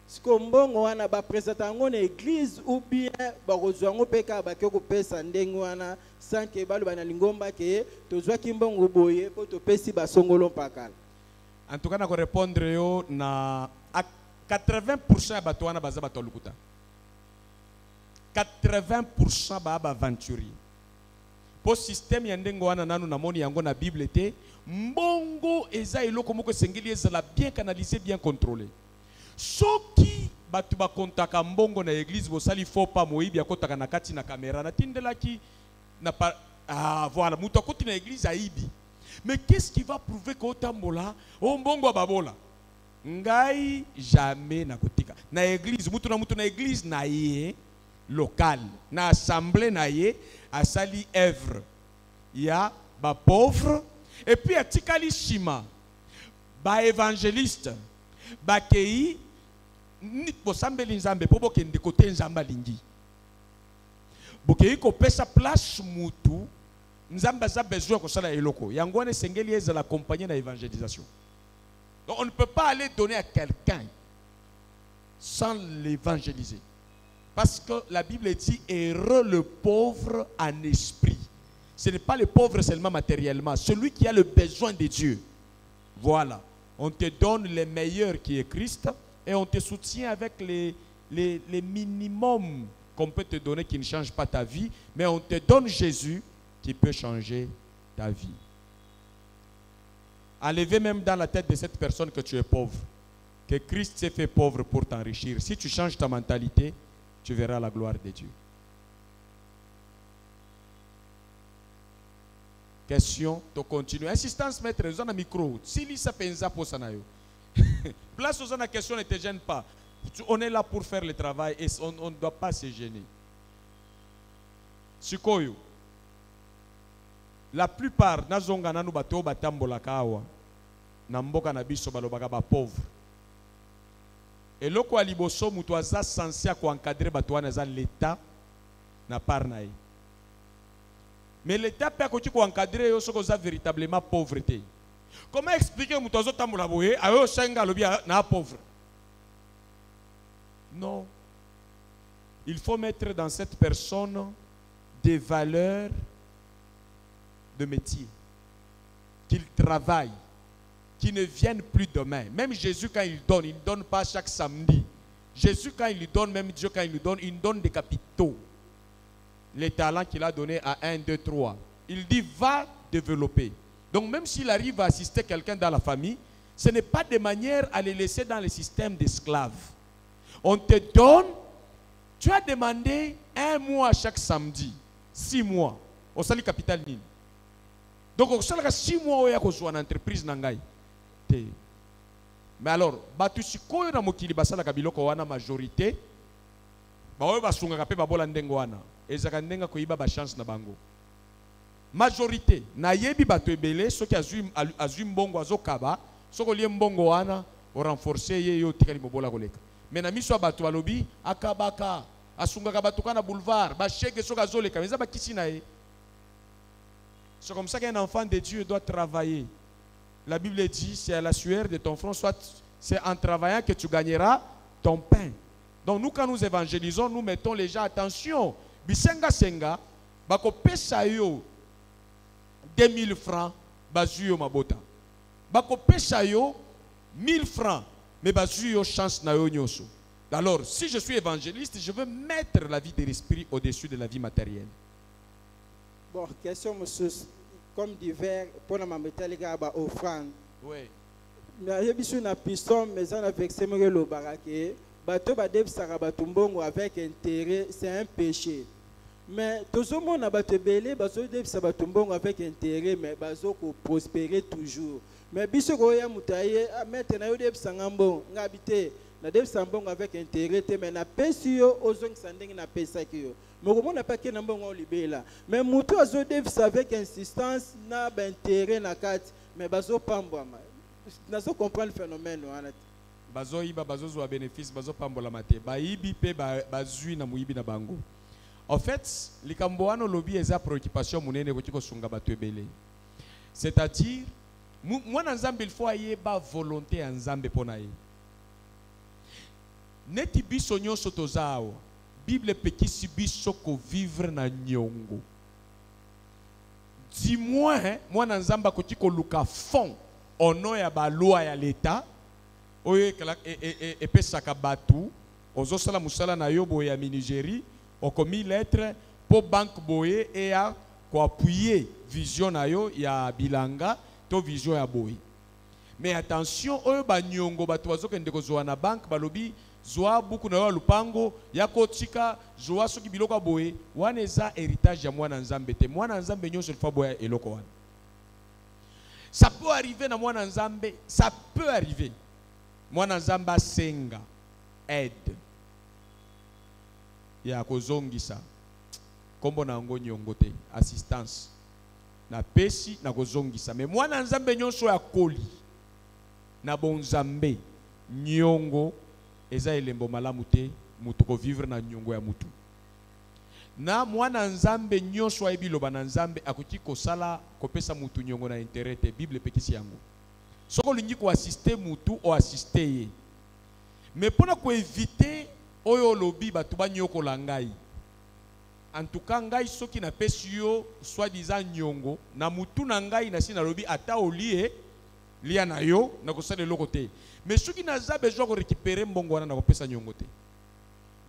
Siko mbongo wana ba présenter ngo na église ou bien ba kozwa ngo peka ba ke ko pesa ndenge wana sans que balo bana lingomba ke to zwa kimbongo boye po to pesi ba songolo pakala.
En tout cas na ko répondre yo na 80% ya bato wana baza bato lukuta. 80% baba aventurier. Po système ya ndengo wana nanu na moni yango na Bible te, mbongo eza eloko moko sengeli ezala bien canalisé, bien contrôlé. Soki batu ba kontaka mbongo na église bosali faux pas moyibi akotaka na kati na caméra na tindelaki na voilà, muto akoti na église aibi. Mais qu'est-ce qui va prouver que otambola o mbongo babola? Ngai jamais na kotika. Na église mutu na église na ye local, na assemblée na ye asali œuvre. Il y a ba pauvre et puis a tikali shima ba évangéliste ba kei nit bosambeli nzambe po bokende kote nzamba lingi. Bokei ko pesa place mutu nzamba za besoin ko sala eloko. Yango wana sengeli eza l'accompagner na évangélisation. Donc on ne peut pas aller donner à quelqu'un sans l'évangéliser. Parce que la Bible dit heureux le pauvre en esprit. Ce n'est pas le pauvre seulement matériellement, celui qui a le besoin de Dieu. Voilà. On te donne le meilleur qui est Christ et on te soutient avec les minimums qu'on peut te donner qui ne changent pas ta vie, mais on te donne Jésus qui peut changer ta vie. Enlevez même dans la tête de cette personne que tu es pauvre, que Christ s'est fait pauvre pour t'enrichir. Si tu changes ta mentalité, tu verras la gloire de Dieu. Question, tu continues. Insistance, maître, vous avez un micro. Si l'isa pensa pour ça, place aux la question ne te gêne pas. On est là pour faire le travail et on ne doit pas se gêner. Sikoyo. La plupart, nazonga nanu bato batambola kawa. Namboka na biso balobaka ba pauvre. Et loko aliboso mutu aza censé encadrer bato wana za l'état na part na ye. Mais l'état peut encadrer yo soko za véritablement pauvreté. Comment expliquer mutu azo tambola boye ayo senga lobi na pauvre? Non. Il faut mettre dans cette personne des valeurs de métier. Qu'il travaille. Qui ne viennent plus demain. Même Jésus, quand il ne donne pas chaque samedi Jésus, quand il lui donne, même Dieu, quand il donne des capitaux. Les talents qu'il a donnés à 1, 2, 3. Il dit, va développer. Donc même s'il arrive à assister quelqu'un dans la famille, ce n'est pas de manière à les laisser dans le système d'esclaves. On te donne, tu as demandé 1 mois chaque samedi, 6 mois. Au sali capital nini. Donc au sali 6 mois où il y a une entreprise nangai. Mais alors, batusi koyo na mokili basala kabiloko wana majorité. Ba oyo basunga kape babola ndengo wana. Ezaka ndenga koyiba ba chance na bango. Majorité na yebi bato ebele soki azwi mbongo azokaba soko lie mbongo wana o renforcer ye yo tikali mobola koleka. Mais na miso bato balobi akabaka asunga bato kana boulevard ba cheke soka zoleka mais ba kisi na ye. C'est comme ça qu'un enfant de Dieu doit travailler. La Bible dit, c'est à la sueur de ton front, soit c'est en travaillant que tu gagneras ton pain. Donc nous, quand nous évangélisons, nous mettons les gens, attention, bisenga senga, bako pesa yo 2000 francs, bazu yo mabota. Bako pesa yo 1000 francs, mais bazu yo chance na yo nyoso. Alors, si je suis évangéliste, je veux mettre la vie de l'esprit au-dessus de la vie matérielle.
Bon, question, monsieur, comme divers, pour la maméta, les gars, offrande.
Oui.
Mais il y a une piston, mais on a vexé le baraké. Bateau badeb sarabatumbongo avec intérêt, c'est un péché. Mais tout le monde a battu belé, bateau deb sarabatumbongo avec intérêt, mais bateau pour prospérer toujours. Mais biso goya mutaye, maintenant yo deb sangambo, ngabité, na deb sambongo avec intérêt, mais na pesio ozong sandeng na pesakio. Mais comment n'a pas que n'ambongo libéla. Mais mutu azo deb avec insistance na intérêt na carte, mais bateau pambo. Nazo comprendre le phénomène wana.
Bazo iba bazo zo bénéfice bazo pambola mate ba ibi pe bazui na muibi na bango. En fait, likambo wana lobi eza préoccupation munene ko tiko sunga bato ebele. C'est-à-dire moi na nzambe il faut ayeba volonté ya nzambe pona ye. Neti biso nyonso tozawa. Bible pekisi biso ko vivre na nyongo. Dis-moi, moi na nzamba ko tiko luka fond au nom ya ba loi ya l'état. Oye et pesaka batu ozo sala musala na yo boye ya Nigeria o commis lettre pour banque boye et a ko appuyer vision na yo ya bilanga to vision ya boye. Mais attention oyo ba nyongo batu bazokende ko zoa na banque balobi zoa buku na yo lupango ya kotika zoa soki biloko boye wana eza héritage ya mwana nzambe te mwana nzambe nyonso il faut boya eloko wana. Ça peut arriver na mwana nzambe, ça peut arriver. Mwana nzamba senga aide ya kozongisa kombo na ngo nyongo te assistance na pesi na kozongisa mais mwana nzambe nyonso ya koli na bonzambe nyongo eza elembo malamu te mutu ko vivre na nyongo ya mutu na mwana nzambe nyonso ayebi loba na nzambe akoki kosala kopesa mutu nyongo na intérêt te Bible pekisi yango. Soko lingi ko assister mutu o assister ye. Mais pour ko éviter oyo lobi batu ba nyoko la ngai. En tout cas ngai soki na pesi yo soi-disant nyongo na mutu na ngai na sina lobi ata olie lia na yo na ko sala loko te. Mais soki na za besoin ko récupérer mbongo wana na ko pesa nyongo te.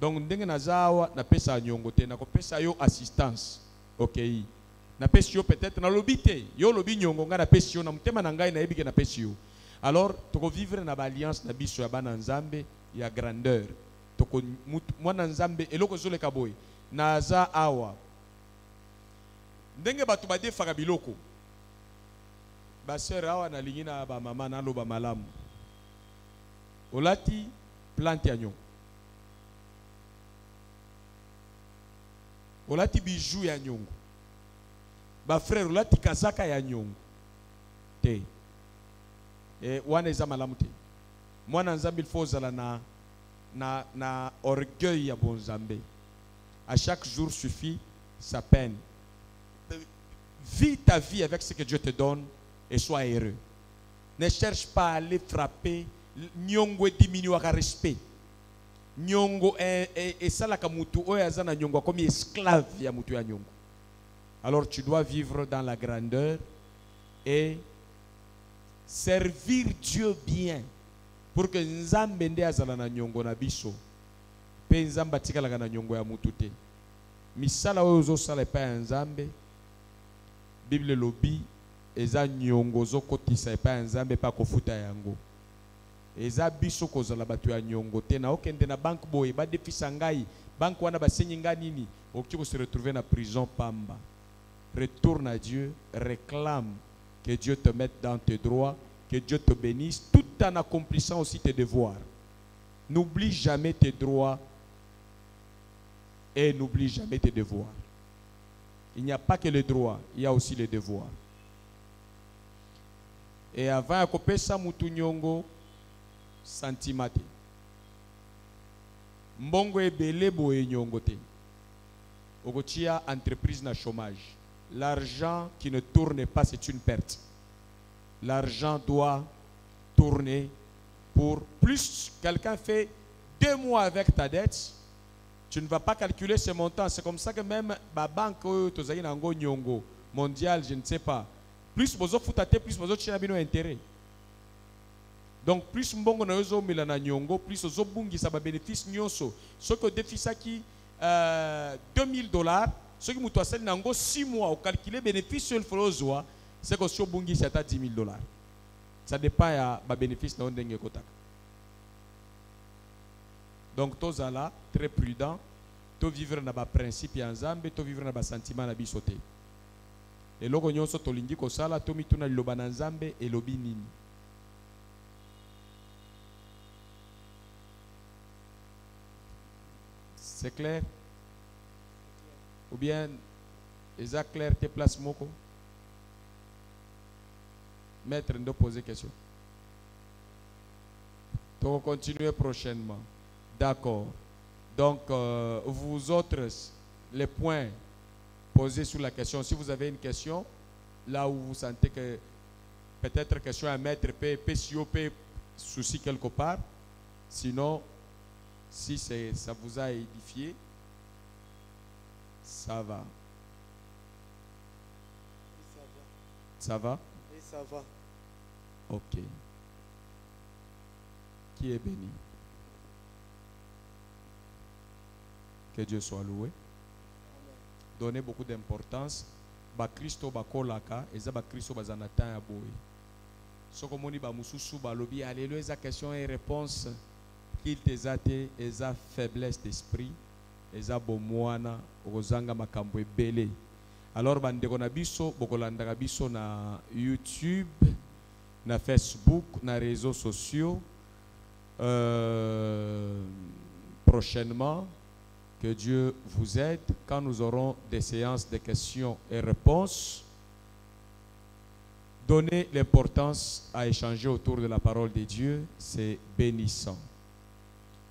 Donc ndenge na zawa na pesa nyongo te na ko pesa yo assistance. OK. Na pesi yo peut-être na lobité yo lobi nyongo nga na pesi yo na mutema na ngai na yebike na pesi yo. Alors toko vivre na ba alliance na biso ya bana nzambe ya grandeur toko mwana nzambe eloko zoleka boy na za awa ndenge batu badefaka biloko ba sœur awa na lingi na ba mama na loba malamu olati plante ya nyongo olati bijou ya nyongo ba frère olati kazaka ya nyongo te wana eza malamu te mwana nzambe il faut zala na orgueil ya bonzambe. À chaque jour suffit sa peine. Vis ta vie avec ce que Dieu te donne et sois heureux. Ne cherche pas à aller frapper. Nyongo diminue à respect. Nyongo et salaka mutu oyazana nyongo comme esclave ya mutu ya nyongo. Alors tu dois vivre dans la grandeur et servir Dieu bien pour que nzambe nde azala na nyongo na biso pe nzambe atikalaka na nyongo ya mutu te. Misala oyo ozosala epai ya nzambe, Bible lobi eza nyongo ozokotisa epai ya nzambe pa kofuta yango. Eza biso kozala bato ya nyongo te na okende na banque boye badefisa ngai banque wana basenyi nga nini oki ko se retrouver na prison pamba. Retourne à Dieu, réclame que Dieu te mette dans tes droits, que Dieu te bénisse tout en accomplissant aussi tes devoirs. N'oublie jamais tes droits et n'oublie jamais tes devoirs. Il n'y a pas que les droits, il y a aussi les devoirs. Et avant de kopesa mutu nyongo santimate. Mbongo ebele boye nyongo te. Ogotia entreprise na chômage. L'argent qui ne tourne pas, c'est une perte. L'argent doit tourner pour plus. Quelqu'un fait 2 mois avec ta dette, tu ne vas pas calculer ce montant. C'est comme ça que même la banque mondiale, je ne sais pas, plus vous avez plus vous avez intérêt. Donc plus mbongo na yozo milana nyongo, plus ozo bungi sa ba bénéfice nyonso. Ce que déficit qui $2000, ce qui mutu asali nango 6 mois au calculer bénéfice sur le frozoa, c'est que sur bungi c'est à $10,000. Ça dépend ya ba bénéfice na ndenge kotaka. Donc tozala très prudent, to vivre na ba principe ya nzambe, to vivre na ba sentiment na bisote. Et loko nyonso tolingi kosala to mituna liloba na nzambe elobi nini. C'est clair? Ou bien, est-ce clair tes places moko? Maître, nous poser question. Donc, continuer prochainement. D'accord. Donc, vous autres, les points posés sur la question, si vous avez une question, là où vous sentez que peut-être question à mettre, peut souci quelque part, sinon, si ça vous a édifié, ça va. Ça va?
Oui, ça va.
Ok. Qui est béni? Que Dieu soit loué. Donnez beaucoup d'importance. Ba Christo ba kolaka, eza ba Christo ba zanatan ya boy. Soko moni ba mususu ba lobi alléluia, eza question et réponse. Il te eza faiblesse d'esprit, eza bomwana, ozanga makambo ebele. Alors bandeko na biso, bokolandaka biso na YouTube, na Facebook, na réseaux sociaux. Prochainement, que Dieu vous aide quand nous aurons des séances de questions et réponses. Donnez l'importance à échanger autour de la parole de Dieu, c'est bénissant.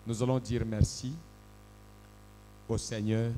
Nous allons dire merci au Seigneur